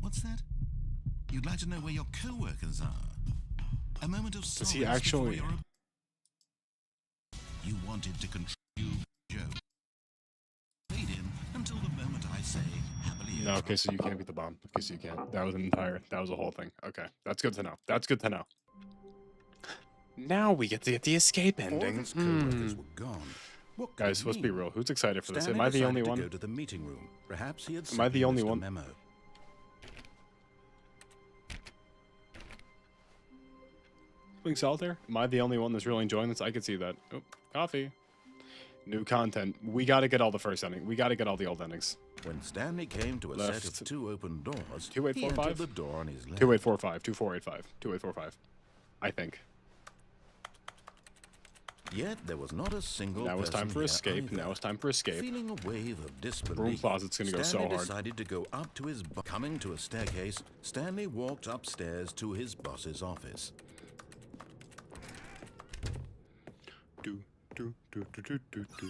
What's that? You'd like to know where your co-workers are? A moment of Does silence he before actually? your... You wanted to control you, Joe. Fade in until the moment I say happily No, ever okay, so you can't beat the bomb. Okay, so you can't. That was a whole thing. Okay, that's good to know. That's good to know. Now we get to get the escape All of ending. his co-workers were gone. What could Guys, it let's be mean? real. Who's excited for this? Stanley Am I the only decided to one? go to the meeting room. Perhaps he had Am I the simply only missed a one? memo. Playing solitaire? Am I the only one that's really enjoying this? I can see that. Oh, coffee. New content. We gotta get all the first ending. We gotta get all the old endings. When Stanley came to a set Left. of two open doors, 2845? he entered the door on his left. 2845, 2485, 2845. I think. Yet there was not a single Now it's time person for here escape. either. Now it's time for escape. Feeling a wave of disbelief, Broom closet's gonna go so Stanley hard. decided to go up to his coming to a staircase. Stanley walked upstairs to his boss's office.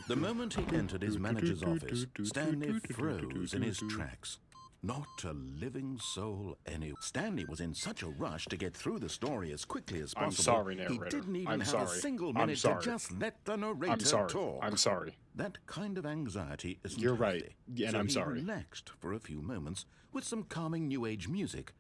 The moment he entered his manager's office, Stanley froze in his tracks. Not a living soul anywhere. Stanley was in such a rush to get through the story as quickly as possible. I'm sorry, narrator. He didn't even I'm have sorry. a single I'm minute to sorry. just let the narrator I'm sorry. talk. I'm sorry. That kind of anxiety isn't You're right. healthy. Yeah, and So I'm he sorry. relaxed for a few moments with some calming new age music.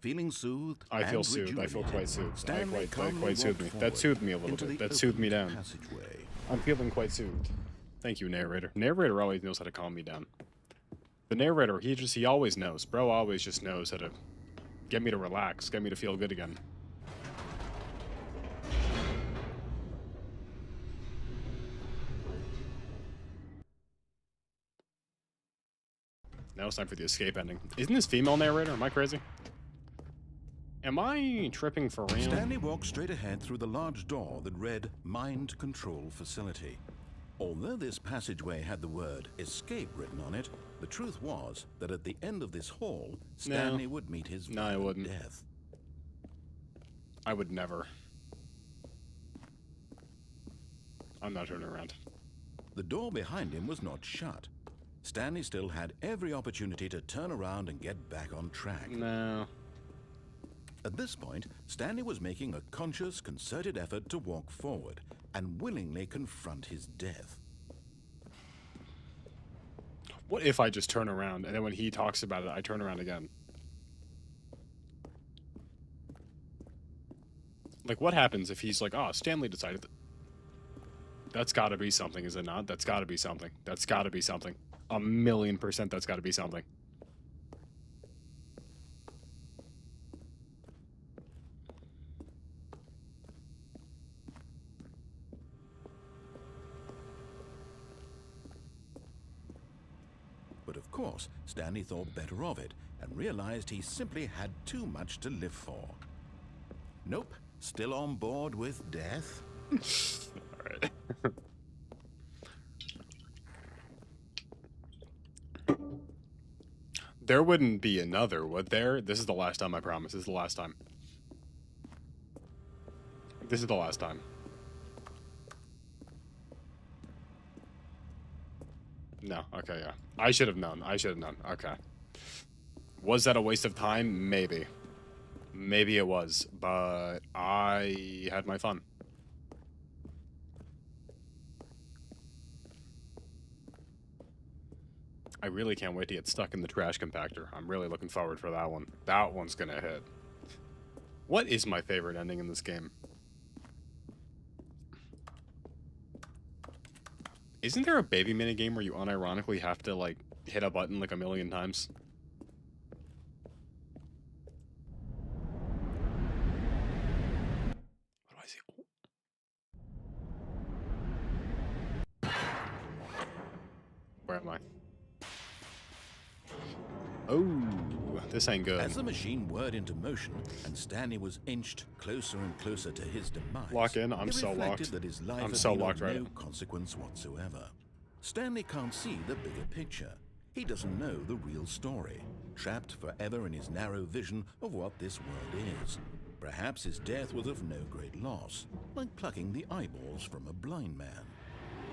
Feeling soothed, I feel and soothed. I feel quite soothed. Stanley That calmly quite soothed me. walked That soothed me a forward little into bit. the That soothed me open down. passageway. I'm feeling quite soothed. Thank you, narrator. Narrator always knows how to calm me down. The narrator, he always knows. Bro always just knows how to get me to relax, get me to feel good again. Now it's time for the escape ending. Isn't this female narrator? Am I crazy? Am I tripping for real? Stanley walked straight ahead through the large door that read Mind Control Facility. Although this passageway had the word escape written on it, the truth was that at the end of this hall, Stanley would meet his No, I violent wouldn't. death. I would never. I'm not turning around. The door behind him was not shut. Stanley still had every opportunity to turn around and get back on track. No. At this point, Stanley was making a conscious, concerted effort to walk forward and willingly confront his death. What if I just turn around and then when he talks about it, I turn around again? Like, what happens if he's like, oh, Stanley decided that... That's gotta be something, is it not? That's gotta be something. That's gotta be something. 1,000,000% that's gotta be something. But of course, Stanley thought better of it and realized he simply had too much to live for. Nope, still on board with death. Alright. There wouldn't be another, would there? This is the last time, I promise. This is the last time. This is the last time. No, okay, yeah. I should have known. I should have known. Okay. Was that a waste of time? Maybe. Maybe it was, but I had my fun. I really can't wait to get stuck in the trash compactor. I'm really looking forward for that one. That one's gonna hit. What is my favorite ending in this game? Isn't there a baby minigame where you unironically have to, like, hit a button like 1,000,000 times? What do I see? Where am I? Oh, this ain't good. As the machine whirred into motion and Stanley was inched closer and closer to his demise, Lock in. I'm he so reflected locked. that his life I'm had so been locked of right no now. consequence whatsoever. Stanley can't see the bigger picture. He doesn't know the real story, trapped forever in his narrow vision of what this world is. Perhaps his death was of no great loss, like plucking the eyeballs from a blind man.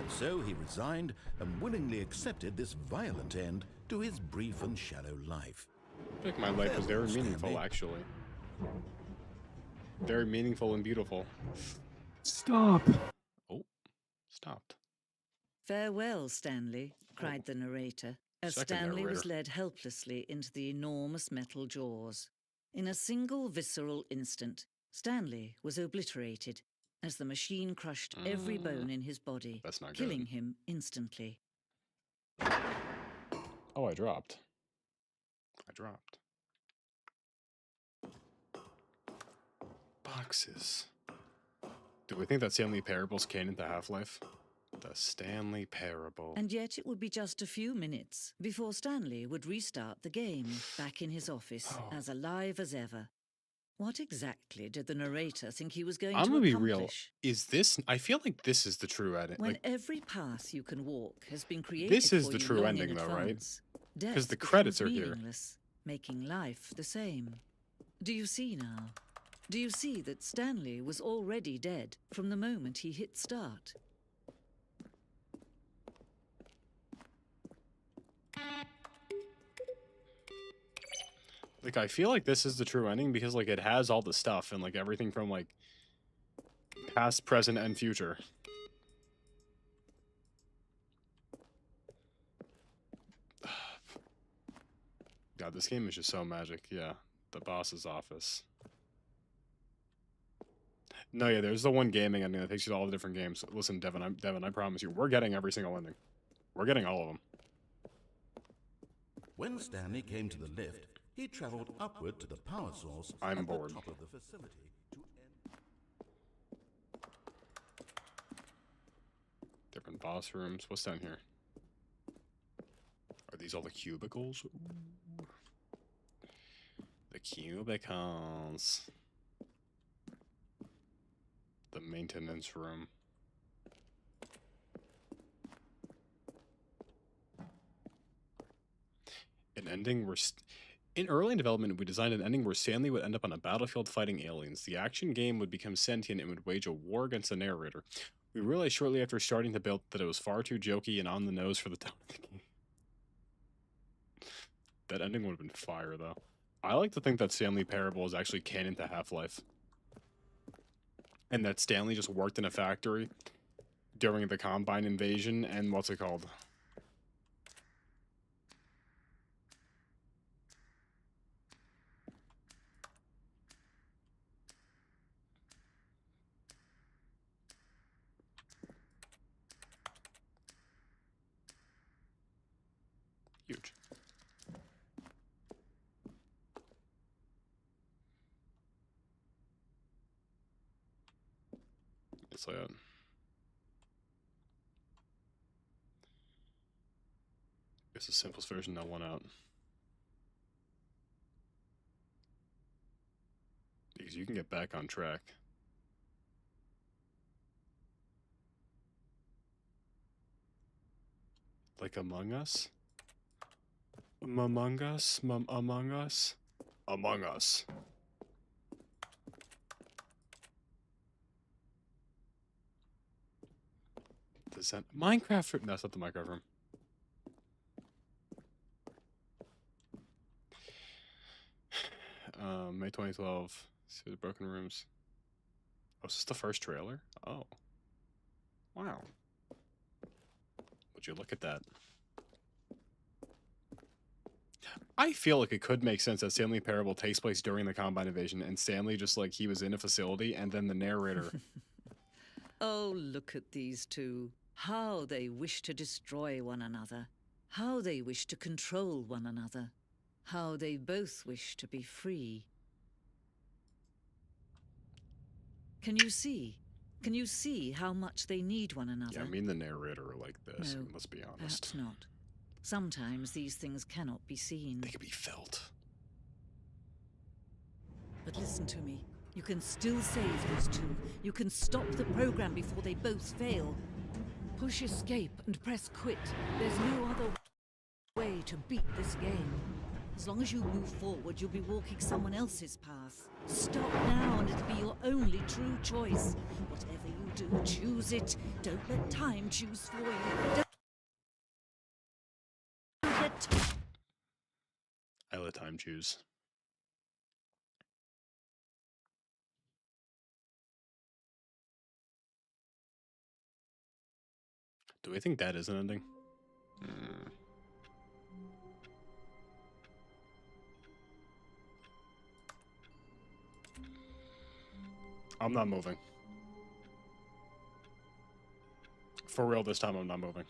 And so he resigned and willingly accepted this violent end to his brief and shallow life. I think my life was very Farewell, meaningful, Stanley. actually. Very meaningful and beautiful. Stop! Oh, stopped. Farewell, Stanley, cried the narrator, as Second Stanley was narrator. led helplessly into the enormous metal jaws. In a single visceral instant, Stanley was obliterated as the machine crushed every bone in his body, That's not killing good. him instantly. Oh, I dropped. I dropped. Boxes. Do we think that Stanley Parable's canon to Half-Life? The Stanley Parable. And yet it would be just a few minutes before Stanley would restart the game, back in his office, as alive as ever. What exactly did the narrator think he was going I'm to gonna be accomplish? real. Is this? I feel like this is the true ending. When Like, every path you can walk has been created this is for the you true long ending, in though, right? advance, death 'Cause the becomes credits are here. meaningless, making life the same. Do you see now? Do you see that Stanley was already dead from the moment he hit start? Like, I feel like this is the true ending because, like, it has all the stuff and, like, everything from, like, past, present, and future. God, this game is just so magic. Yeah, the boss's office. No, yeah, there's the one gaming ending that takes you to all the different games. Listen, Devin, I promise you, we're getting every single ending. We're getting all of them. When Stanley came to the lift, he traveled upward to the power source I'm at bored. the top of the facility to end. Different boss rooms. What's down here? Are these all the cubicles? Ooh. The cubicles. The maintenance room. An ending where... In early development, we designed an ending where Stanley would end up on a battlefield fighting aliens. The action game would become sentient and would wage a war against the narrator. We realized shortly after starting to build that it was far too jokey and on the nose for the tone of the game. That ending would have been fire, though. I like to think that Stanley Parable is actually canon to Half-Life. And that Stanley just worked in a factory during the Combine invasion and what's it called? Huge. It's like that. It's the simplest version that won out. Because you can get back on track. Like Among Us? Among Us? Among Us? Among Us. Does that... Minecraft room? No, that's not the Minecraft room. May 2012. See the broken rooms. Oh, is this the first trailer? Oh. Wow. Would you look at that? I feel like it could make sense that Stanley Parable takes place during the Combine invasion, and Stanley just, like, he was in a facility, and then the narrator... Oh, look at these two. How they wish to destroy one another. How they wish to control one another. How they both wish to be free. Can you see? Can you see how much they need one another? Yeah, I mean the narrator like this, No, let's be honest. perhaps not. Sometimes these things cannot be seen. They could be felt. But listen to me. You can still save these two. You can stop the program before they both fail. Push escape and press quit. There's no other way to beat this game. As long as you move forward, you'll be walking someone else's path. Stop now and it'll be your only true choice. Whatever you do, choose it. Don't let time choose for you. Don't let I let time choose. Do we think that is an ending? I'm not moving. For real this time, I'm not moving.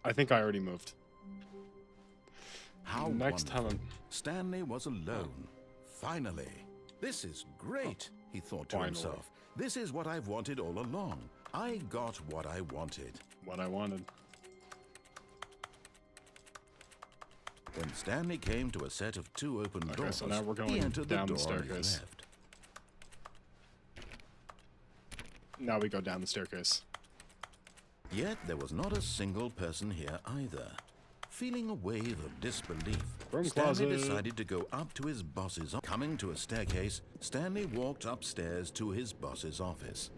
I think I already moved. How Next time wonderful. Stanley was alone. Finally. This is great, he thought to Finally. himself. This is what I've wanted all along. I got what I wanted. What I wanted. When Stanley came to a set of 2 open Okay, doors, so now we're he going entered down the the door on his staircase. left. Now we go down the staircase. Yet there was not a single person here either. Feeling a wave of disbelief, Broom Stanley closet. decided to go up to his boss's. Coming to a staircase, Stanley walked upstairs to his boss's office.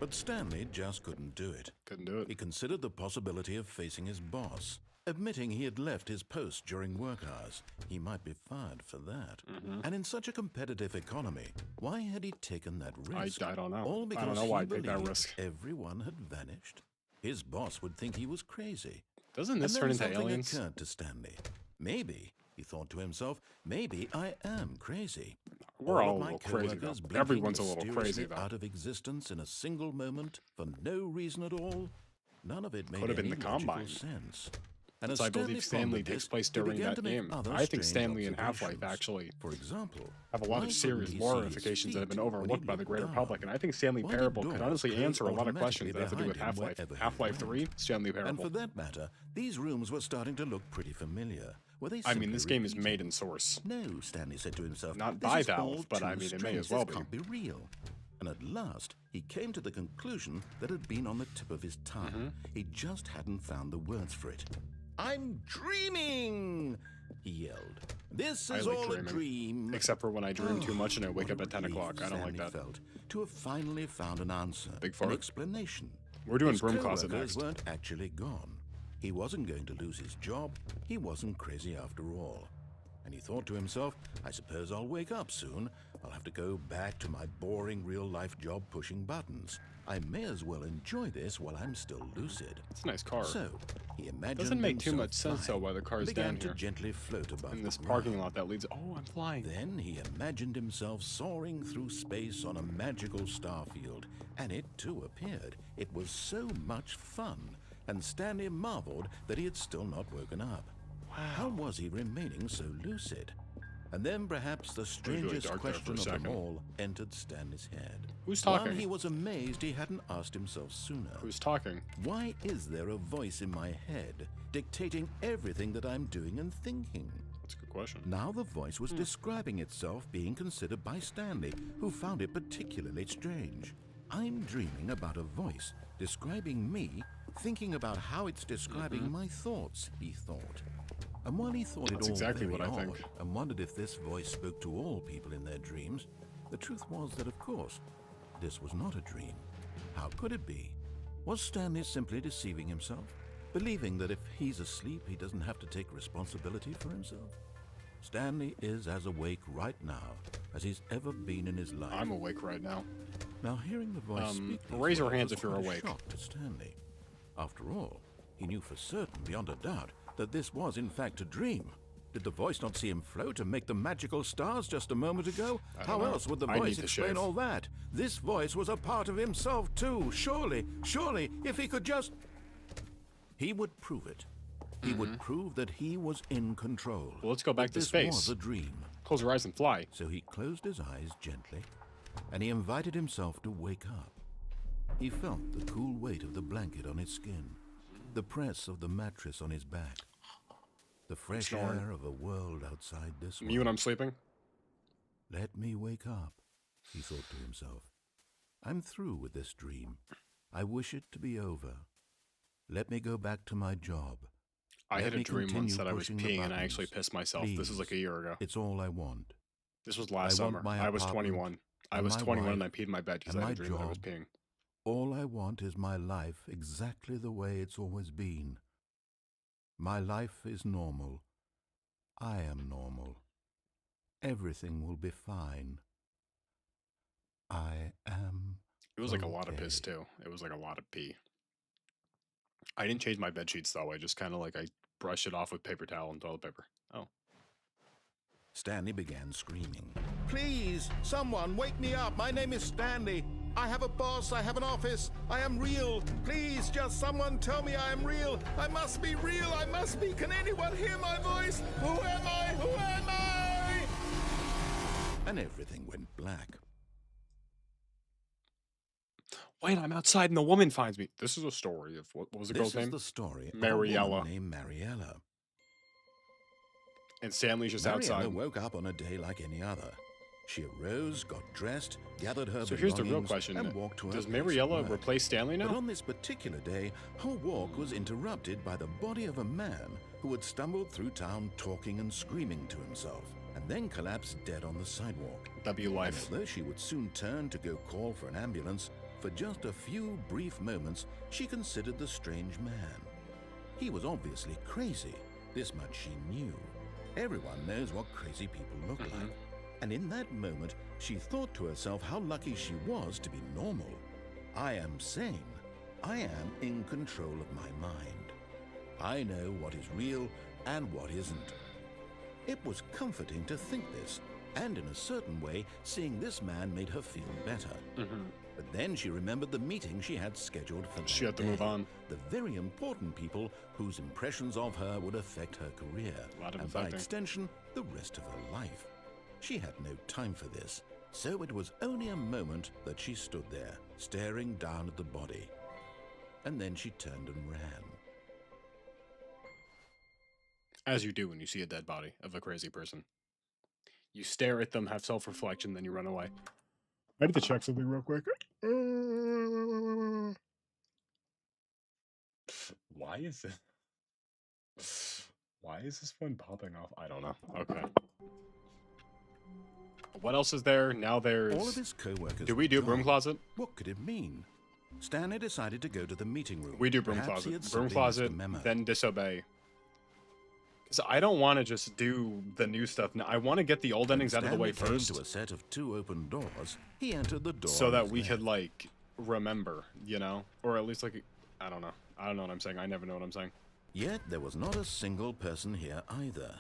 But Stanley just couldn't do it. Couldn't do He it. considered the possibility of facing his boss, admitting he had left his post during work hours. He might be fired for that. And in such a competitive economy, why had he taken that risk? I don't know. All I because don't know he why I take that believed risk. everyone had vanished. His boss would think he was crazy. Doesn't this And turn then into something aliens? occurred to Stanley. Maybe, he thought to himself, maybe I am crazy. We're all of a my little crazy, though. coworkers blinking Everyone's a little crazy, mysteriously though. out of existence in a single moment for no reason at all. None of it made Could have been any the logical Combine. sense. And Since as I believe Stanley pondered takes this, place he during began that to make game. other I think strange Stanley and Half-Life observations. actually For example, have a lot why of serious couldn't he lore see his ramifications that have been feet when he overlooked by the looked greater down? public, and I think Stanley Why did Parable could doors honestly close answer a lot of automatically questions that have to do with behind him Half-Life. wherever he Half-Life went? 3, Stanley And Parable. for that matter, these rooms were starting to look pretty familiar. Were they I mean, simply this game is repeating? made in Source. No, Stanley said to himself. Not "This by is Valve, all but too I mean, it may strange. as well This be." can't be real. And at last, he came to the conclusion that had been on the tip of his tongue. Mm-hmm. He just hadn't found the words for it. I'm dreaming, he yelled. This I is like all a dreaming. dream. Except for when I dream too much and I wake What up a at 10 relief o'clock. I don't like Stanley that. felt to have finally found an answer, Big an fart. explanation. We're doing His Broom Closet coworkers next. weren't actually gone. He wasn't going to lose his job. He wasn't crazy after all. And he thought to himself, I suppose I'll wake up soon. I'll have to go back to my boring real-life job pushing buttons. I may as well enjoy this while I'm still lucid. It's a nice car. So, he imagined Doesn't make too himself much sense, though, flying why the car's and began down to here. gently float above In this the parking ground. lot that leads... Oh, I'm flying. Then he imagined himself soaring through space on a magical starfield, and it too appeared. It was so much fun, and Stanley marveled that he had still not woken up. How was he remaining so lucid? And then perhaps the really strangest dark there for a question of them second. all entered Stanley's head. Who's While talking? he was amazed he hadn't asked himself sooner. Who's talking? Why is there a voice in my head dictating everything that I'm doing and thinking? That's a good question. Now the voice was describing itself being considered by Stanley, who found it particularly strange. I'm dreaming about a voice describing me, thinking about how it's describing my thoughts, he thought. And while he thought That's it all exactly very what I odd think. and wondered if this voice spoke to all people in their dreams, the truth was that, of course, this was not a dream. How could it be? Was Stanley simply deceiving himself, believing that if he's asleep, he doesn't have to take responsibility for himself? Stanley is as awake right now as he's ever been in his life. I'm awake right now. Now, hearing the voice speak these raise your words hands was if you're quite a awake. shock to Stanley. After all, he knew for certain, beyond a doubt, that this was in fact a dream. Did the voice not see him float and make the magical stars just a moment ago? I don't How know. else would the I voice need to explain shave. all that? This voice was a part of himself too. Surely, if he could just... He would prove it. He would prove that he was in control. Well, let's go back that to this space. was a dream. Close your eyes and fly. So he closed his eyes gently, and he invited himself to wake up. He felt the cool weight of the blanket on his skin, the press of the mattress on his back, the fresh snoring. air of a world outside this Me when one. I'm sleeping? Let me wake up, he thought to himself. I'm through with this dream. I wish it to be over. Let me go back to my job. I Let had a me dream once continue that I was pushing the peeing and I actually buttons. pissed myself. This was like a Please. year ago. It's all I want. This was last I want summer. my I was apartment 21. I and was my 21 and I wife peed in my bed because and I had a my dream that I was job. peeing. All I want is my life exactly the way it's always been. My life is normal. I am normal. Everything will be fine. I am. It was like a lot of piss okay. too. It was like a lot of pee. I didn't change my bed sheets though. I just kind of like I brushed it off with paper towel and toilet paper. Oh. Stanley began screaming. Please, someone wake me up. My name is Stanley. I have a boss. I have an office. I am real. Please, just someone tell me I am real. I must be real. I must be. Can anyone hear my voice? Who am I? Who am I? And everything went black. Wait, I'm outside and the woman finds me. This is a story of what was the girl's This is name? the story of a Mariella. woman named Mariella. And Stanley's just Mariella outside. woke up on a day like any other. She arose, got dressed, gathered her So here's the real belongings, question. and walked to her Does place of Mariella work. replace Stanley But now? on this particular day, her walk was interrupted by the body of a man who had stumbled through town talking and screaming to himself, and then collapsed dead on the sidewalk. W And life. although she would soon turn to go call for an ambulance, for just a few brief moments, she considered the strange man. He was obviously crazy. This much she knew. Everyone knows what crazy people look like. And in that moment, she thought to herself how lucky she was to be normal. I am sane. I am in control of my mind. I know what is real and what isn't. It was comforting to think this, and in a certain way, seeing this man made her feel better. But then she remembered the meeting she had scheduled for that She had to day. move on. The very important people whose impressions of her would affect her career, A lot of and by affecting. extension, the rest of her life. She had no time for this, so it was only a moment that she stood there, staring down at the body. And then she turned and ran. As you do when you see a dead body of a crazy person. You stare at them, have self-reflection, then you run away. I need to check something real quick. Why is it? Why is this one popping off? I don't know. Okay. What else is there? Now there's... All of his co-workers Do we were do broom gone. closet? What could it mean? Stanley decided to go to the meeting room. We do broom Perhaps he closet. had Broom simply missed closet, a memo. then disobey. Because I don't want to just do the new stuff now. I want to get the old When endings out of the way Stanley came first. to a set of 2 open doors. He entered the door So on that his we could, left. like, remember, you know? Or at least, like, I don't know. I don't know what I'm saying. I never know what I'm saying. Yet there was not a single person here either.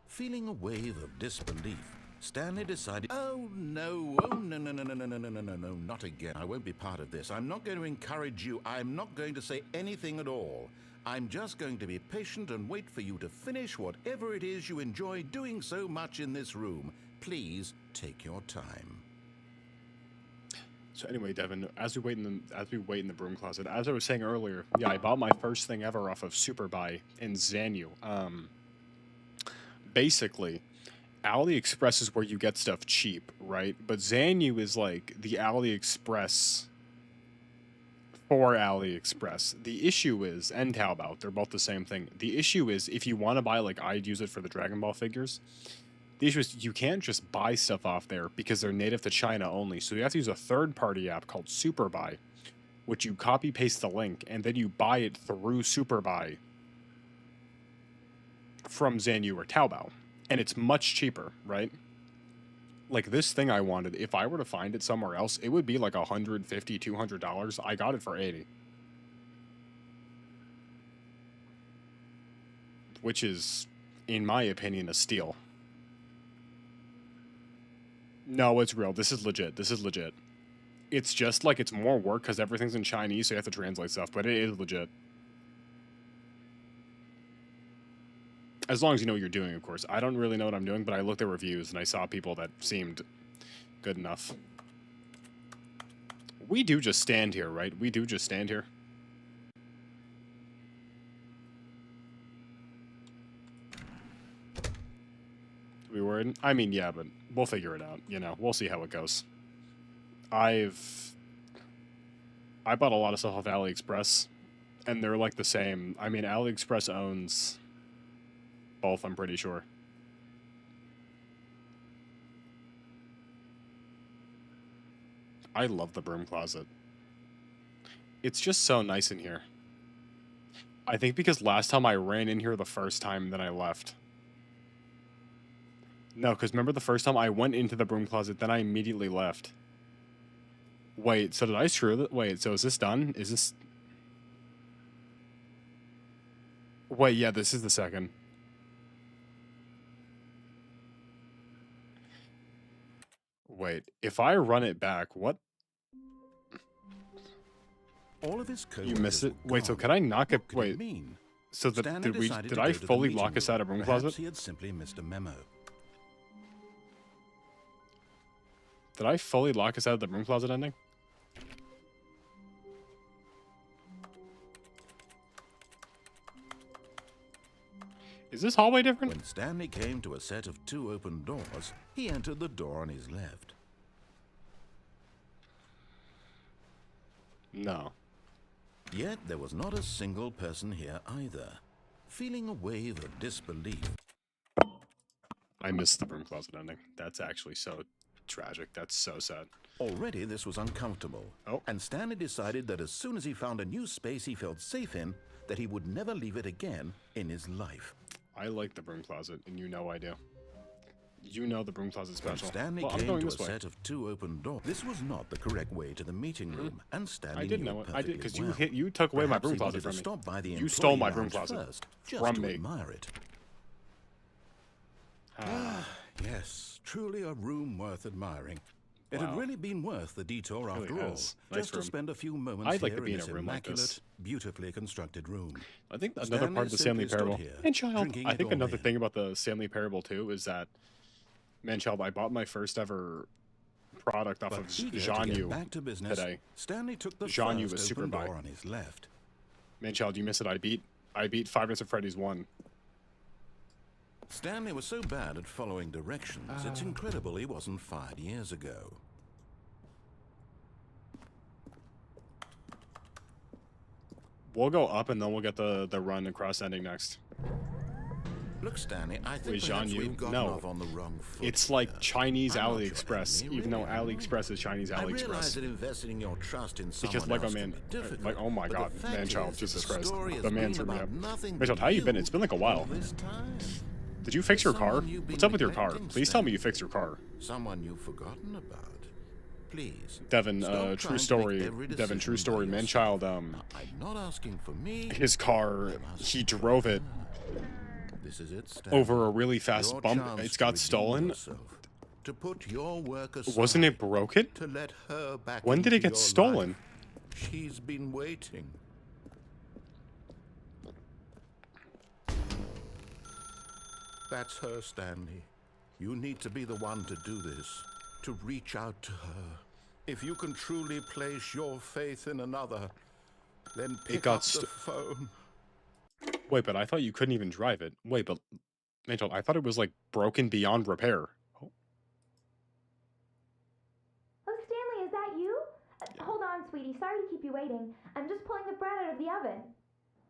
Feeling a wave of disbelief, Stanley decided, oh no, not again. I won't be part of this. I'm not going to encourage you. I'm not going to say anything at all. I'm just going to be patient and wait for you to finish whatever it is you enjoy doing so much in this room. Please take your time. So anyway, Devin, as we wait in the broom closet, as I was saying earlier, yeah, I bought my first thing ever off of Superbuy in Zanyu. Basically, AliExpress is where you get stuff cheap, right? But Zanyu is like the AliExpress for AliExpress. The issue is, and Taobao, they're both the same thing. The issue is, if you want to buy, like I'd use it for the Dragon Ball figures, the issue is you can't just buy stuff off there because they're native to China only. So you have to use a third-party app called Superbuy, which you copy-paste the link, and then you buy it through Superbuy from Zanyu or Taobao. And it's much cheaper, right? Like this thing I wanted, if I were to find it somewhere else, it would be like $150, $200. I got it for $80. Which is, in my opinion, a steal. No, it's real. This is legit. This is legit. It's just like it's more work because everything's in Chinese, so you have to translate stuff, but it is legit. As long as you know what you're doing, of course. I don't really know what I'm doing, but I looked at reviews and I saw people that seemed good enough. We do just stand here, right? We do just stand here. We worried? I mean, yeah, but we'll figure it out. You know, we'll see how it goes. I bought a lot of stuff off AliExpress, and they're like the same. I mean, AliExpress owns both, I'm pretty sure. I love the broom closet. It's just so nice in here. I think because last time I ran in here the first time, then I left. No, because remember the first time I went into the broom closet, then I immediately left. Wait, so did I screw that? Wait, so is this done? Is this... Wait, yeah, this is the second. Wait, if I run it back, what? All of his You missed coworkers it. were Wait, so gone. could I knock it? What could Wait. it mean? So Stanley decided did to I go to the fully meeting lock us out of room Perhaps closet? he had simply missed a memo. Did I fully lock us out of the room closet ending? Is this hallway different? When Stanley came to a set of 2 open doors, he entered the door on his left. No. Yet there was not a single person here either. Feeling a wave of disbelief, I missed the room closet ending. That's actually so tragic. That's so sad. already this was uncomfortable. Oh. And Stanley decided that as soon as he found a new space he felt safe in, that he would never leave it again in his life. I like the broom closet, and you know I do. You know the broom closet's When special. Stanley Well, I'm came going to a this way. set of 2 open doors, this was not the correct way to the meeting room, and Stanley I did knew know it. I perfectly did because well. you took away my Perhaps broom he closet wanted to from me. stop by the You stole my employee broom lounge closet first, just from to me. admire it. Ah, Yes, truly a room worth admiring. It Wow. had really been worth the detour Really after all, has. Nice just to room. spend a few moments I'd like here to be in in a this room like immaculate, this. beautifully constructed room. I think another Stanley part of the simply Stanley stood Parable. here, And child, drinking I it think all another in. thing about the Stanley Parable too is that, man, child, I bought my first ever product off But of eager to Jean get Yu back to business, today. Stanley took the Jean Yu first was super open buy. door on his left. Man, child, you missed it. I beat Five Nights at Freddy's 1. Stanley was so bad at following directions, it's incredible he wasn't fired years ago. We'll go up and then we'll get the run across ending next. Look, Stanley, I think Wait, perhaps Jean Yu? we've gotten No. off on the wrong foot. It's like here. Chinese I'm not your AliExpress, enemy, even though really. AliExpress is Chinese I realize AliExpress. that investing in your trust in someone Because Lego else Man, can be difficult, like, oh my but god, the fact man, child, is Jesus that the Christ, story has the man been threw me about up. nothing Man, child, but how you been? you It's been like a all while. this time. Did you fix your car? Someone you've been What's up with your car? neglecting, Please tell me you Stanley. fixed your car. Someone you've forgotten about. Please. Devin, stop true trying to story. make every Devin, true decision story. by Man, yourself. child, Now, I'm not asking for me. his car, I'm asking he for drove it This is it, Stanley. over a really fast Your bump. chance It's to got redeem stolen. yourself, to put your work aside, Wasn't it broken? to let her back When did into it get your stolen? life. She's been waiting. That's her, Stanley. You need to be the one to do this, to reach out to her. If you can truly place your faith in another, then pick got up the phone. Wait, but I thought you couldn't even drive it. Wait, but man, child, I thought it was like broken beyond repair. Oh, Oh, Stanley, is that you? Hold on, sweetie. Sorry to keep you waiting. I'm just pulling the bread out of the oven.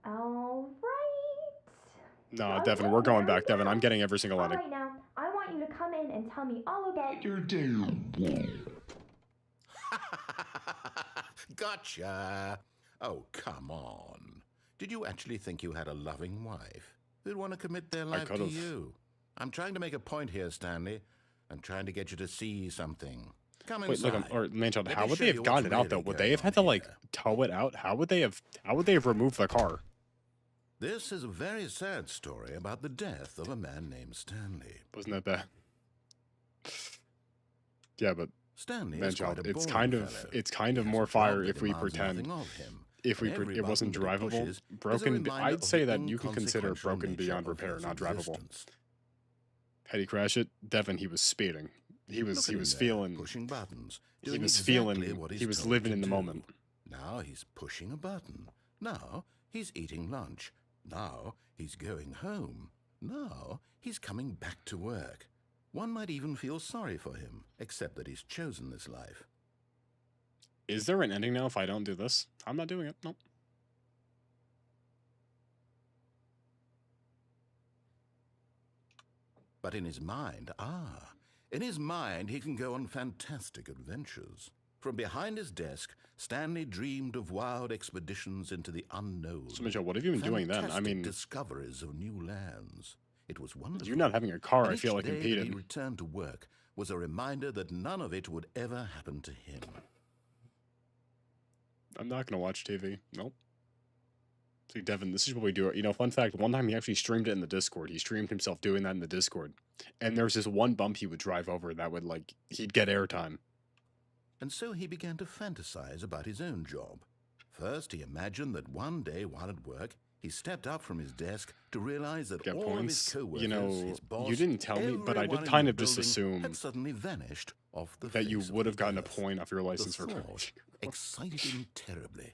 All right. no, Oh, Devin, yeah, we're going there we back. Devin, go. I'm getting every single All ending. right, now, I want you to come in and tell me all about your Gotcha. Oh, come on. Did you actually think you had a loving wife who'd want to commit their life to could've. you? I'm trying to make a point here, Stanley. I'm trying to get you to see something. Come Wait, inside. look, or man, child, Let how me would show they you have what's gotten it out though? really Would they going have had on to like here. tow it out? How would they have? How would they have removed the car? This is a very sad story about the death of a man named Stanley. Wasn't that bad? Yeah, but Stanley man, is quite child, a it's boring kind of fellow. it's kind He of has more a job fire that if we demands pretend nothing of him. if we And every it wasn't button that he drivable. pushes is a Broken. reminder I'd of say the that you can consider inconsequential broken nature beyond of repair, his not drivable. existence. Had he crashed it, Devin, he was speeding. He was Look he at was him there, feeling pushing buttons. he Doing was exactly feeling what he he's was told living to in the do. moment. Now he's pushing a button. Now he's eating lunch. Now he's going home. Now he's coming back to work. One might even feel sorry for him, except that he's chosen this life. Is there an ending now if I don't do this? I'm not doing it. Nope. But in his mind, in his mind he can go on fantastic adventures. From behind his desk, Stanley dreamed of wild expeditions into the unknown. So Mitchell, what have you been doing then? I fantastic mean, discoveries of new lands. It was wonderful. you not having a car, And I each feel like day that impeded. he returned to work was a reminder that none of it would ever happen to him. I'm not gonna watch TV. Nope. See, Devin, this is what we do. You know, fun fact, one time he actually streamed it in the Discord. He streamed himself doing that in the Discord. And there's this one bump he would drive over that would, like, he'd get airtime. And so he began to fantasize about his own job. First, he imagined that one day while at work, he stepped up from his desk to realize that Get all of his points. co-workers, You know, his boss, you didn't tell me, but I everyone did in kind the of just building assume had suddenly vanished off the that you face of would have the gotten a earth. point off your The license for thought courage. excited him terribly.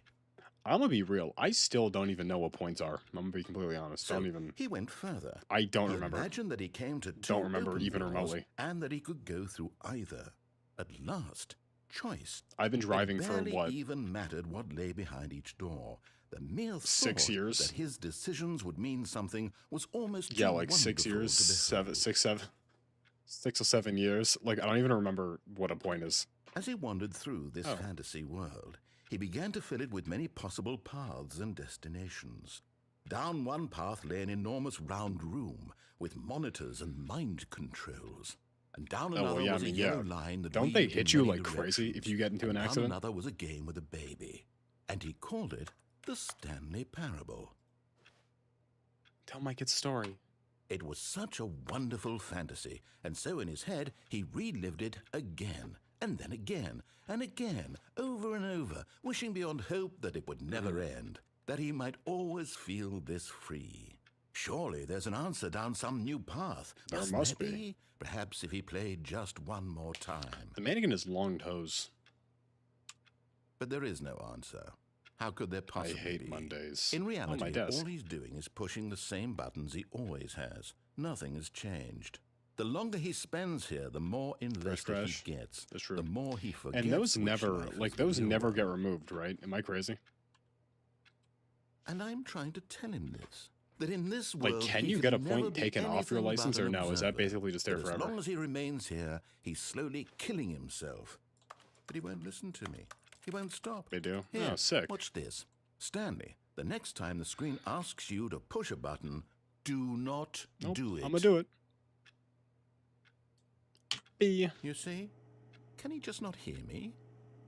I'm gonna be real. I still don't even know what points are. I'm gonna be completely honest. So Don't even. he went further. I don't He remember. imagined that he came to Don't remember open even doors remotely. and that he could go through either. At last, choice. I've been driving It for barely what? even mattered what lay behind each door. The mere 6 thought years? that his decisions would mean something was almost Yeah, too like 6 wonderful years, to behold. 6 or 7 years. Like I don't even remember what a point is. As he wandered through this Oh. fantasy world, he began to fill it with many possible paths and destinations. Down one path lay an enormous round room with monitors and mind controls. And down Oh, well, another yeah, was I mean, a yellow yeah. line that Don't they weaved in hit you many like crazy if directions. you get into an And down accident? another was a game with a baby. And he called it the Stanley Parable. Tell my kid's story. It was such a wonderful fantasy, and so in his head he relived it again, and then again, and again, over and over, wishing beyond hope that it would never end, that he might always feel this free. Surely there's an answer down some new path. There Mustn't must there be. Perhaps if he played just one more time. The mannequin has long toes. But there is no answer. How could there I possibly hate be? Mondays. In On my reality, desk. all he's doing is pushing the same buttons he always has. Nothing has changed. The longer he spends here, the more invested crash. he gets. That's true. The more he forgets. And those which never, life like is the those real never one. get removed, right? Am I crazy? And I'm trying to tell him this. That in this Like, world, can he you get a never point be taken off your anything license, but or an no? Is that observer. basically just there But as forever? long as he remains here, he's slowly killing himself. But he won't listen to me. He won't stop. They do? Here, Oh, sick. watch this. Stanley, the next time the screen asks you to push a button, do not Nope, do it. I'm gonna do it. B. You see? Can he just not hear me?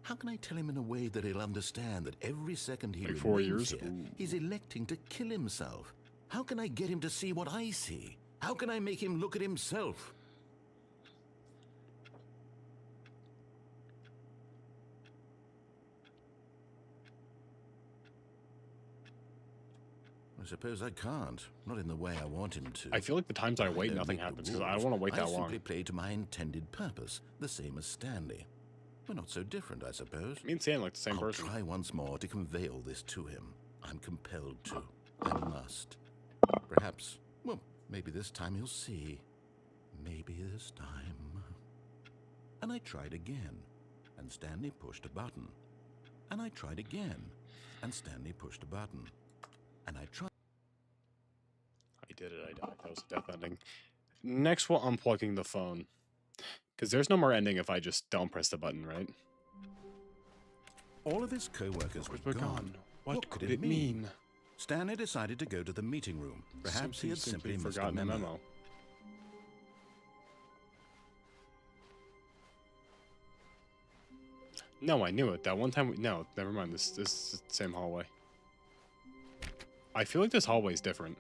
How can I tell him in a way that he'll understand that every second he Like 4 remains years? here, Ooh. he's electing to kill himself? How can I get him to see what I see? How can I make him look at himself? I suppose I can't. Not in the way I want him to. I feel like the times I But wait, don't nothing make the happens because I rules. don't want to wait that I long. simply play to my intended purpose, the same as Stanley. We're not so different, I suppose. Me and Stan like the same I'll person. try once more to convey all this to him. I'm compelled to. I must. Perhaps, well, maybe this time he'll see. Maybe this time. And I tried again, and Stanley pushed a button. And I tried again, and Stanley pushed a button. And I tried. I did it. I died. That was a death ending. Next, we're unplugging the phone. Because there's no more ending if I just don't press the button, right? All of his co-workers were We're gone. gone. What could it mean? Stanley decided to go to the meeting room. Perhaps he had simply missed a forgotten a memo. memo. No, I knew it. That one time, no, never mind. This is the same hallway. I feel like this hallway is different.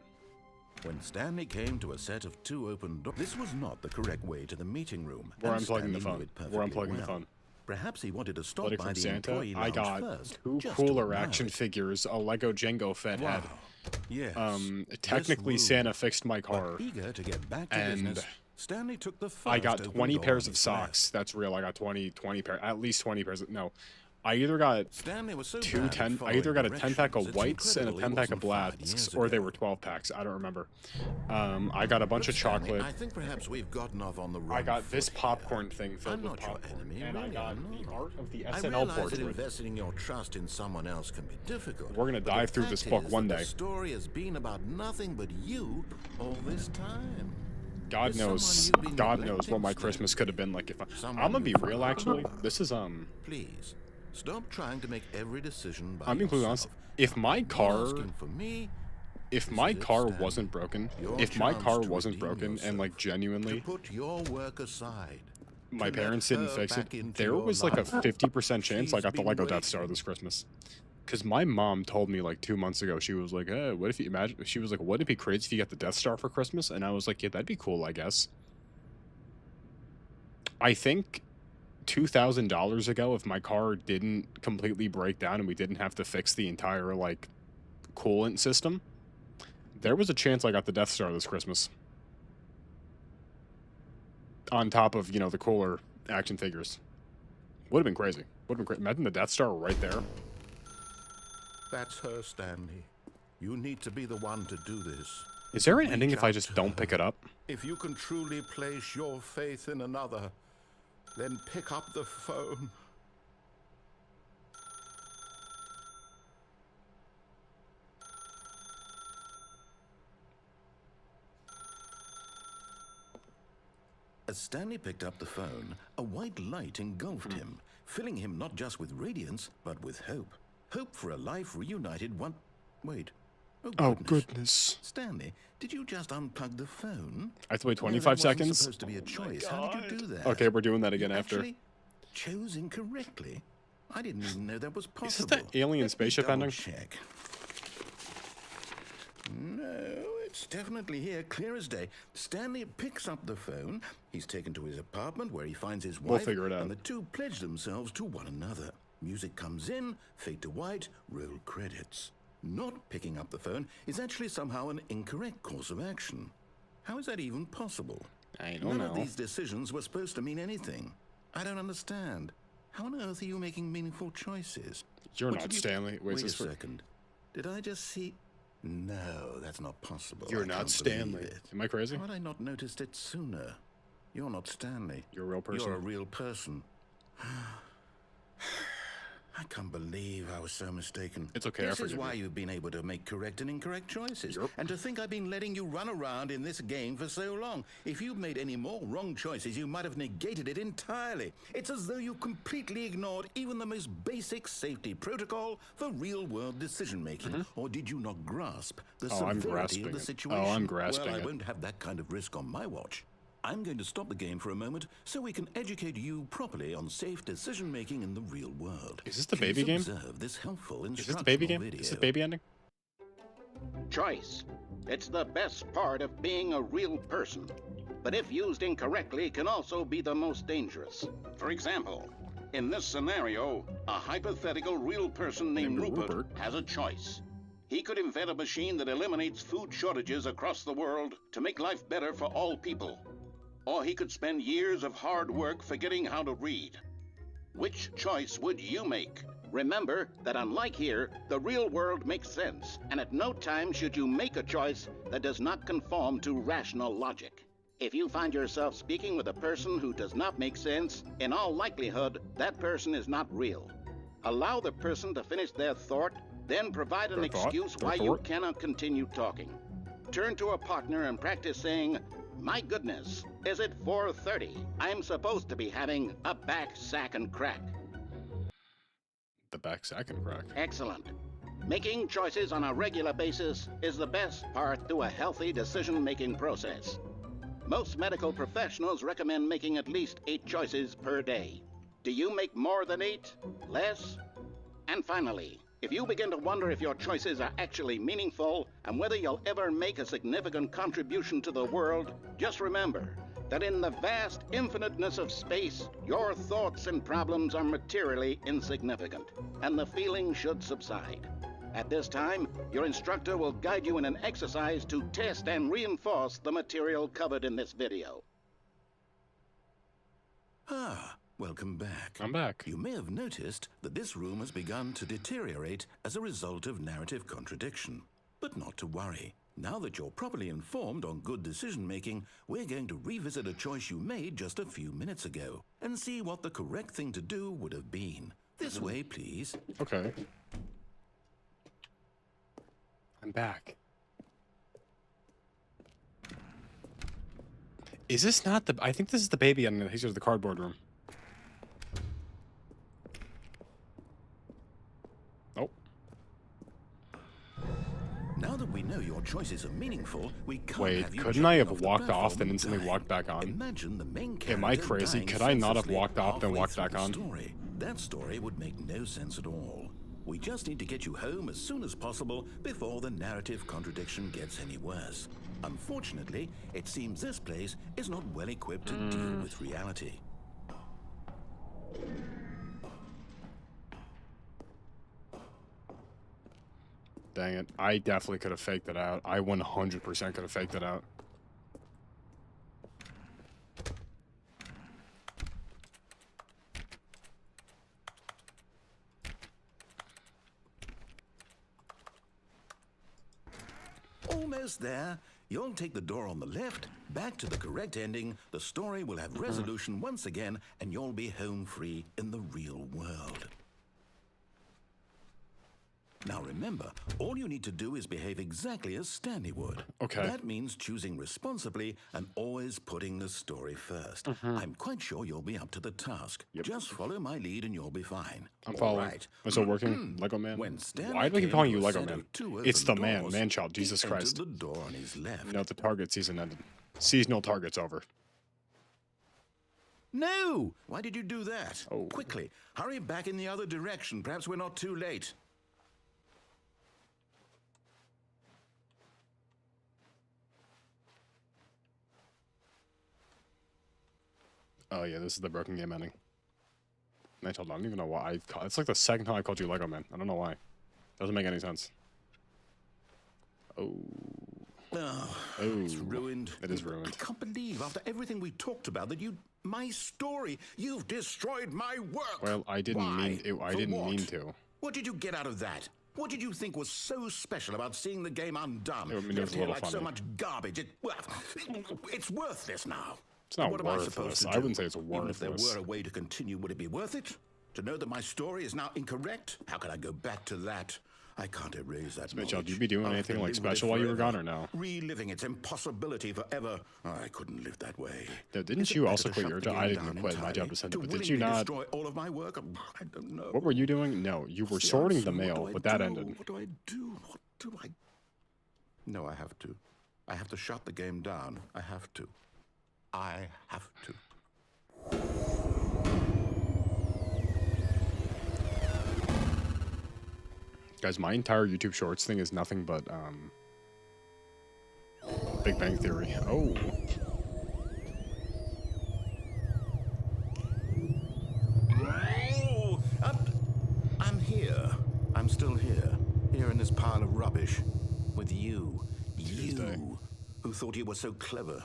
When Stanley came to a set of two open doors, this was not the correct way to the meeting room. We're and unplugging the Stanley phone. knew it We're perfectly unplugging the well. phone. Perhaps he wanted to stop Letter by from the Santa. employee I lounge got first, two just to cooler admire action it. figures, a Lego Jenga Fed head. Wow. Yes. Technically, This Santa fixed my car. But eager to get back to And business, Stanley took the first I got open 20 door pairs on of his socks. left. That's real. I got 20 pairs, at least 20 pairs. No, I either got Stanley was so two bad at 10. I following either got a directions, 10 pack of it's whites and a incredible 10 he pack of wasn't fired blacks, years or they ago. were 12 packs. I don't remember. I got a bunch of Look, Stanley, chocolate. I think perhaps we've gotten off on the wrong I got foot this here. popcorn thing filled I'm with not your popcorn, enemy, and I really, got I'm the not. art of the I SNL realize that portrait. investing your trust in someone else can be difficult. We're gonna but dive the through this fact book is one that day. The story has been about nothing but you all this time. God There's knows, someone you've been God knows what neglecting, my Stanley. Christmas could have been like if I. Someone I'm gonna be you've real, forgotten actually. about. This is Please, stop trying to make every decision by I'm being completely honest. yourself. If my Not car, asking for me, if this my is it, car Stanley. wasn't broken, Your if my chance car to wasn't redeem broken, and like yourself, genuinely, to put your work aside. my to let parents didn't her fix it, back into there your was like a life. 50% chance I She's got the been Lego Death Star waiting. this Christmas. Because my mom told me like 2 months ago, she was like, what if you imagine, she was like, wouldn't it be crazy if you got the Death Star for Christmas? And I was like, yeah, that'd be cool, I guess. I think $2,000 ago, if my car didn't completely break down and we didn't have to fix the entire, like, coolant system, there was a chance I got the Death Star this Christmas. On top of, you know, the cooler action figures. Would have been crazy. Would have been great. Imagine the Death Star right there. That's her, Stanley. You need to be the one to do this. Is there an Reach ending if I out just to don't pick her. it up? If you can truly place your faith in another, then pick up the phone. As Stanley picked up the phone, a white light engulfed him, filling him not just with radiance, but with hope. Hope for a life reunited one... Wait. Oh, goodness. Stanley, did you just unplug the phone? I have to wait No, that 25 wasn't seconds? supposed to be a choice. How did you do that? Okay, we're doing that again You after. actually chose incorrectly. I didn't even know that was Is possible. this the alien spaceship Double ending? check. No, it's definitely here, clear as day. Stanley picks up the phone. He's taken to his apartment where he finds his wife. We'll figure it out. And the two pledge themselves to one another. Music comes in, fade to white, roll credits. Not picking up the phone is actually somehow an incorrect course of action. How is that even possible? I don't None of know. these decisions were supposed to mean anything. I don't understand. How on earth are you making meaningful choices? You're What not did you- Stanley. Wait, is Wait a this for... second. Did I just see... No, that's not possible. You're I not can't Stanley. believe it. Am I crazy? How had I not noticed it sooner? You're not Stanley. You're a real person. You're a real person. I can't believe I was so mistaken. It's okay, I This is forgive why you. you've been able to make correct and incorrect choices. Yep. And to think I've been letting you run around in this game for so long. If you'd made any more wrong choices, you might have negated it entirely. It's as though you completely ignored even the most basic safety protocol for real-world decision-making. Or did you not grasp the Oh, I'm severity grasping of the it. situation? Oh, I'm grasping Well, I it. won't have that kind of risk on my watch. I'm going to stop the game for a moment so we can educate you properly on safe decision-making in the real world. Is this the Please baby game? observe this helpful Is this the baby instructional game? Is this video. baby ending? Choice. It's the best part of being a real person. But if used incorrectly, can also be the most dangerous. For example, in this scenario, a hypothetical real person named Named Rupert Rupert. has a choice. He could invent a machine that eliminates food shortages across the world to make life better for all people. Or he could spend years of hard work forgetting how to read. Which choice would you make? Remember that unlike here, the real world makes sense, and at no time should you make a choice that does not conform to rational logic. If you find yourself speaking with a person who does not make sense, in all likelihood, that person is not real. Allow the person to finish their thought, then provide an Their thought? excuse Their why you thought? cannot continue talking. Turn to a partner and practice saying, "My goodness, is it 4:30? I'm supposed to be having a back sack and crack." The back sack and crack. Excellent. Making choices on a regular basis is the best part to a healthy decision-making process. Most medical professionals recommend making at least 8 choices per day. Do you make more than 8? Less? And finally, if you begin to wonder if your choices are actually meaningful and whether you'll ever make a significant contribution to the world, just remember that in the vast infiniteness of space, your thoughts and problems are materially insignificant, and the feeling should subside. At this time, your instructor will guide you in an exercise to test and reinforce the material covered in this video. Ah, welcome back. I'm back. You may have noticed that this room has begun to deteriorate as a result of narrative contradiction. But not to worry. Now that you're properly informed on good decision-making, we're going to revisit a choice you made just a few minutes ago and see what the correct thing to do would have been. This way, please. Okay. I'm back. Is this not the... I think this is the baby ending. He's just the cardboard room. Oh. Now that we know your choices are meaningful, we can't Wait, have you couldn't I jumping have off the walked off platform then and instantly dying. walked back on? Imagine the main Am I character crazy? dying Could I not have senselessly walked off then halfway walked through back the on? Story. That story would make no sense at all. We just need to get you home as soon as possible before the narrative contradiction gets any worse. Unfortunately, it seems this place is not well equipped to deal with reality. Dang it. I definitely could have faked it out. I 100% could have faked it out. Almost there. You'll take the door on the left, back to the correct ending, the story will have resolution once again, and you'll be home free in the real world. Now remember, all you need to do is behave exactly as Stanley would. Okay. That means choosing responsibly and always putting the story first. I'm quite sure you'll be up to the task. Yep. Just follow my lead and you'll be fine. I'm All following. right. Is it working? Lego Man? When Stanley Why do I keep came calling to you a Lego set Man? of two It's the open man, doors, man-child, he Jesus entered Christ. the door on his left. No, the target season ended. Seasonal target's over. No! Why did you do that? Oh. Quickly, hurry back in the other direction. Perhaps we're not too late. Oh yeah, this is the broken game ending. Man-child, I don't even know why it's like the second time I called you Lego Man. I don't know why. Doesn't make any sense. Oh. Oh, Oh. it's ruined. It is ruined. I can't believe, after everything we talked about, that my story, you've destroyed my work. Well, I didn't Why? mean it. I For didn't what? mean to. What did you get out of that? What did you think was so special about seeing the game undone? I mean, it was Left a here little like so funny. much garbage. It's worthless now. It's not What am I worthless. supposed to I do? wouldn't say it's Even if there worthless. were a way to continue, would it be worth it? To know that my story is now incorrect? How can I go back to that? I can't erase that Mitchell, knowledge. do you be doing I'll have anything to like live with it special while you were forever, gone or no? Reliving its impossibility forever. I couldn't live that way. No, didn't Is it you better also to quit shut your the job? game I didn't down quit my job entirely? to send it, but did willingly you not? destroy all of my work? I don't know. What were you doing? No, you were What's the sorting answer? the What mail, do I but that do? ended. What do I do? What do I... No, I have to. I have to shut the game down. I have to. I have to. Guys, my entire YouTube Shorts thing is nothing but Big Bang Theory. Oh. Oh, I'm here. I'm still here. Here in this pile of rubbish. With you. Tuesday. You, who thought you were so clever.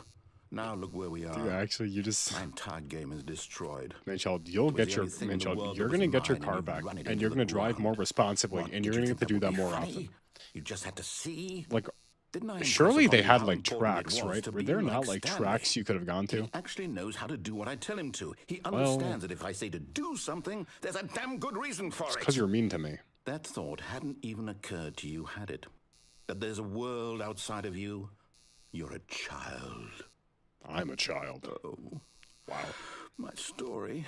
Now look where we are. Dude, actually, you just... My entire game is destroyed. Manchild, you'll was get the your... only thing in the Manchild, world you're that going to was get your mine, car and back, you'd run it and into you're the going to drive ground. more responsibly, What, and did you're you going to get think to do would that be more funny? often. You just had to see. Like, Didn't I impress surely they upon you had, how like, important tracks, it was right? to Were be there not, like like, Stanley? tracks you could have gone to? He actually knows how to do what I tell him to. He understands that if I say to do something, there's a damn good reason for it. Because you're mean to me. That thought hadn't even occurred to you, had it? That there's a world outside of you? You're a child. I'm a child. Oh, Wow. my story.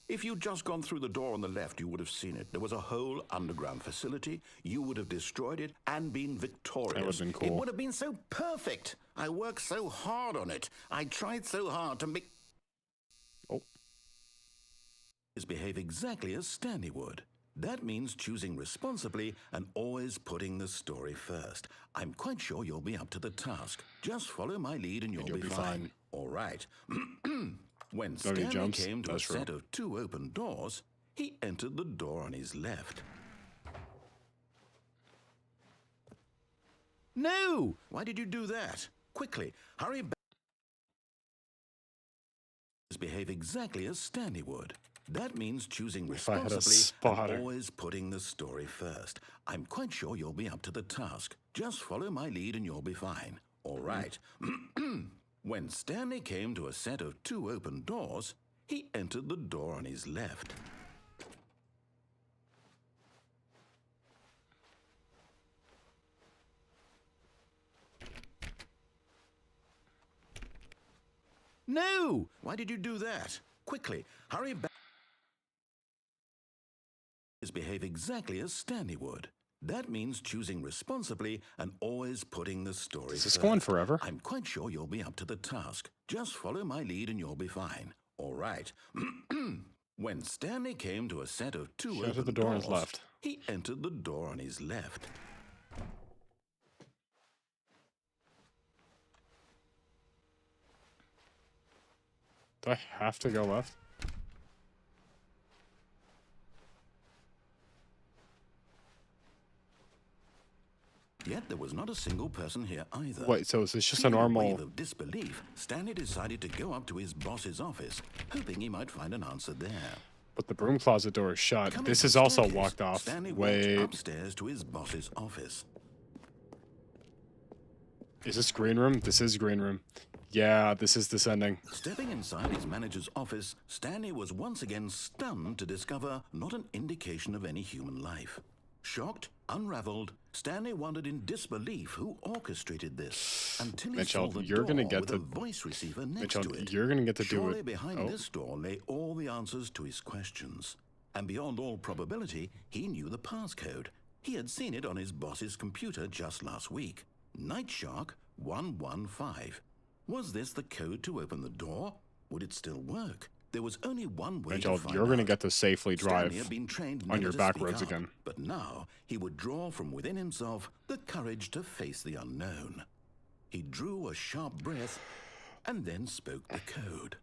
If you'd just gone through the door on the left, you would have seen it. There was a whole underground facility. You would have destroyed it and been victorious. That would have been It cool. would have been so perfect. I worked so hard on it. I tried so hard to make... Oh. Behave exactly as Stanley would. That means choosing responsibly and always putting the story first. I'm quite sure you'll be up to the task. Just follow my lead and you'll be fine. All right. When Nobody Stanley jumps. came to That's a true. set of two open doors, he entered the door on his left. No! Why did you do that? Quickly, hurry back. Behave exactly as Stanley would. That means choosing If I had a responsibly spotter. and always putting the story first. I'm quite sure you'll be up to the task. Just follow my lead and you'll be fine. All right. When Stanley came to a set of two open doors, he entered the door on his left. No! Why did you do that? Quickly, hurry back. Behave exactly as Stanley would. That means choosing responsibly and always putting the story Is this first. going forever? I'm quite sure you'll be up to the task. Just follow my lead and you'll be fine. All right. When Stanley came to a set of two He open entered the door on his doors, left. he entered the door on his left. Do I have to go left? Yet there was not a single person here either. Wait, so is this just a Feeling normal... wave of disbelief, Stanley decided to go up to his boss's office, hoping he might find an answer there. But the broom closet door is shut. Coming This from is also staircase, locked off. Stanley Wait, walked upstairs to his boss's office. is this green room? This is green room. Yeah, this is descending. Stepping inside his manager's office, Stanley was once again stunned to discover not an indication of any human life. Shocked, unraveled, Stanley wondered in disbelief who orchestrated this until he saw Mitchell, the you're door gonna get with to... a voice receiver next Mitchell, to it. you're gonna get to do Surely it. behind Oh, this door lay all the answers to his questions. And beyond all probability, he knew the passcode. He had seen it on his boss's computer just last week. Night Shark 115. Was this the code to open the door? Would it still work? There was only one way Mitchell, to find you're gonna out. get to safely Stanley drive had been trained on never your to back speak roads up, again. but now he would draw from within himself the courage to face the unknown. He drew a sharp breath and then spoke the code.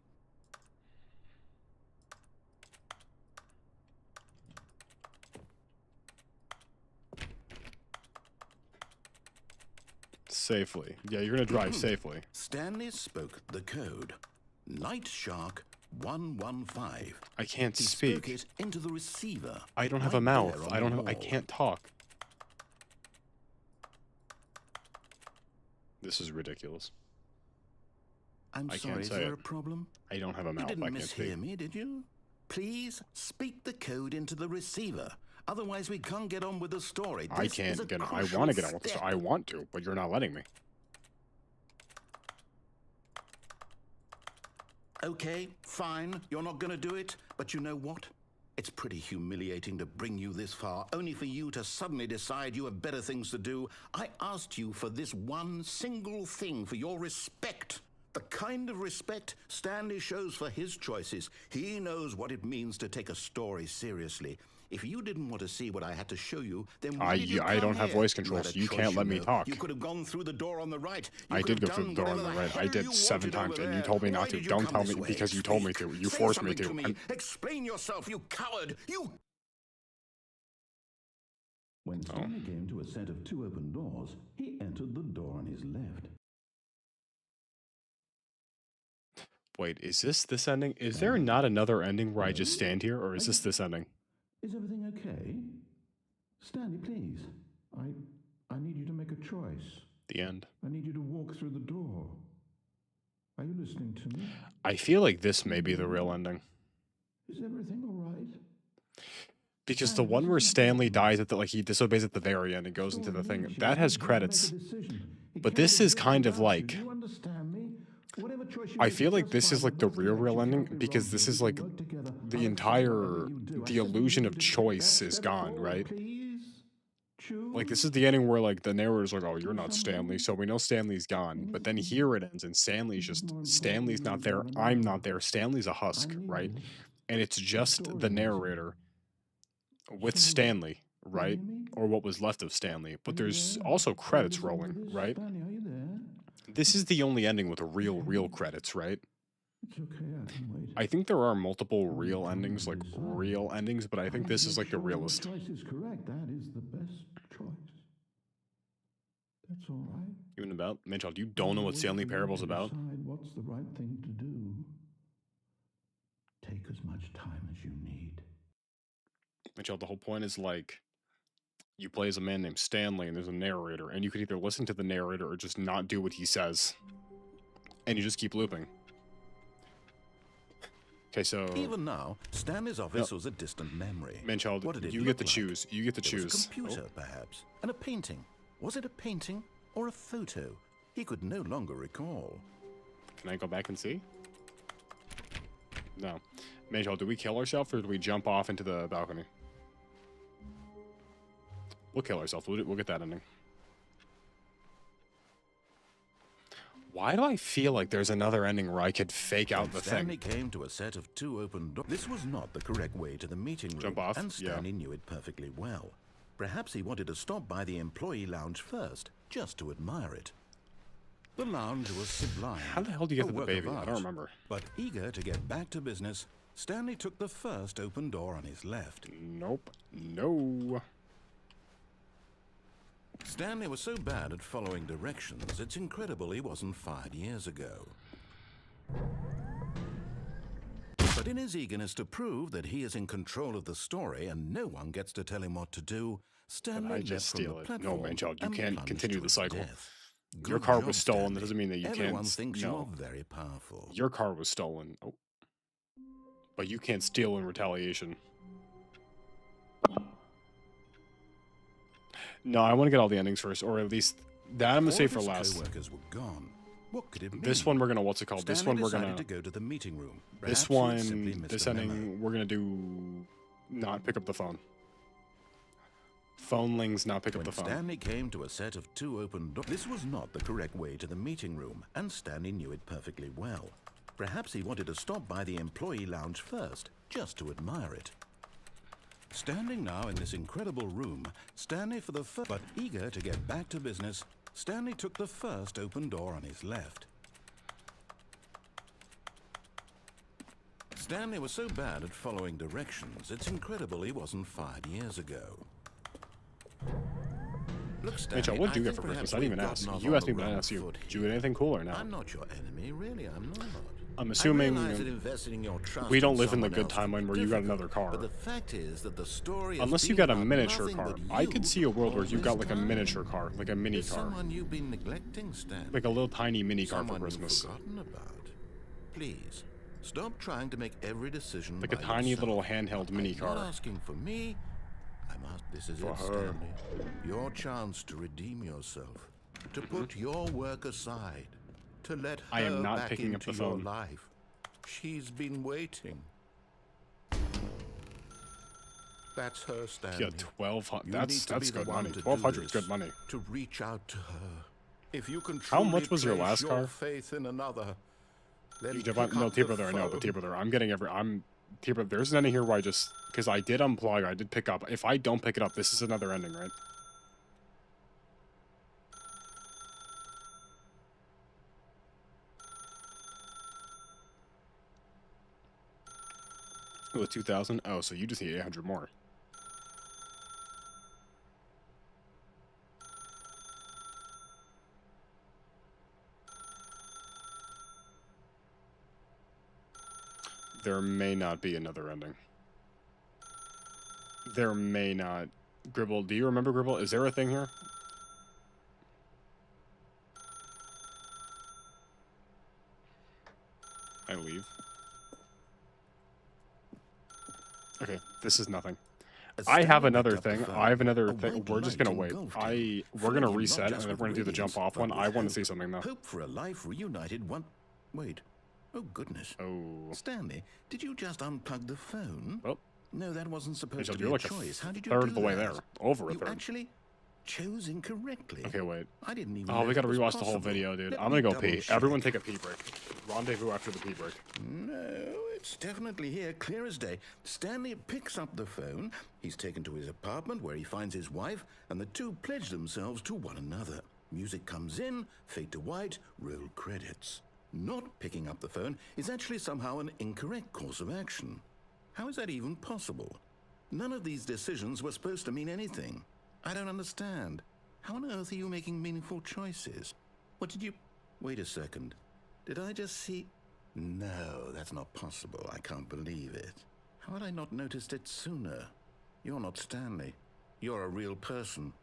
Safely. Yeah, you're gonna drive safely. Stanley spoke the code. Night Shark 115. I can't He spoke speak. it into the receiver. I don't have a right mouth. there on I don't the have... I wall. can't talk. This is ridiculous. I'm I sorry, can't is say there it. a problem? I don't have a You mouth. didn't I can't speak. mishear me, did you? Please speak the code into the receiver. Otherwise, we can't get on with the story. I This is a can't get... I crucial want to get on with this. step. I want to, but you're not letting me. Okay, fine. You're not going to do it. But you know what? It's pretty humiliating to bring you this far, only for you to suddenly decide you have better things to do. I asked you for this one single thing, for your respect. The kind of respect Stanley shows for his choices. He knows what it means to take a story seriously. If you didn't want to see what I had to show you, then why did you I come don't have here? voice You control, had a so you choice, can't let me know. talk. You could have gone through the door on the right. You I could did go have through the done door on the whatever right. I hell did you 7 wanted times, over and you there. told me Why not to. did you Don't come tell this me way? because you told me Speak. to. You Say forced me something to. me. And Explain yourself, you coward. You. When Stanley came to a set of 2 open doors, he entered the door on his left. wait, is this ending? Is there not another ending where I just stand here, or is this ending? Is everything okay? Stanley, please. I need you to make a choice. The end. I need you to walk through the door. Are you listening to me? I feel like this may be the real ending. Is everything all right? Because the one where Stanley dies at the, like, he disobeys at the very end and goes into the thing, that has credits. But this is kind of like, I feel like this is like the real ending, because this is like the entire, the illusion of choice is gone, right? Like, this is the ending where, like, the narrator's like, oh, you're not Stanley, so we know Stanley's gone. But then here it ends, and Stanley's not there, I'm not there, Stanley's a husk, right? And it's just the narrator with Stanley, right? Or what was left of Stanley. But there's also credits rolling, right? This is the only ending with real credits, right? It's okay, I can wait. I think there are multiple real endings, like real endings, but I think this is like the realest. Choice is correct. That is the best choice. That's all right. Even about, Mitchell, you don't know what Stanley Parable's about? Decide what's the right thing to do. Take as much time as you need. Mitchell, the whole point is like, you play as a man named Stanley and there's a narrator, and you could either listen to the narrator or just not do what he says. And you just keep looping. Okay, so... Even now, Stanley's office was a distant memory. Manchild, What did it you look get to like? choose. You get to There was choose. a computer, perhaps, and a painting. Was it a painting or a photo? He could no longer recall. Can I go back and see? No. Manchild, do we kill ourselves or do we jump off into the balcony? We'll kill ourselves. We'll get that ending. Why do I feel like there's another ending where I could fake out the Stanley thing? came to a set of 2 open doors. This was not the correct way to the meeting room. Jump off? And Yeah. Stanley knew it perfectly well. Perhaps he wanted to stop by the employee lounge first, just to admire it. The lounge was sublime. How the hell do you a get to the work of baby? I don't art. remember. But eager to get back to business, Stanley took the first open door on his left. Nope. No. Stanley was so bad at following directions, it's incredible he wasn't fired years ago. But in his eagerness to prove that he is in control of the story and no one gets to tell him what to do, Stanley I just leapt from steal the it. platform No, man, child, you and can't plunged continue to the his cycle. death. Your Good car job, was stolen. Stanley. That doesn't mean that you Everyone can't. thinks No, you're very powerful. your car was stolen. Oh. But you can't steal in retaliation. No, I want to get all the endings first, or at least that I'm gonna save for All of last. his co-workers were gone. What could it mean? This one we're gonna what's it called? This Stanley one we're decided gonna. to go to the meeting room. This Perhaps he had simply one, missed this a memo. ending, we're gonna do. Not pick up the phone. Phonelings, not pick up When the phone. Stanley came to a set of 2 open doors, this was not the correct way to the meeting room, and Stanley knew it perfectly well. Perhaps he wanted to stop by the employee lounge first, just to admire it. Standing now in this incredible room, Stanley for the first, but eager to get back to business, Stanley took the first open door on his left. Stanley was so bad at following directions, it's incredible he wasn't fired years ago. Look, Stanley, Mitchell, what'd you I get think for Christmas? perhaps I didn't even we've ask. gotten off You on asked me, the but I wrong asked you. foot Did you here. get anything cool or no? I'm not your enemy, really, I'm not. I'm I assuming realize that investing in your trust we don't in live in the someone good else can timeline be where you got difficult, another car. But the fact is that the story has Unless you been got a about miniature nothing car. but I could you see a world where all you got this like a time. miniature car, like a mini There's car. someone you've been neglecting, Stan. Like a little tiny mini car for Someone Christmas. you've forgotten about. Please, stop trying to make every decision Like a by tiny yourself. little handheld mini I'm not car. asking for me. I'm asking. This is For it, her. Stanley. Your chance to redeem yourself, to put your work aside, to let her I am not back picking up into the your phone. life. She's been waiting. That's her, Stanley. Yeah, 1,200. You That's need to be the good one money. to do 1,200 is this, good money. To reach out to her. If you can How much truly was your place last car? faith in another, then You pick Javon, no, up T the brother, I know, but T phone. brother, I'm getting every. I'm T brother. There's an ending here where I just because I did unplug, I did pick up. If I don't pick it up, this is another ending, right? It was 2,000. Oh, so you just need 800 more. There may not be another ending. There may not. Gribble, do you remember Gribble? Is there a thing here? I leave. Okay, this is nothing. As I have Stanley another picked up the thing. phone, I have another a thing. white We're just light gonna wait. engulfed him, We're filling gonna him not reset, and just then with we're gonna do the jump radiance, off but one. with I want to hope. see something though. Hope for a life reunited one. Wait. Oh, goodness. Oh, Stanley, did you just unplug the phone? well, No, that wasn't supposed Mitchell, to be you're a like a choice. How did you third do of the way that? there. Over a You third. actually chose incorrectly. Okay, wait. I didn't even Oh, know we it gotta was rewatch the whole possible. video, dude. Let I'm me gonna go pee. double-check. Everyone take a pee break. Rendezvous after the pee break. No, it's definitely here, clear as day. Stanley picks up the phone. He's taken to his apartment where he finds his wife, and the two pledge themselves to one another. Music comes in, fade to white, roll credits. Not picking up the phone is actually somehow an incorrect course of action. How is that even possible? None of these decisions were supposed to mean anything. I don't understand. How on earth are you making meaningful choices? What did you... Wait a second. Did I just see... No, that's not possible. I can't believe it. How had I not noticed it sooner? You're not Stanley. You're a real person.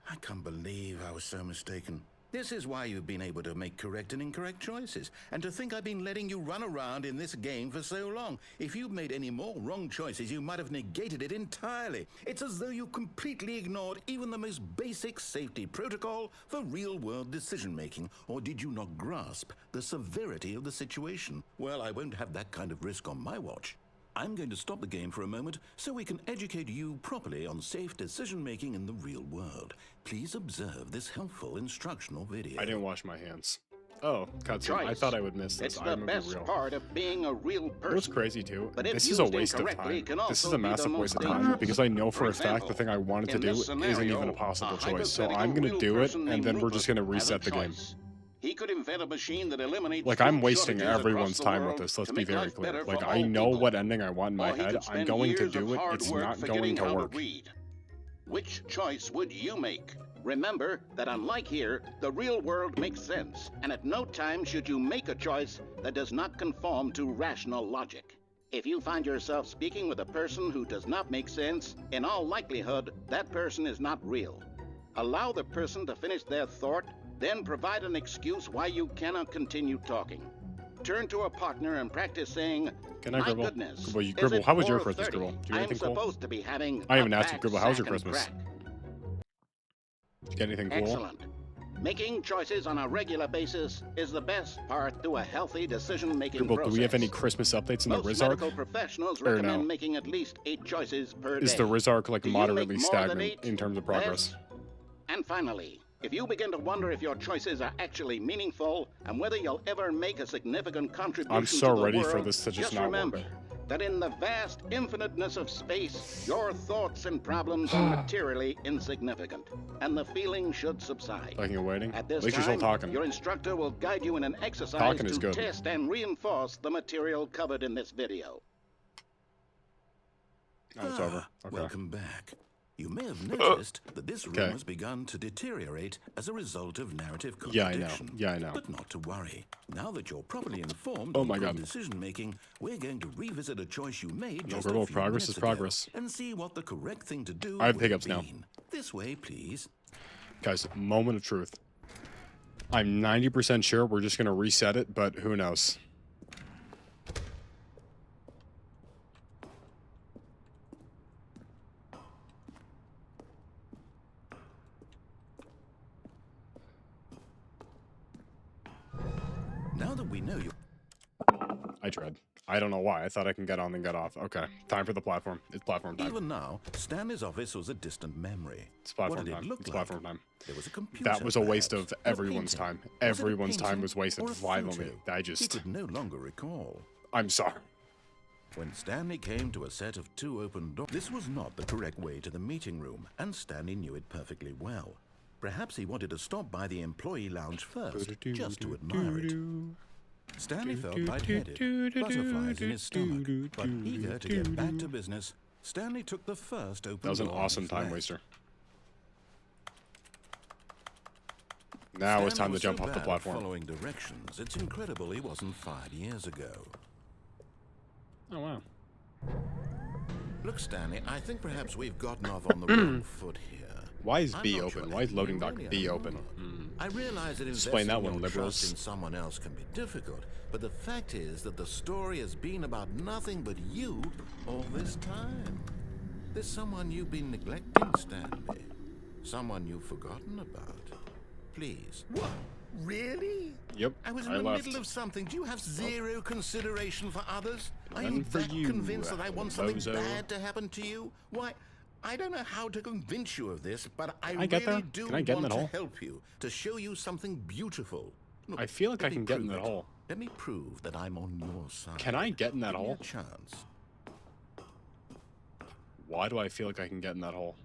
I can't believe I was so mistaken. This is why you've been able to make correct and incorrect choices. And to think I've been letting you run around in this game for so long. If you'd made any more wrong choices, you might have negated it entirely. It's as though you completely ignored even the most basic safety protocol for real-world decision-making. Or did you not grasp the severity of the situation? Well, I won't have that kind of risk on my watch. I'm going to stop the game for a moment so we can educate you properly on safe decision-making in the real world. Please observe this helpful instructional video. I didn't wash my hands. Oh, cutscene. I Choice. thought I would miss this. It's I'm the gonna best be real. part of being a real person. What's crazy too? But if This is a used waste of incorrectly, it time. can This is also a be the massive most waste of time dangerous. because I know for a fact example, the thing I wanted to in do this isn't scenario, even a possible choice. So hypothetical I'm gonna real do it, person and named then we're just gonna Rupert has a reset the game. choice. He could invent a machine that eliminates Like I'm food wasting shortages everyone's across the time with world this. Let's to be make very life clear. better Like for I all know people. what ending I want in my Or he head. could I'm spend going to years of do it. hard It's work not going figuring to how work. read. Which choice would you make? Remember that unlike here, the real world makes sense, and at no time should you make a choice that does not conform to rational logic. If you find yourself speaking with a person who does not make sense, in all likelihood, that person is not real. Allow the person to finish their thought, then provide an excuse why you cannot continue talking. Turn to a partner and practice saying, Good night, "My Gribble. goodness, Gribble, is how it was your 4:30? Christmas, Gribble? Did you get I'm anything cool? supposed to be having I a haven't asked you, back Gribble, how was your sack and Christmas? crack." Did you get anything cool? Excellent. Making choices on a regular basis is the best part to a healthy decision-making Gribble, process. do we have any Christmas updates in the Most Riz arc? medical professionals Or recommend no? making at least 8 choices per day. Is the Riz arc like Do you moderately make more than stagnant 8? in terms of progress? Less? And finally, if you begin to wonder if your choices are actually meaningful and whether you'll ever make a significant contribution I'm so to the ready world, for this to just not remember work. that in the vast infiniteness of space, your thoughts and problems are materially insignificant, and the feeling should subside. Talking and waiting? At this At least you're still time, talking. your instructor will guide you in an exercise Talking is to good. test and reinforce the material covered in this video. Oh, it's over. Okay. Welcome back. You may have noticed that this room Okay. has begun to deteriorate as a result of narrative Yeah, I know. contradiction. Yeah, I know. But not to worry. Now that you're properly informed Oh on my good God. decision-making, we're going to revisit a choice you made No, just Gribble, a few progress minutes is ago progress. and see what the correct thing to do I have would have hiccups now. been. This way, please. Guys, moment of truth. I'm 90% sure we're just going to reset it, but who knows? Now that we know you I dread. I don't know why. I thought I can get on then get off. Okay, time for the platform. It's platform time. even now, Stanley's office was a distant memory. It's platform what did time. it look It's like? platform time. There was a computer. That was a waste perhaps, of or a everyone's painting. time. Was it a Everyone's time painting was wasted or a violently. photo? I He just... could no longer recall. I'm sorry. When Stanley came to a set of 2 open doors, this was not the correct way to the meeting room, and Stanley knew it perfectly well. Perhaps he wanted to stop by the employee lounge first, just to admire it. Stanley felt lightheaded, butterflies in his stomach, but eager to get back to business, Stanley took the first open door. That was an awesome on his time left. waster. Now it's Stanley time to was jump so off the bad at platform. following directions, it's incredible he wasn't 5 years ago. Oh, wow. Look, Stanley, I think perhaps we've gotten off on the wrong foot here. Why is I'm B not open? sure Why is anything loading dock really B I open? know. I realize that Explain investing that one, your liberals. trust in someone else can be difficult, but the fact is that the story has been about nothing but you all this time. There's someone you've been neglecting, Stanley. Someone you've forgotten about. Please. What? Really? Yep, I was in I the left. middle of something. Do you have zero consideration for others? Are None you for that you, convinced that I want something bozo. bad to happen to you? Why, I don't know how to convince you of this, but I I get really there? do Can I get in want that to hole? help you, to show you something beautiful. Look, I feel like let I me can get in prove that it. hole. Let me prove that I'm on your side. Can I get in that Give me hole? a chance. Why do I feel like I can get in that hole?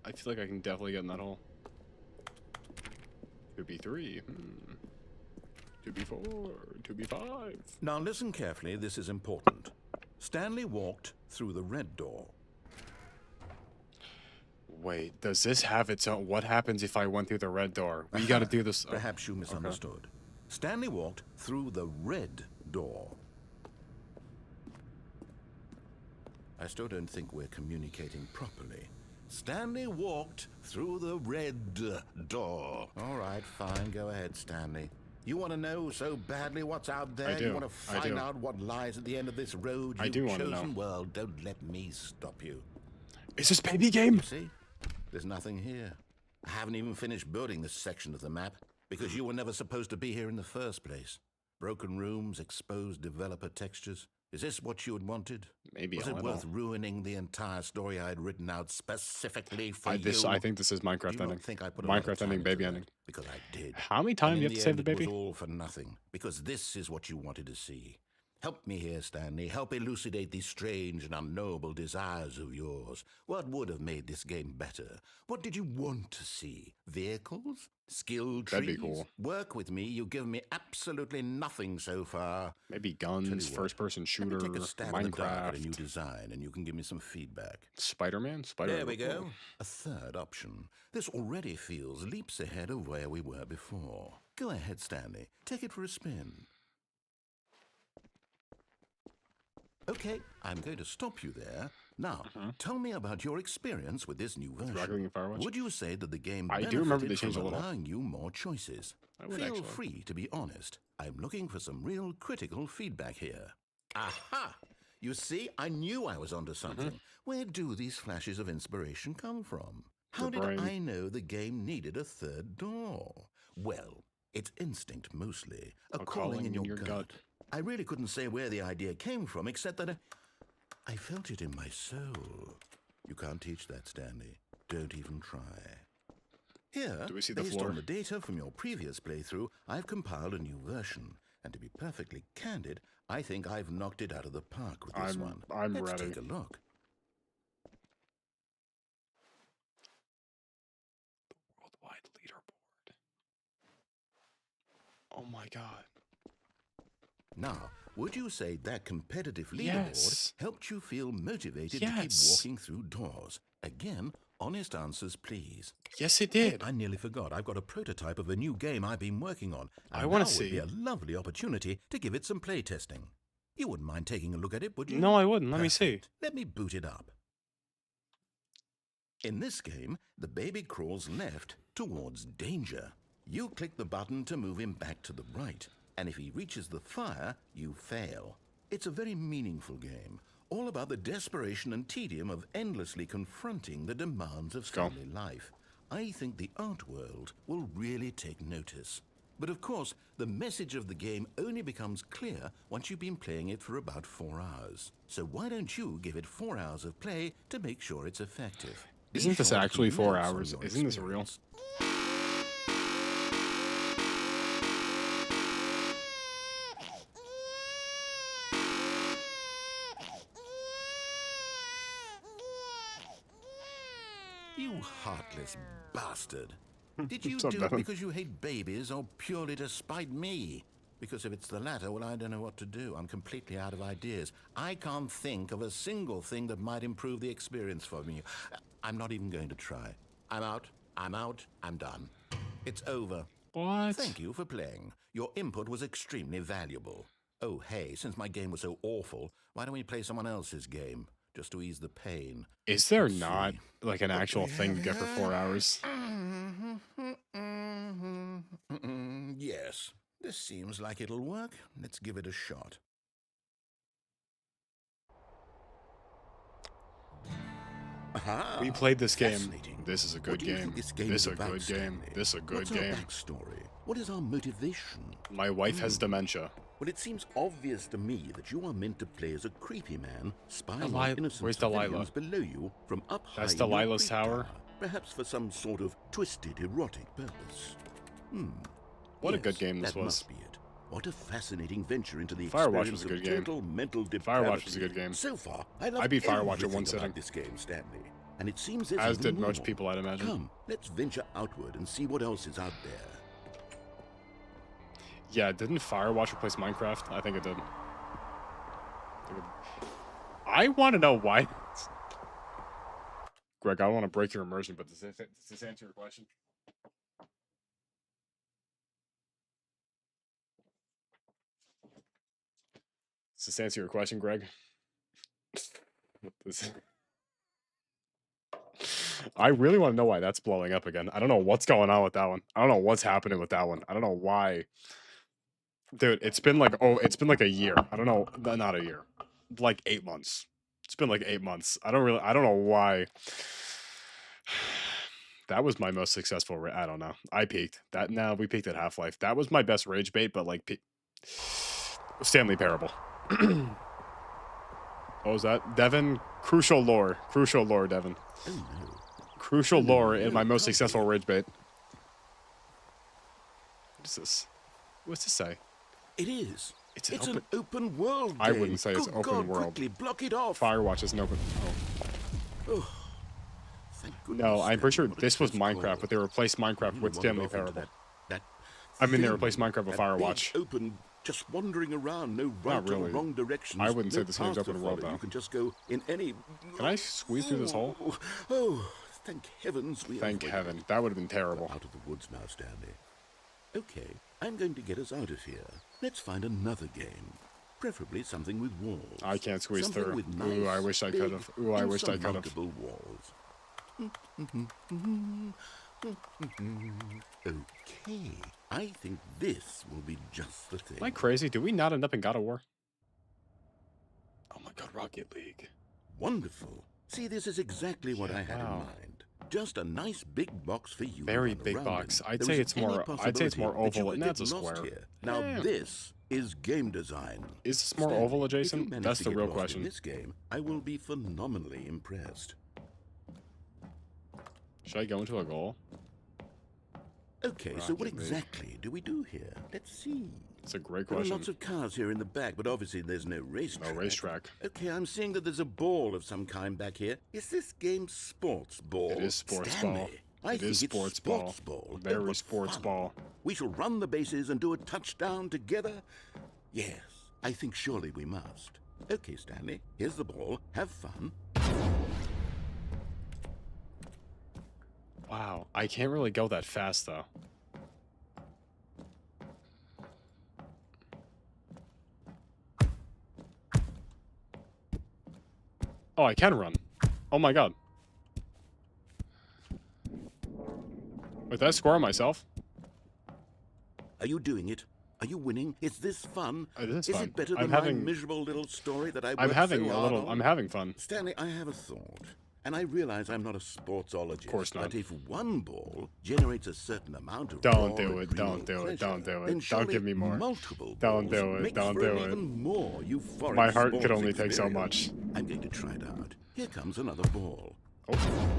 I feel like I can definitely get in that hole. 2B3. 2B4. 2B5. Now listen carefully, this is important. Stanley walked through the red door. Wait, does this have its own? What happens if I went through the red door? We gotta do this. Perhaps you misunderstood. Stanley walked through the red door. I still don't think we're communicating properly. Stanley walked through the red door. All right, fine. Go ahead, Stanley. You want to know so badly what's out there? I do. You want to I find do. out what lies at the end of this road I you've do wanna know. chosen? Well, don't let me stop you. Is this baby game? See? There's nothing here. I haven't even finished building this section of the map because you were never supposed to be here in the first place. Broken rooms, exposed developer textures. Is this what you had wanted? Maybe Was a it little. worth ruining the entire story I had written out specifically for I you? think this is Do you Minecraft not ending. think I put a lot of Minecraft time ending, into baby that? ending. Because I did. How many times And do you in have to save the end, baby? It was all for nothing. Because this is what you wanted to see. Help me here, Stanley. Help elucidate these strange and unknowable desires of yours. What would have made this game better? What did you want to see? Vehicles? Skill trees? That'd be cool. Work with me. You've given me absolutely nothing so far. Maybe Tell guns, you what, first-person let shooter, me take a stab in the dark at a new Minecraft, design, and you can give me some feedback. Spider-Man. Spider-Man. There we go. A third option. This already feels leaps ahead of where we were before. Go ahead, Stanley. Take it for a spin. Okay, I'm going to stop you there. Now, tell me about your experience with this new Rocket League version. and Firewatch. Would you say that the game I do remember they benefited changed from a little. allowing you more choices? I would Feel actually. free to be honest. I'm looking for some real critical feedback here. Aha! You see, I knew I was onto something. Where do these flashes of inspiration come from? How did brain. I know the game needed a third door? Well, it's instinct mostly, a calling in your gut. I really couldn't say where the idea came from, except that I felt it in my soul. You can't teach that, Stanley. Don't even try. Here, Do we see the based floor? on the data from your previous playthrough, I've compiled a new version. And to be perfectly candid, I think I've knocked it out of the park with this one. I'm Let's ready. take a look. Worldwide leaderboard. Oh my god. Now, would you say that competitive leaderboard Yes. helped you feel motivated to keep Yes. walking through doors? Again, honest answers, please. Yes, it did. I nearly forgot. I've got a prototype of a new game I've been working on. I and wanna now would see. be a lovely opportunity to give it some play testing. You wouldn't mind taking a look at it, would you? No, I wouldn't. Let me see. Perfect. Let me boot it up. In this game, the baby crawls left towards danger. You click the button to move him back to the right, and if he reaches the fire, you fail. It's a very meaningful game, all about the desperation and tedium of endlessly confronting the demands of go. family life. I think the art world will really take notice. But of course, the message of the game only becomes clear once you've been playing it for about 4 hours. So why don't you give it 4 hours of play to make sure it's effective? Be Isn't this sure to actually keep 4 notes on hours? your Isn't this real? experience. You heartless bastard. Did you What's up, do it Devin? because you hate babies or purely to spite me? Because if it's the latter, well, I don't know what to do. I'm completely out of ideas. I can't think of a single thing that might improve the experience for me. I'm not even going to try. I'm out. I'm out. I'm done. It's over. What? Thank you for playing. Your input was extremely valuable. Oh, hey, since my game was so awful, why don't we play someone else's game? Just to ease the pain. Is there Let's not see. like an actual thing to get for 4 hours? Yes, this seems like it'll work. Let's give it a shot. Aha! We played this game. Fascinating. This is a What good do you game. think this game This is a about, good game. Stanley? This a good What's game. our backstory? What is our motivation? My wife has dementia. Well, it seems obvious to me that you are meant to play as a creepy man, spying Deli- on innocent Where's Delilah? civilians below you from up high That's in your Delilah's creep tower? perhaps for some sort of twisted erotic purpose. What a Yes, good game this that was. must be it. What a fascinating venture into the Firewatch experience was a good of game. total mental Firewatch depravity. was a good game. So far, I love I beat Firewatch in everything one about sitting. this game, Stanley. And it seems there's As even did most more. people, I'd imagine. Come, let's venture outward and see what else is out there. Yeah, didn't Firewatch replace Minecraft? I think it did. I want to know why. Greg, I want to break your immersion, but does this answer your question? Does this answer your question, Greg? I really want to know why that's blowing up again. I don't know what's going on with that one. I don't know what's happening with that one. I don't know why. Dude, it's been like a year. I don't know, not a year. Like 8 months. It's been like 8 months. I don't know why. That was my most successful I don't know. I peaked. We peaked at Half-Life. That was my best rage bait, but like Stanley Parable. What was that? Devin, crucial lore, Devin. Oh no. Crucial lore in my most successful rage bait. What is this? What's this say? It is. It's It's an open world I game. wouldn't say it's Good open God, world. Quickly, block it off. Firewatch isn't open. Oh. Thank goodness. No, I'm pretty sure What a this was close Minecraft, call. but they replaced Minecraft with Wandered Stanley off into Parable. that I mean, they thing, replaced Minecraft with that big, Firewatch. open, just wandering around, no right Not really. or wrong directions. I wouldn't no say this game's path to open world, follow. though. You can just go in any. Can I squeeze through this hole? Oh, thank heavens we Thank avoided heaven. it. That would have been terrible. Out of the woods now, Stanley. Okay, I'm going to get us out of here. Let's find another game. Preferably something with walls. I can't squeeze Something through. with Ooh, I nice, wish I big, could have. Ooh, I wished I could have. insurmountable walls. Okay, I think this will be just the thing. Am I crazy? Did we not end up in God of War? Oh my god, Rocket League. Wonderful. See, this is exactly what I had in wow. mind. Just a nice big box for you. Very to run big around box. in. I'd There say isn't it's any more. I'd say it's possibility more that you oval, would and get that's a lost square. here. Now Yeah. this is game design. Is this more Stanley, oval if you adjacent? manage That's to the get real lost question. In this game, I will be phenomenally impressed. Should I go into a goal? Okay, so what Rocket League. exactly do we do here? Let's see. It's a great There are question. lots of cars here in the back, but obviously there's no racetrack. No racetrack. Okay, I'm seeing that there's a ball of some kind back here. Is this game sports ball? It is sports Stanley, ball. I It think is it's sports sports ball. ball. Very what sports fun. ball. We shall run the bases and do a touchdown together? Yes, I think surely we must. Okay, Stanley, here's the ball. Have fun. Wow, I can't really go that fast though. Oh, I can run. Oh my god. Wait, did I score on myself? Are you doing it? Are you winning? Is this fun? It is Is fun. it better I'm than having- my miserable little story that I I'm worked having so a hard little. on? I'm having fun. Stanley, I have a thought. And I realize I'm not a sportsologist. Of course not. But if one ball generates a certain amount of Don't raw do it, adrenal don't do it, pleasure, don't do it. then Don't surely give me more. Multiple Don't balls do it, makes don't for do an it. even more euphoric My heart could sports only take so experience. much. I'm going to try it out. Here comes another ball. Oh.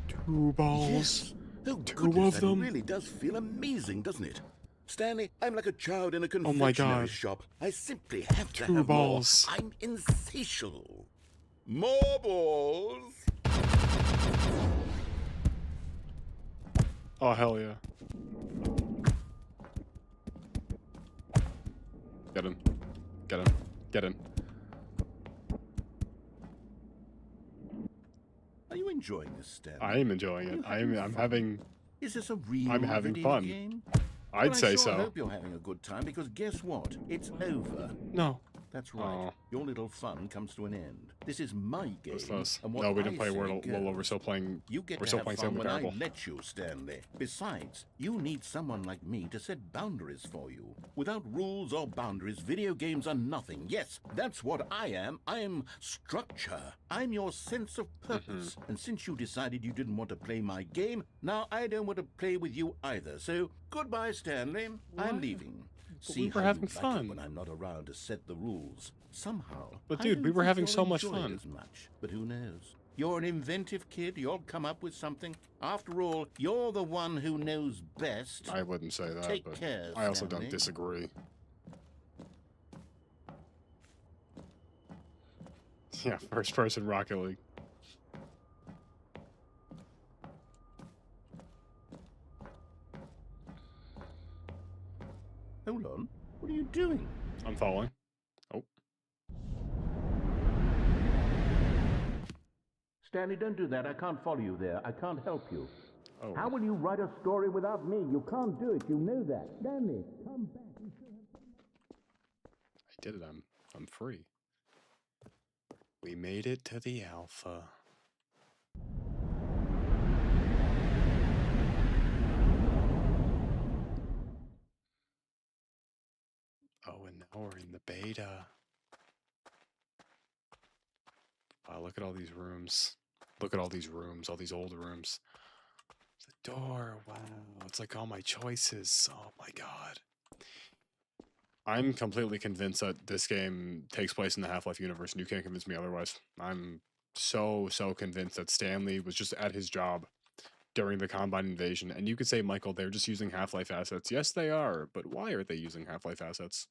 Two balls. Yes. Oh, Two goodness, of that them. really does feel amazing, doesn't it? Stanley, I'm like a child in a Oh my confectionery God. shop. I simply have to Two have balls. more. I'm insatiable. More balls. Oh hell yeah. Get him. Get him. Get him. Are you enjoying this, Stanley? I am enjoying it. I'm having. Is this a real I'm having video fun. game? I'd Well, say I sure so. hope you're having a good time, because guess what? It's over. No. That's right. Aw. Your little fun comes to an end. This is my game. What's this? And what No, we didn't I play say Wordle. goes. Well, we're still playing. You get We're to still have playing fun Stanley when I Parable. let you, Stanley. Besides, you need someone like me to set boundaries for you. Without rules or boundaries, video games are nothing. Yes, that's what I am. I am structure. I'm your sense of purpose. Mm-hmm. And since you decided you didn't want to play my game, now I don't want to play with you either. So, goodbye, Stanley. I'm leaving. See we were how having you like it fun. when I'm not around to set the rules. Somehow. But I dude, don't we were think having you'll so much enjoy it fun. as much. But who knows? You're an inventive kid. You'll come up with something. After all, you're the one who knows best. I wouldn't say that, Take but care, I also Stanley. don't disagree. Yeah, first person Rocket League. Hold on. What are you doing? I'm following. Oh, Stanley, don't do that. I can't follow you there. I can't help you. oh. How will you write a story without me? You can't do it. You know that. Stanley, come back. I did it. I'm free. We made it to the alpha. Oh, and now we're in the beta. Wow, look at all these rooms. Look at all these rooms, all these old rooms. The door, wow. It's like all my choices. Oh my god. I'm completely convinced that this game takes place in the Half-Life universe, and you can't convince me otherwise. I'm so convinced that Stanley was just at his job during the Combine invasion. And you could say, Michael, they're just using Half-Life assets. Yes, they are, but why are they using Half-Life assets?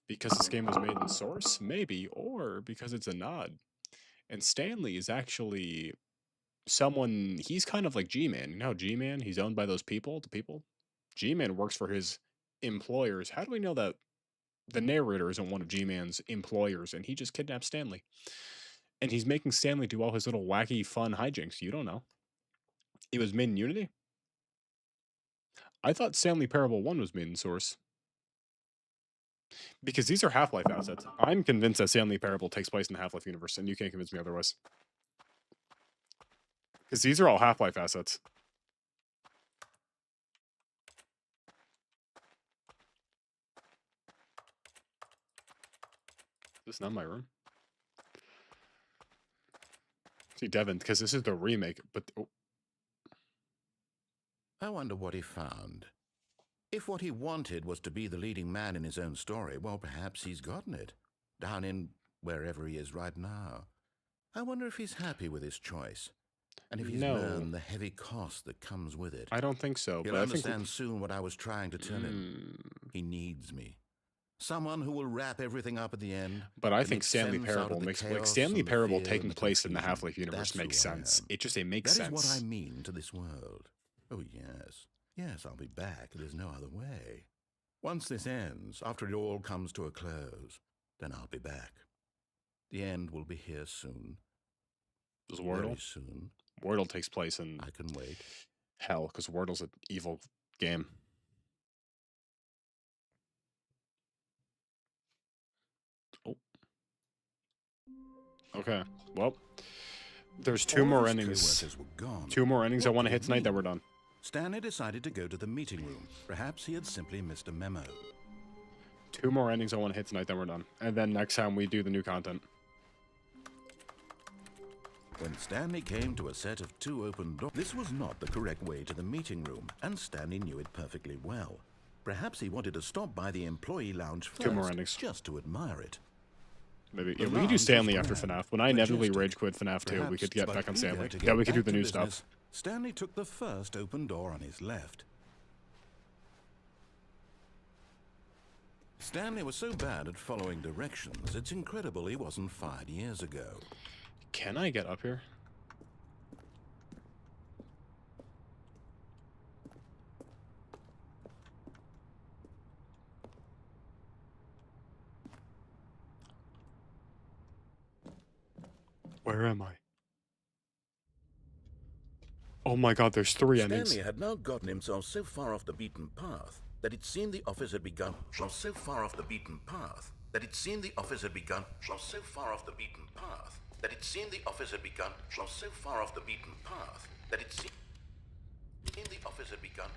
Because this game was made in Source? Maybe. Or because it's a nod. And Stanley is actually someone, he's kind of like G-Man. You know G-Man? He's owned by those people, the people. G-Man works for his employers. How do we know that the narrator isn't one of G-Man's employers and he just kidnapped Stanley? And he's making Stanley do all his little wacky, fun hijinks. You don't know. It was made in Unity? I thought Stanley Parable 1 was made in Source. Because these are Half-Life assets. I'm convinced that Stanley Parable takes place in the Half-Life universe, and you can't convince me otherwise. Because these are all Half-Life assets. This is not my room. See, Devin, because this is the remake, but... Oh. I wonder what he found. If what he wanted was to be the leading man in his own story, well, perhaps he's gotten it. Down in wherever he is right now. I wonder if he's happy with his choice. And if he's learned the heavy cost that comes with it. I don't think so. He'll but understand I think... soon what I was trying to tell him. He needs me. Someone who will wrap everything up at the end. But I think Stanley Parable makes... Like, Stanley Parable taking place in the Half-Life universe makes sense. It makes sense. That is what I mean to this world. Oh, yes. Yes, I'll be back. There's no other way. Once this ends, after it all comes to a close, then I'll be back. The end will be here soon. Does Wordle? Very soon. Wordle takes place in... I can wait. Hell, because Wordle's an evil game. Oh. Okay, well, there's two more endings. Two more endings I want to hit tonight, then we're done. Stanley decided to go to the meeting room. Perhaps he had simply missed a memo. Two more endings I want to hit tonight, then we're done. And then next time we do the new content. When Stanley came to a set of 2 open doors, this was not the correct way to the meeting room, and Stanley knew it perfectly well. Perhaps he wanted to stop by the employee lounge first, 2 more endings. Just to admire it. Maybe. Yeah, we could do Stanley after Fnaf. When I inevitably rage quit Fnaf 2, we could get back on Stanley. Yeah, we could do the new stuff. Stanley took the first open door on his left. Stanley was so bad at following directions, it's incredible he wasn't fired years ago. Can I get up here? Where am I? Oh my god, there's 3 endings. Stanley had now gotten himself so far off the beaten path that it seemed the office had begun. So far off the beaten path that it seemed the office had begun. So far off the beaten path that it seemed the office had begun. So far off the beaten path that it seemed the office had begun.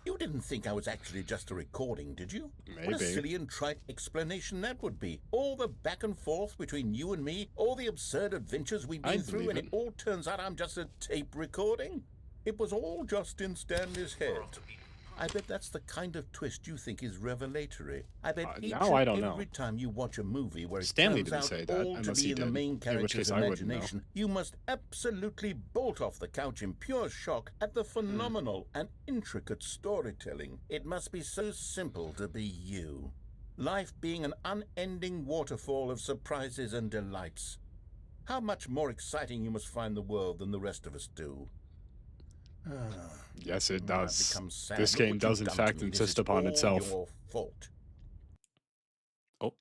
You didn't think I was actually just a recording, did you? Maybe. What a silly and trite explanation that would be. All the back and forth between you and me, all the absurd adventures we've been through, and it all turns out I'm just a tape recording? It was all just in Stanley's head. I bet that's the kind of twist you think is revelatory. I bet each now I don't and know. every time you watch a movie where it Stanley turns didn't out say that, all to unless be he in the did, main in which character's case I wouldn't know. imagination, you must absolutely bolt off the couch in pure shock at the phenomenal and intricate storytelling. It must be so simple to be you. Life being an unending waterfall of surprises and delights. How much more exciting you must find the world than the rest of us do. Yes, it does. Sad. This game does, in fact, insist upon itself. Your fault. Oh.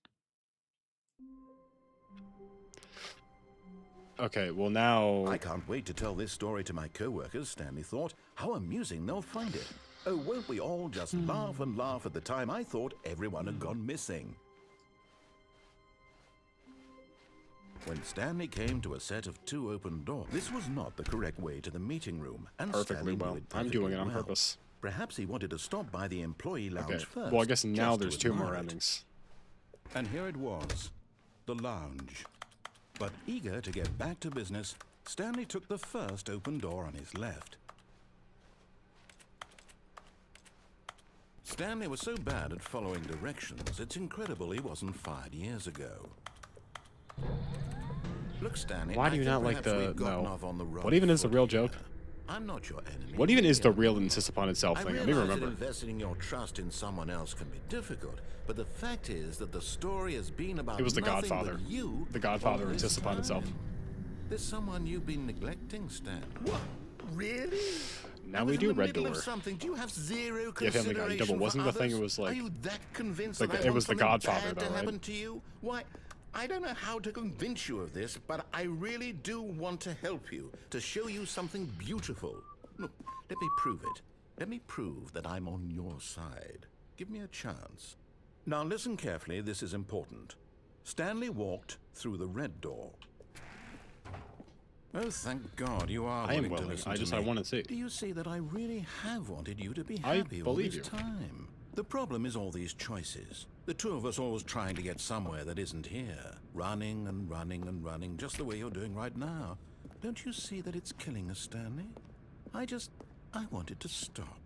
Okay, well now... I can't wait to tell this story to my co-workers, Stanley thought. How amusing they'll find it. Oh, won't we all just laugh and laugh at the time I thought everyone had gone missing. When Stanley came to a set of 2 open doors, this was not the correct way to the meeting room, and Perfectly Stanley knew well. it I'm doing it on well. purpose. Perhaps he wanted to stop by the employee lounge Okay, first. well I guess now just there's to 2 more admire it. endings. And here it was, the lounge. But eager to get back to business, Stanley took the first open door on his left. Stanley was so bad at following directions, it's incredible he wasn't fired years ago. Look, Stanley, Why do you not like the... No. What even is the real joke? I'm not your enemy. What even is the really real am. insist upon itself I thing? I don't realize even that remember. investing your trust in someone else can be difficult, but the fact is that the story has been about It was The nothing Godfather. but you. The Godfather all this insists upon itself. time. There's someone you've been neglecting, Stan. What? Really? Now I we was do in the Red middle of Door. something. Do you have zero Yeah, Family consideration Guy. Double. for Wasn't the thing? others? It was like. Are you that convinced Like that I it want was The something Godfather, bad though, to right? happen to you? Why? I don't know how to convince you of this, but I really do want to help you, to show you something beautiful. Look, let me prove it. Let me prove that I'm on your side. Give me a chance. Now listen carefully, this is important. Stanley walked through the red door. Oh, thank God you are I am willing to willing. listen I to just me. I want to see. Do you see that I really have wanted you to be I happy all believe this you. time? The problem is all these choices. The two of us always trying to get somewhere that isn't here. Running and running and running, just the way you're doing right now. Don't you see that it's killing us, Stanley? I wanted to stop.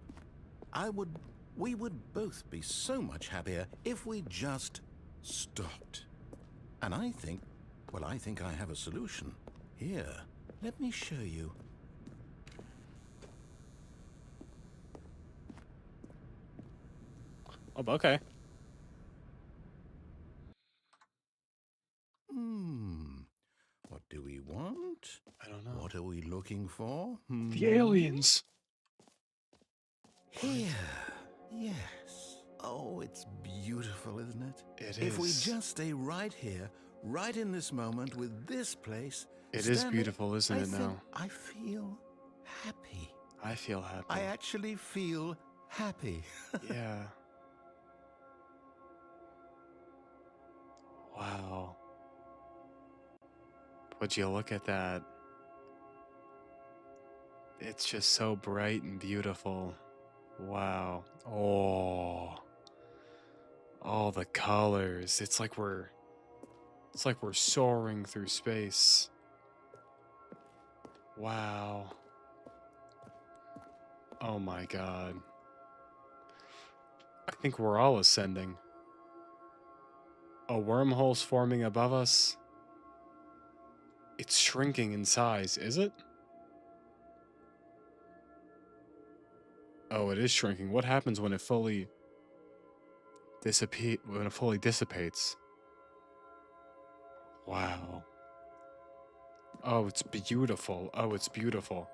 We would both be so much happier if we just stopped. And I think I have a solution. Here, let me show you. Oh, okay. What do we want? I don't know. What are we looking for? The aliens. Here. Yes. Oh, it's beautiful, isn't it? It If we is. just stay right here, right in this moment with this place. It is Stanley, beautiful, isn't it, now? I feel happy. I feel happy. I actually feel happy. Yeah. Wow. Would you look at that? It's just so bright and beautiful. Wow. Oh. All the colors. It's like we're soaring through space. Wow. Oh my God. I think we're all ascending. A wormhole's forming above us. It's shrinking in size, is it? Oh, it is shrinking. What happens when it fully dissipates? Wow. Oh, it's beautiful. Oh, it's beautiful.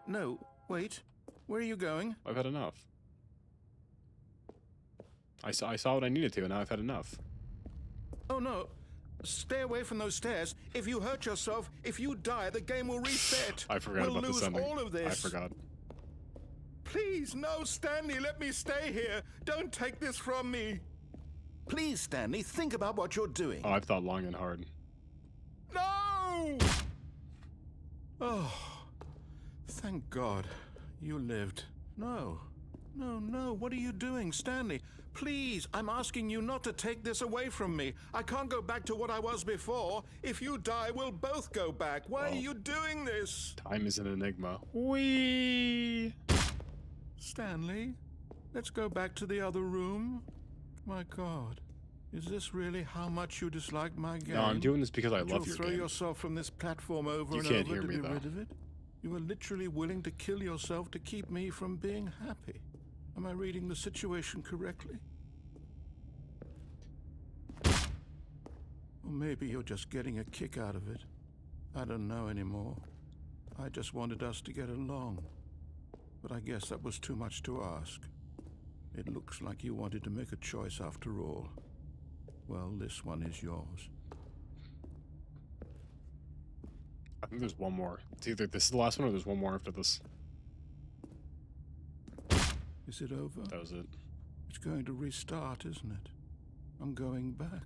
No, wait. Where are you going? I've had enough. I saw what I needed to, and now I've had enough. Oh no. Stay away from those stairs. If you hurt yourself, if you die, the game will reset. I forgot we'll about lose this ending. all of this. I forgot. Please, no, Stanley, let me stay here. Don't take this from me. Please, Stanley, think about what you're doing. Oh, I've thought long and hard. No! Oh, thank God you lived. No, what are you doing, Stanley? Please, I'm asking you not to take this away from me. I can't go back to what I was before. If you die, we'll both go back. Why are you doing this? Time is an enigma. Whee! Stanley, let's go back to the other room. My God, is this really how much you dislike my game? No, I'm doing this because I Would love you your throw game. yourself from this platform over You and can't over hear to me, be though. rid of it? You are literally willing to kill yourself to keep me from being happy. Am I reading the situation correctly? Or maybe you're just getting a kick out of it. I don't know anymore. I just wanted us to get along. But I guess that was too much to ask. It looks like you wanted to make a choice after all. Well, this one is yours. I think there's one more. It's either this is the last one or there's one more after this. Is it over? That was it. It's going to restart, isn't it? I'm going back.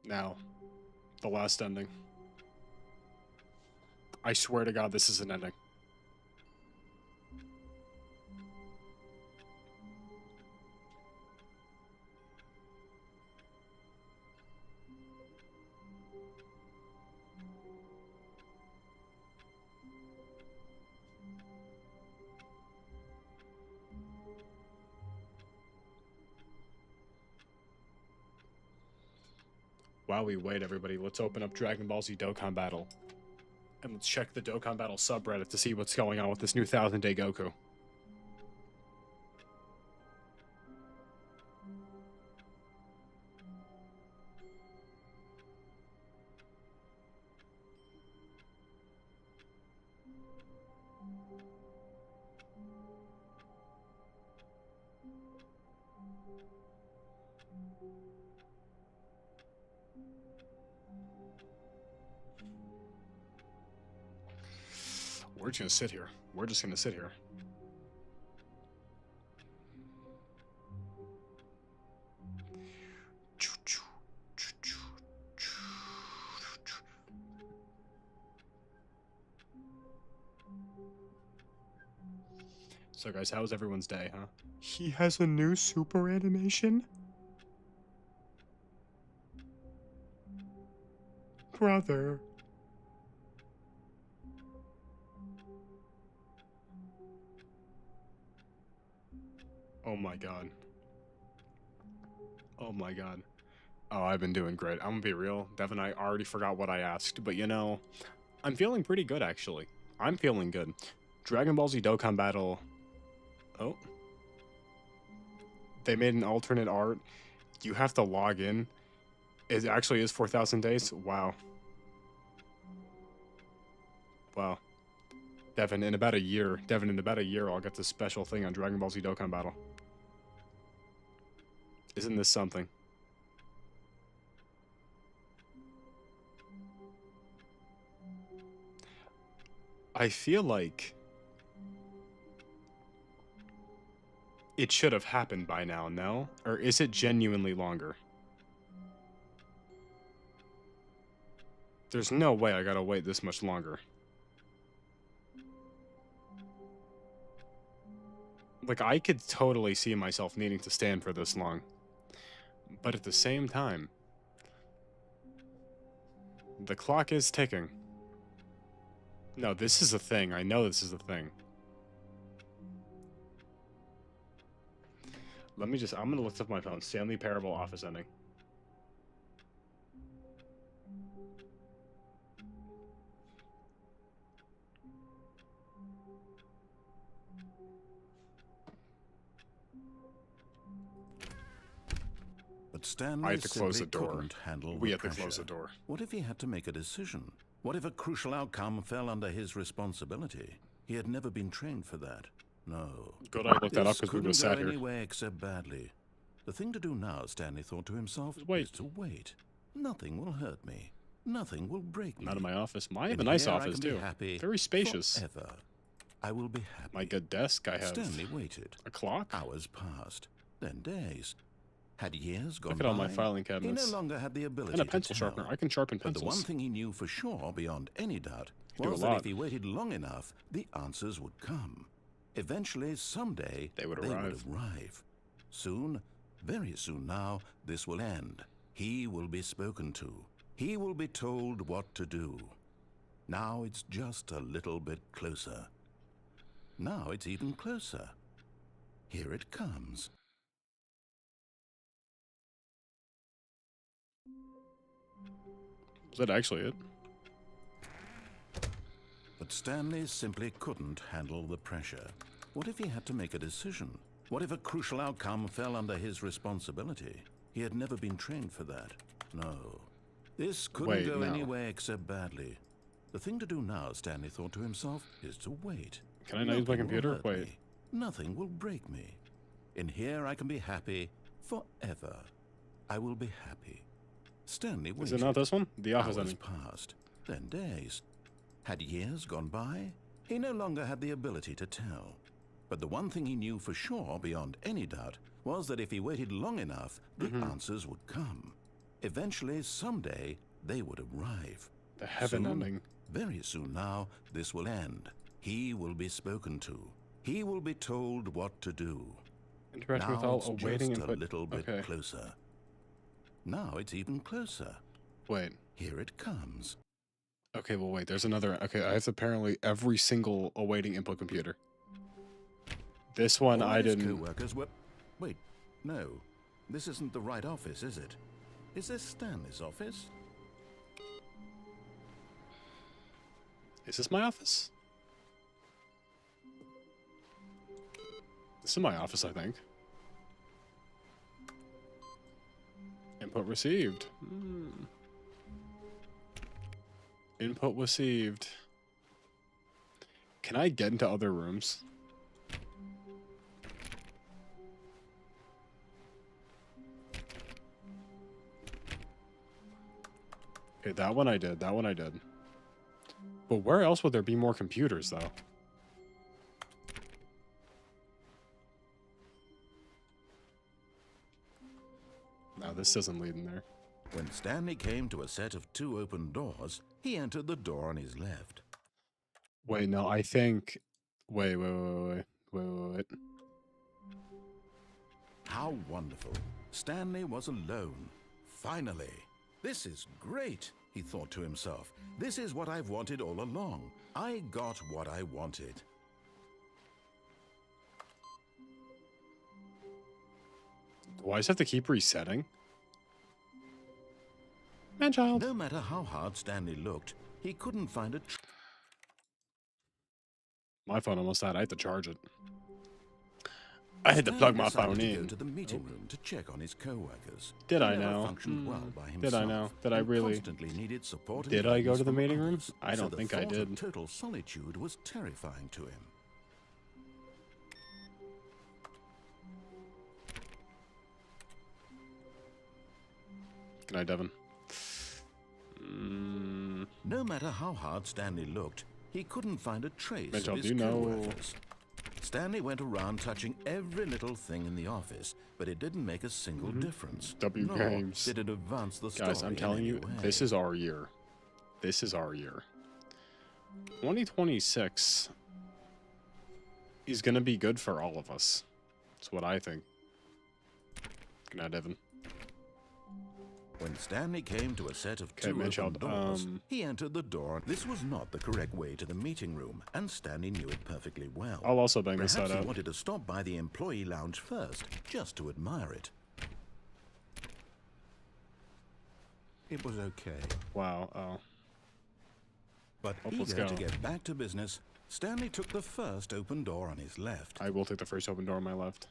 Now, the last ending. I swear to God, this is an ending. While we wait, everybody, let's open up Dragon Ball Z Dokkan Battle. And let's check the Dokkan Battle subreddit to see what's going on with this new 1000-day Goku. We're just gonna sit here. We're just gonna sit here. So guys, how was everyone's day, huh? He has a new super animation? Brother. Oh my god. Oh my god. Oh, I've been doing great. I'm gonna be real. Dev and I already forgot what I asked, but you know, I'm feeling pretty good actually. I'm feeling good. Dragon Ball Z Dokkan Battle. Oh. They made an alternate art. You have to log in. It actually is 4,000 days. Wow. Wow. Devin, in about a year, I'll get this special thing on Dragon Ball Z Dokkan Battle. Isn't this something? I feel like it should have happened by now, no? Or is it genuinely longer? There's no way I gotta wait this much longer. Like, I could totally see myself needing to stand for this long. But at the same time, the clock is ticking. No, this is a thing. I know this is a thing. Let me just... I'm gonna look up my phone. Stanley Parable office ending. But Stanley I had to close the door. couldn't handle We the had to pressure. close the door. What if he had to make a decision? What if a crucial outcome fell under his responsibility? He had never been trained for that. No. Good I looked that up This because we couldn't were sat go here. anywhere except badly. The thing to do now, Stanley thought to himself, Wait. is to wait. Nothing will hurt me. Nothing will break me. I'm out of my office. I have In a nice here I office, can be too. happy Very spacious. Forever. I will be happy. My good desk. I have Stanley waited. a clock. Hours passed, then days. Had years gone Look at all my by, filing he no cabinets. longer had the ability And a to pencil tell. sharpener. I can sharpen But the one pencils. thing he knew for sure, beyond any doubt, do a was that lot. if he waited long enough, the answers would come. Eventually, someday, They would arrive. Soon, very soon now, this will end. He will be spoken to. He will be told what to do. Now it's just a little bit closer. Now it's even closer. Here it comes. Is that actually it? But Stanley simply couldn't handle the pressure. What if he had to make a decision? What if a crucial outcome fell under his responsibility? He had never been trained for that. No. This couldn't Wait, go no. anywhere except badly. The thing to do now, Stanley thought to himself, is to wait. Can I not use my Nothing will computer? hurt Wait. me. Nothing will break me. In here I can be happy forever. I will be happy. Stanley waited. Is it not this one? The office Hours ending. passed, then days. Had years gone by? He no longer had the ability to tell. But the one thing he knew for sure, beyond any doubt, was that if he waited long enough, the answers would come. Eventually, someday, they would arrive. The heaven Soon, ending. very soon now, this will end. He will be spoken to. He will be told what to do. Interaction with Now all it's awaiting just input. a little bit Okay. closer. Now it's even closer. Wait. Here it comes. Okay, well, wait. There's another. Okay, I have apparently every single awaiting input computer. This one All I his didn't. co-workers were... Wait, no. This isn't the right office, is it? Is this Stanley's office? Is this my office? This is my office, I think. Input received. Input received. Can I get into other rooms? Okay, that one I did. That one I did. But where else would there be more computers, though? No, this doesn't lead in there. When Stanley came to a set of 2 open doors, he entered the door on his left. Wait, no, I think... Wait. How wonderful. Stanley was alone. Finally. This is great, he thought to himself. This is what I've wanted all along. I got what I wanted. Do I just have to keep resetting? Man-child. No matter how hard Stanley looked, he couldn't find a My phone almost died. I had to charge it. I had to plug my phone to go in. to the meeting room to check on his co-workers. Did He I never know? functioned well by Did himself I know? Did I and really? constantly needed support and Did I go guidance to the from meeting room? others, I so don't the think I thought of did. total solitude was terrifying to him. Good night, Devin. No matter how hard Stanley looked, he couldn't find a trace Mitchell, of do his you know- co-workers. Stanley went around touching every little thing in the office, but it didn't make a single difference. W Nor Games. did it advance the story Guys, I'm in telling any you, way. this is our year. This is our year. 2026 is going to be good for all of us. That's what I think. Good night, Devin. When Stanley came to a set of Okay, 2 Mitchell, open doors, he entered the door. This was not the correct way to the meeting room, and Stanley knew it perfectly well. I'll also bang this Perhaps side he out. wanted to stop by the employee lounge first, just to admire it. It was okay. Wow. Oh. But let's eager go. to get back to business, Stanley took the first open door on his left. I will take the first open door on my left.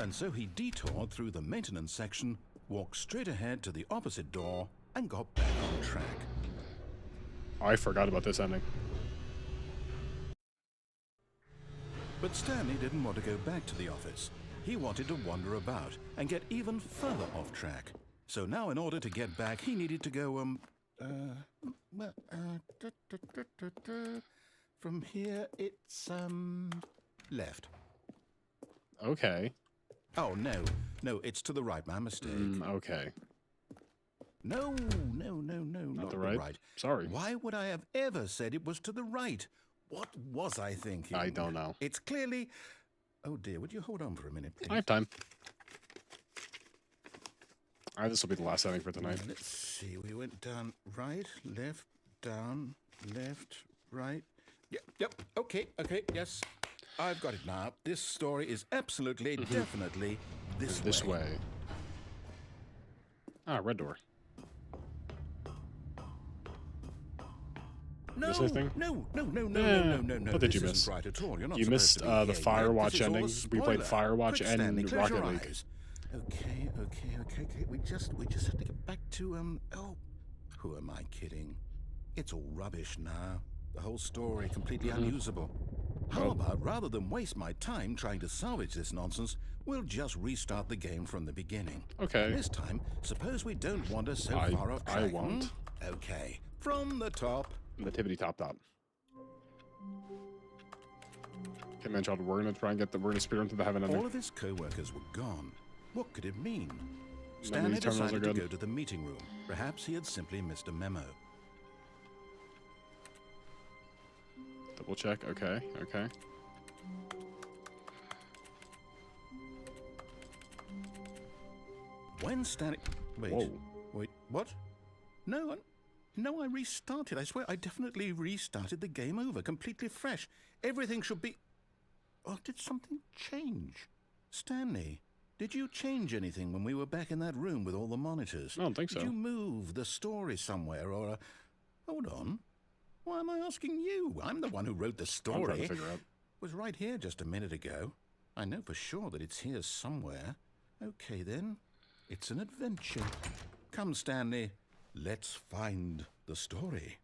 And so he detoured through the maintenance section, walked straight ahead to the opposite door, and got back on track. I forgot about this ending. But Stanley didn't want to go back to the office. He wanted to wander about and get even further off track. So now in order to get back, he needed to go, from here it's, left. Okay. Oh, no, it's to the right, my mistake. Okay. No, not the right? Sorry. Why would I have ever said it was to the right? What was I thinking? I don't know. It's clearly... Oh dear, would you hold on for a minute, please? I have time. Alright, this will be the last ending for tonight. Let's see, we went down, right, left, down, left, right. Yep, okay, yes. I've got it now. This story is absolutely, definitely this way. Ah, red door. No, Miss anything? no. What did you This miss? isn't right at all. You're not You supposed missed to be the here yet. Firewatch This is all a ending. We played spoiler. Firewatch Quick, Stanley, and close your Rocket League. eyes. Okay. We just have to get back to oh, who am I kidding? It's all rubbish now. The whole story completely unusable. How about rather than waste my time trying to salvage this nonsense, we'll just restart the game from the beginning. Okay. And this time, suppose we don't wander so I- far off I track. won't. Okay, from the top. Nativity top. Okay, man, child, we're gonna try and we're gonna speed run to the heaven ending. All of his co-workers were gone. What could it mean? None of Stanley these terminals are decided to good. go to the meeting room. Perhaps he had simply missed a memo. Double check. Okay. When Stanley... Wait. Whoa. Wait, what? No, I restarted. I swear, I definitely restarted the game over, completely fresh. Everything should be... Oh, did something change? Stanley, did you change anything when we were back in that room with all the monitors? I don't think so. Did you move the story somewhere, or... Hold on. Why am I asking you? I'm the one who wrote the I'm trying story. to figure out. It was right here just a minute ago. I know for sure that it's here somewhere. Okay, then. It's an adventure. Come, Stanley. Let's find the story.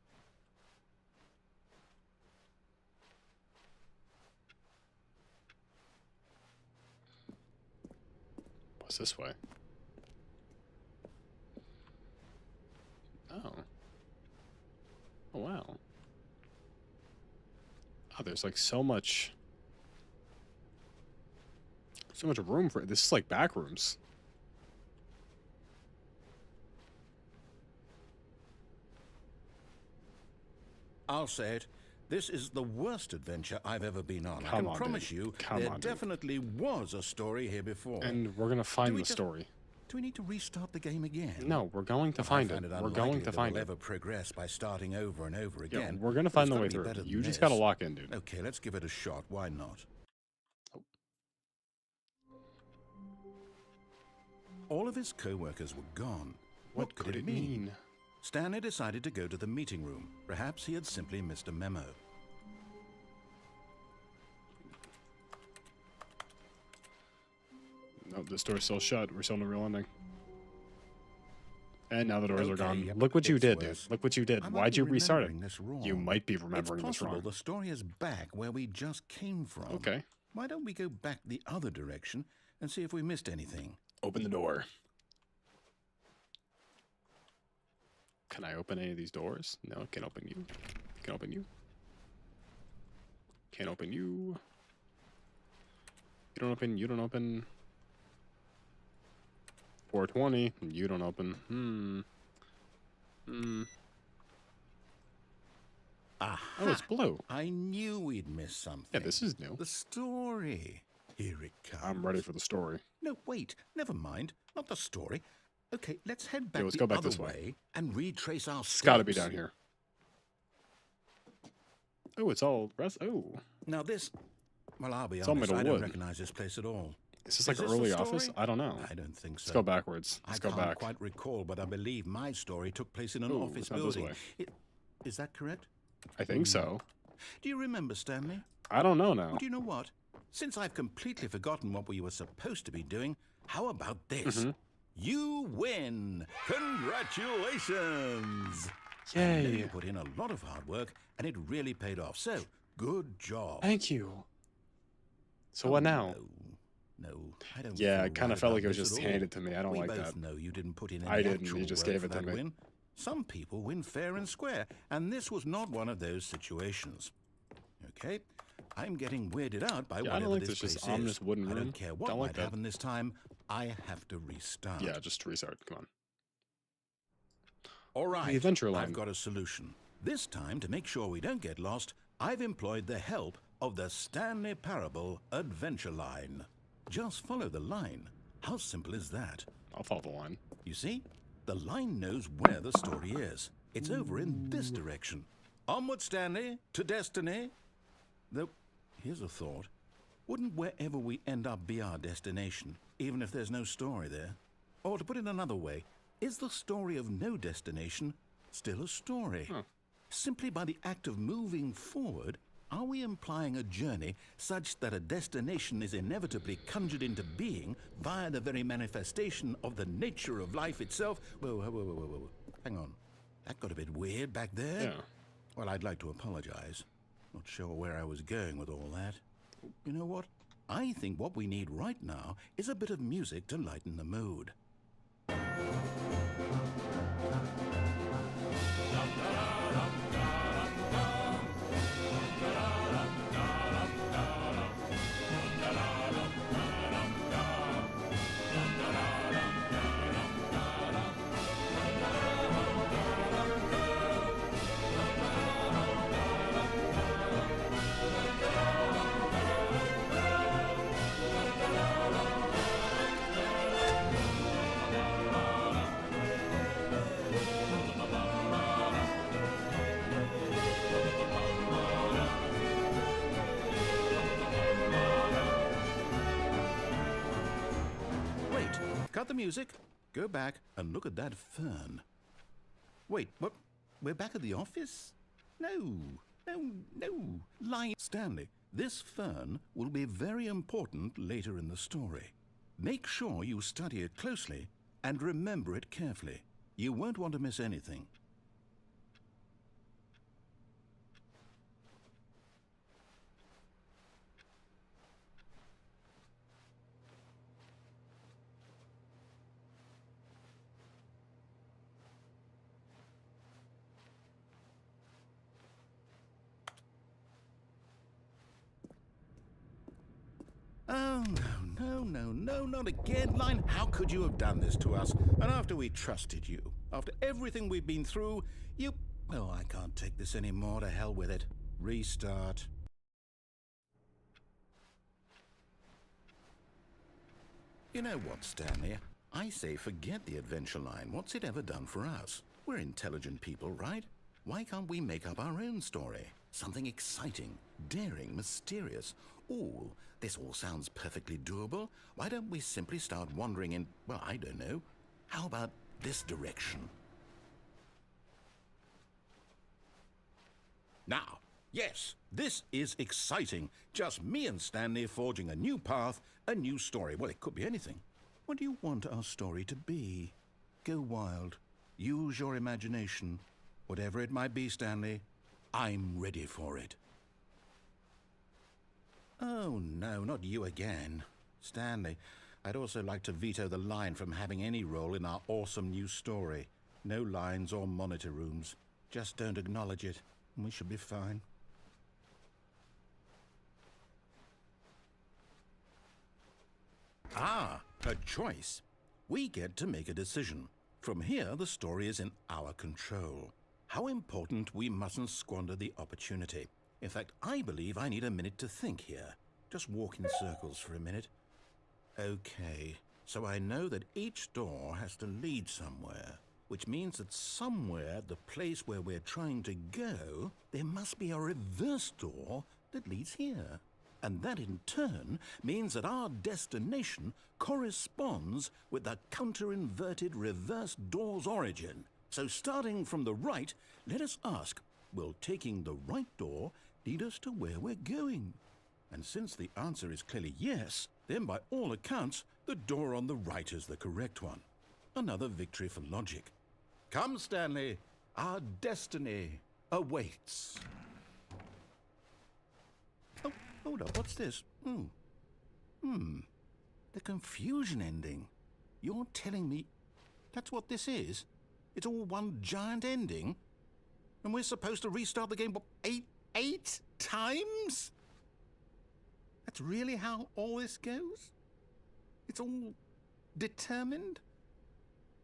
What's this way? Oh. Oh, wow. Oh, there's like so much room for it. This is like back rooms. I'll say it. This is the worst adventure I've ever been on. I Come can on, promise dude. you Come there on, dude. definitely was a story here before. And we're gonna find we the just- story. Do we need to restart the game again? No, we're going to I find find it. it We're unlikely going to that find we'll it. ever progress by starting over and over Yeah, again. we're gonna but find it's the gotta way be through. better You than just gotta this. lock in, dude. Okay, let's give it a shot. Why not? Oh. All of his co-workers were gone. What could it mean? Stanley decided to go to the meeting room. Perhaps he had simply missed a memo. Nope, the door's still shut. We're still in a real ending. And now the doors are Okay, gone. yep, Look what you it's did, dude. worse. Look what you did. I might Why'd be you restart it? remembering this wrong. You might be remembering it's this possible wrong. the story is back where we just came from. Okay. Why don't we go back the other direction and see if we missed anything? Open the door. Can I open any of these doors? No, it can't open you. Can open you. Can't open you. You don't open. You don't open. 420. You don't open. Aha! Oh, it's blue. I knew we'd missed something. Yeah, this is new. The story. Here it comes. I'm ready for the story. No, wait. Never mind. Not the story. Okay, let's head back let's the go back other this way. way and retrace our It's got to be steps. down here. Oh, it's all rest. Oh, Now this, well, I'll be It's all honest, made of I don't wood. recognize this place at all. is this like Is an this the early office? story? I don't know. I don't think so. Let's go backwards. Let's I go can't back. quite recall, but I believe my story took place in an Ooh, office it's not this building. way. Is that correct? I think so. Do you remember, Stanley? I don't know now. Well, do you know what? Since I've completely forgotten what we were supposed to be doing, how about this? Mm-hmm. You win! Congratulations! I know Yay! you put in a lot of hard work, and it really paid off. So, good job. Thank you. So what now? No, I don't. Yeah, feel it kind right of felt about like it was this just at all. handed to me. I don't We like both that. know you didn't put in any I didn't. You actual just work gave for it to that me. win. Some people win fair and square, and this was not one of those situations. Okay, I'm getting weirded out by Yeah, I whatever don't like this this just place ominous is. wooden I room. don't care what Don't like might that. happen this time. I have to restart. Yeah, just restart. Come on. All right. adventure line. I've got a solution. This time, to make sure we don't get lost, I've employed the help of the Stanley Parable Adventure Line. Just follow the line. How simple is that? I'll follow the line. You see? The line knows where the story is. It's over in this direction. Onward, Stanley, to destiny. Though, here's a thought. Wouldn't wherever we end up be our destination, even if there's no story there? Or to put it another way, is the story of no destination still a story? Huh. Simply by the act of moving forward, are we implying a journey such that a destination is inevitably conjured into being via the very manifestation of the nature of life itself? Whoa. Hang on. That got a bit weird back there. Yeah. Well, I'd like to apologize. Not sure where I was going with all that. You know what? I think what we need right now is a bit of music to lighten the mood. Wait, cut the music, go back and look at that fern. Wait, what? We're back at the office? No, no. Line Stanley, this fern will be very important later in the story. Make sure you study it closely and remember it carefully. You won't want to miss anything. Oh, no, not again, Line. How could you have done this to us? And after we trusted you, after everything we've been through, you... Oh, I can't take this anymore. To hell with it. Restart. You know what, Stanley? I say forget the adventure line. What's it ever done for us? We're intelligent people, right? Why can't we make up our own story? Something exciting, daring, mysterious. Ooh, this all sounds perfectly doable. Why don't we simply start wandering in, well, I don't know. How about this direction? Now, yes, this is exciting. Just me and Stanley forging a new path, a new story. Well, it could be anything. What do you want our story to be? Go wild. Use your imagination. Whatever it might be, Stanley, I'm ready for it. Oh, no, not you again. Stanley, I'd also like to veto the line from having any role in our awesome new story. No lines or monitor rooms. Just don't acknowledge it, and we should be fine. Ah, a choice. We get to make a decision. From here, the story is in our control. How important we mustn't squander the opportunity. In fact, I believe I need a minute to think here. Just walk in circles for a minute. Okay, so I know that each door has to lead somewhere, which means that somewhere, the place where we're trying to go, there must be a reverse door that leads here. And that in turn means that our destination corresponds with the counter-inverted reverse door's origin. So starting from the right, let us ask, will taking the right door lead us to where we're going? And since the answer is clearly yes, then by all accounts, the door on the right is the correct one. Another victory for logic. Come, Stanley, our destiny awaits. Oh, hold up, what's this? The confusion ending. You're telling me that's what this is? It's all one giant ending? And we're supposed to restart the game, what, eight times? That's really how all this goes? It's all determined?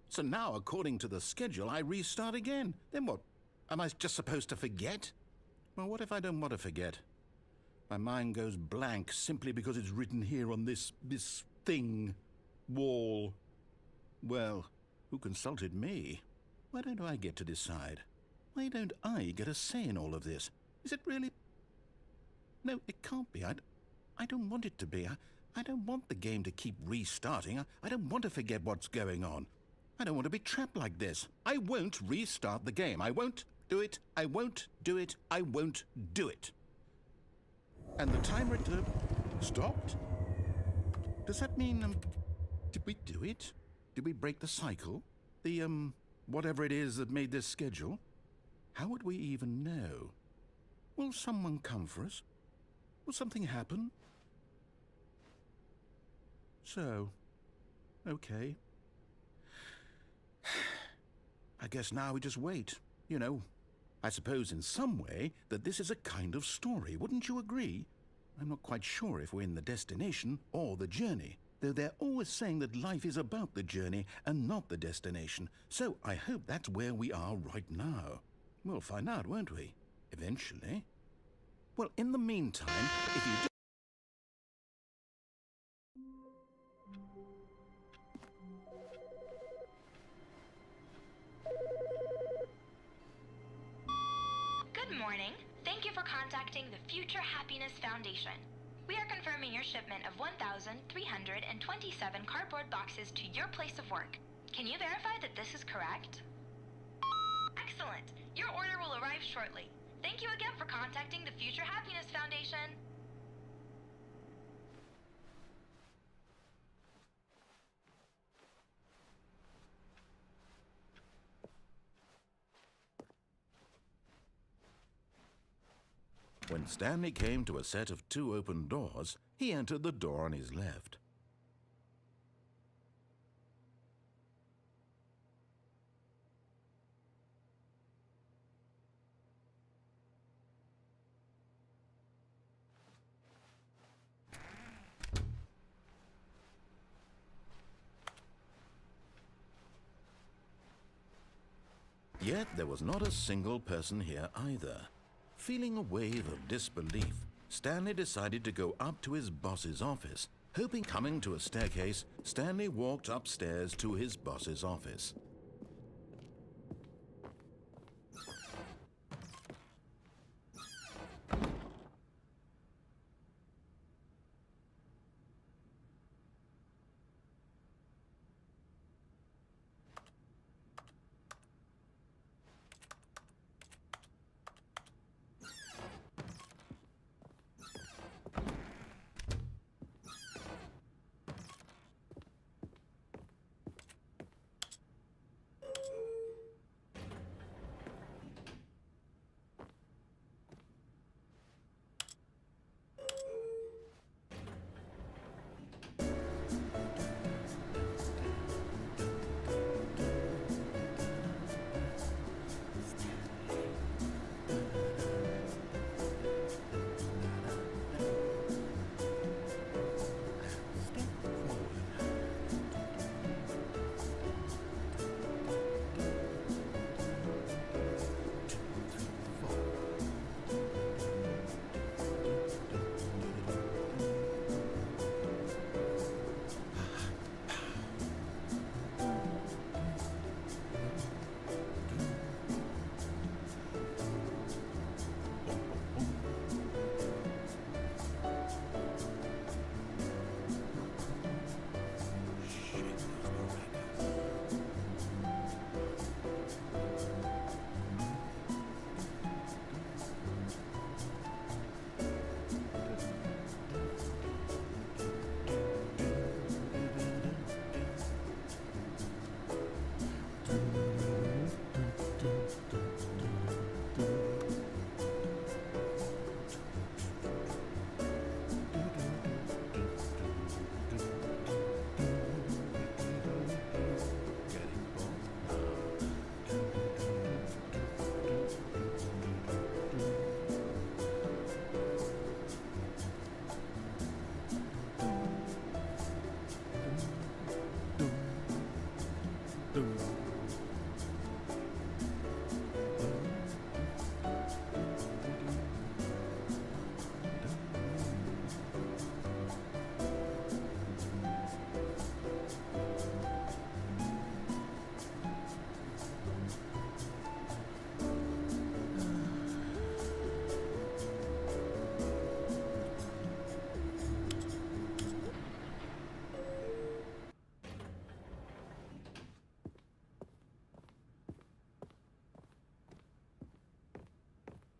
So now, according to the schedule, I restart again. Then what? Am I just supposed to forget? Well, what if I don't want to forget? My mind goes blank simply because it's written here on this thing, wall. Well, who consulted me? Why don't I get to decide? Why don't I get a say in all of this? Is it really? No, it can't be. I don't want it to be. I don't want the game to keep restarting. I don't want to forget what's going on. I don't want to be trapped like this. I won't restart the game. I won't do it. I won't do it. I won't do it. And the timer stopped? Does that mean, did we do it? Did we break the cycle? The, whatever it is that made this schedule? How would we even know? Will someone come for us? Will something happen? So, okay. I guess now we just wait. You know, I suppose in some way that this is a kind of story, wouldn't you agree? I'm not quite sure if we're in the destination or the journey, though they're always saying that life is about the journey and not the destination, so I hope that's where we are right now. We'll find out, won't we? Eventually. Well, in the meantime, if you do... Good morning. Thank you for contacting the Future Happiness Foundation. We are confirming your shipment of 1,327 cardboard boxes to your place of work. Can you verify that this is correct? Excellent. Your order will arrive shortly. Thank you again for contacting the Future Happiness Foundation. When Stanley came to a set of 2 open doors, he entered the door on his left. Yet there was not a single person here either. Feeling a wave of disbelief, Stanley decided to go up to his boss's office. Hoping coming to a staircase, Stanley walked upstairs to his boss's office.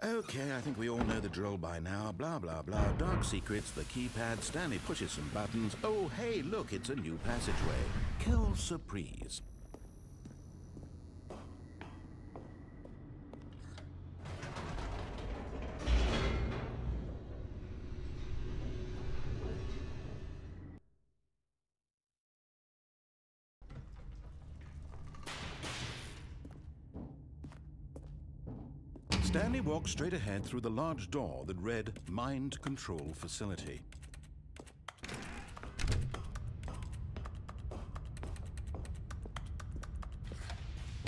Okay, I think we all know the drill by now. Blah, blah, blah. Dark secrets, the keypad. Stanley pushes some buttons. Oh, hey, look, it's a new passageway. Quelle surprise. Stanley walked straight ahead through the large door that read Mind Control Facility.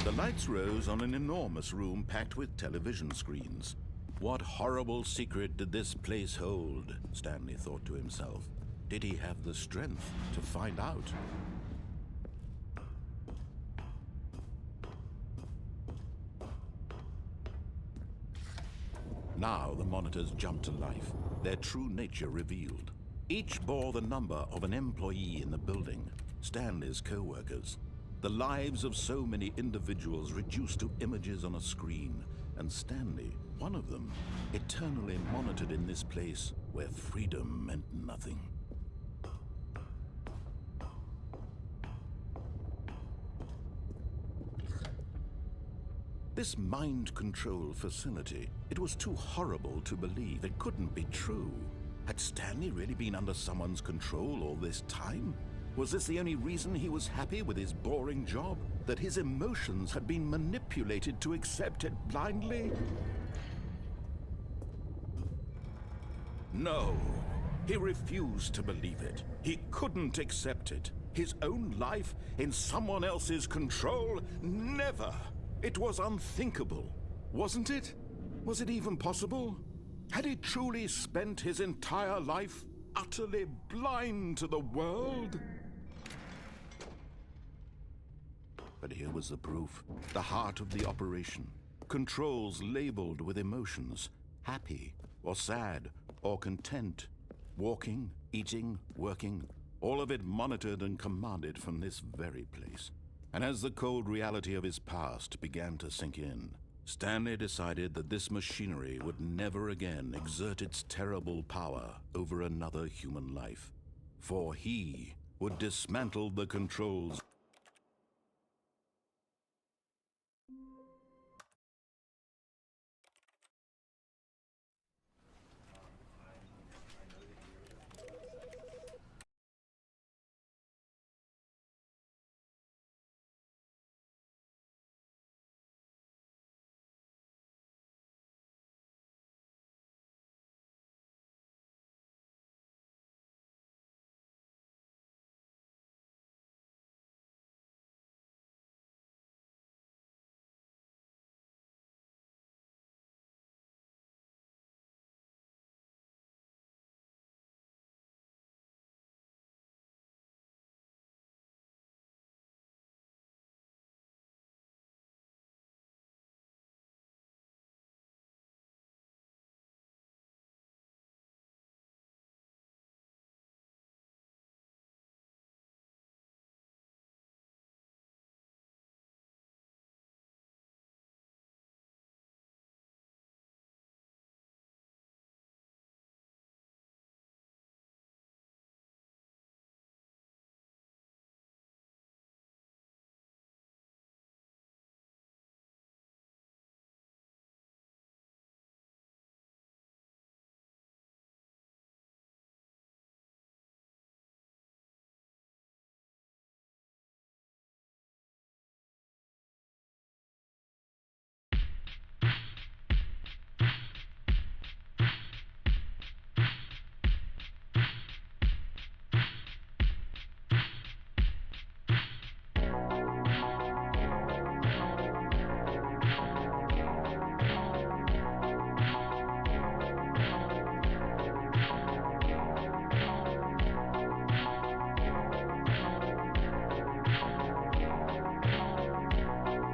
The lights rose on an enormous room packed with television screens. What horrible secret did this place hold? Stanley thought to himself. Did he have the strength to find out? Now the monitors jumped to life, their true nature revealed. Each bore the number of an employee in the building, Stanley's co-workers. The lives of so many individuals reduced to images on a screen. And Stanley, one of them, eternally monitored in this place where freedom meant nothing. This mind control facility, it was too horrible to believe. It couldn't be true. Had Stanley really been under someone's control all this time? Was this the only reason he was happy with his boring job? That his emotions had been manipulated to accept it blindly? No, he refused to believe it. He couldn't accept it. His own life in someone else's control? Never! It was unthinkable, wasn't it? Was it even possible? Had he truly spent his entire life utterly blind to the world? But here was the proof, the heart of the operation. Controls labeled with emotions, happy or sad or content. Walking, eating, working, all of it monitored and commanded from this very place. And as the cold reality of his past began to sink in, Stanley decided that this machinery would never again exert its terrible power over another human life. For he would dismantle the controls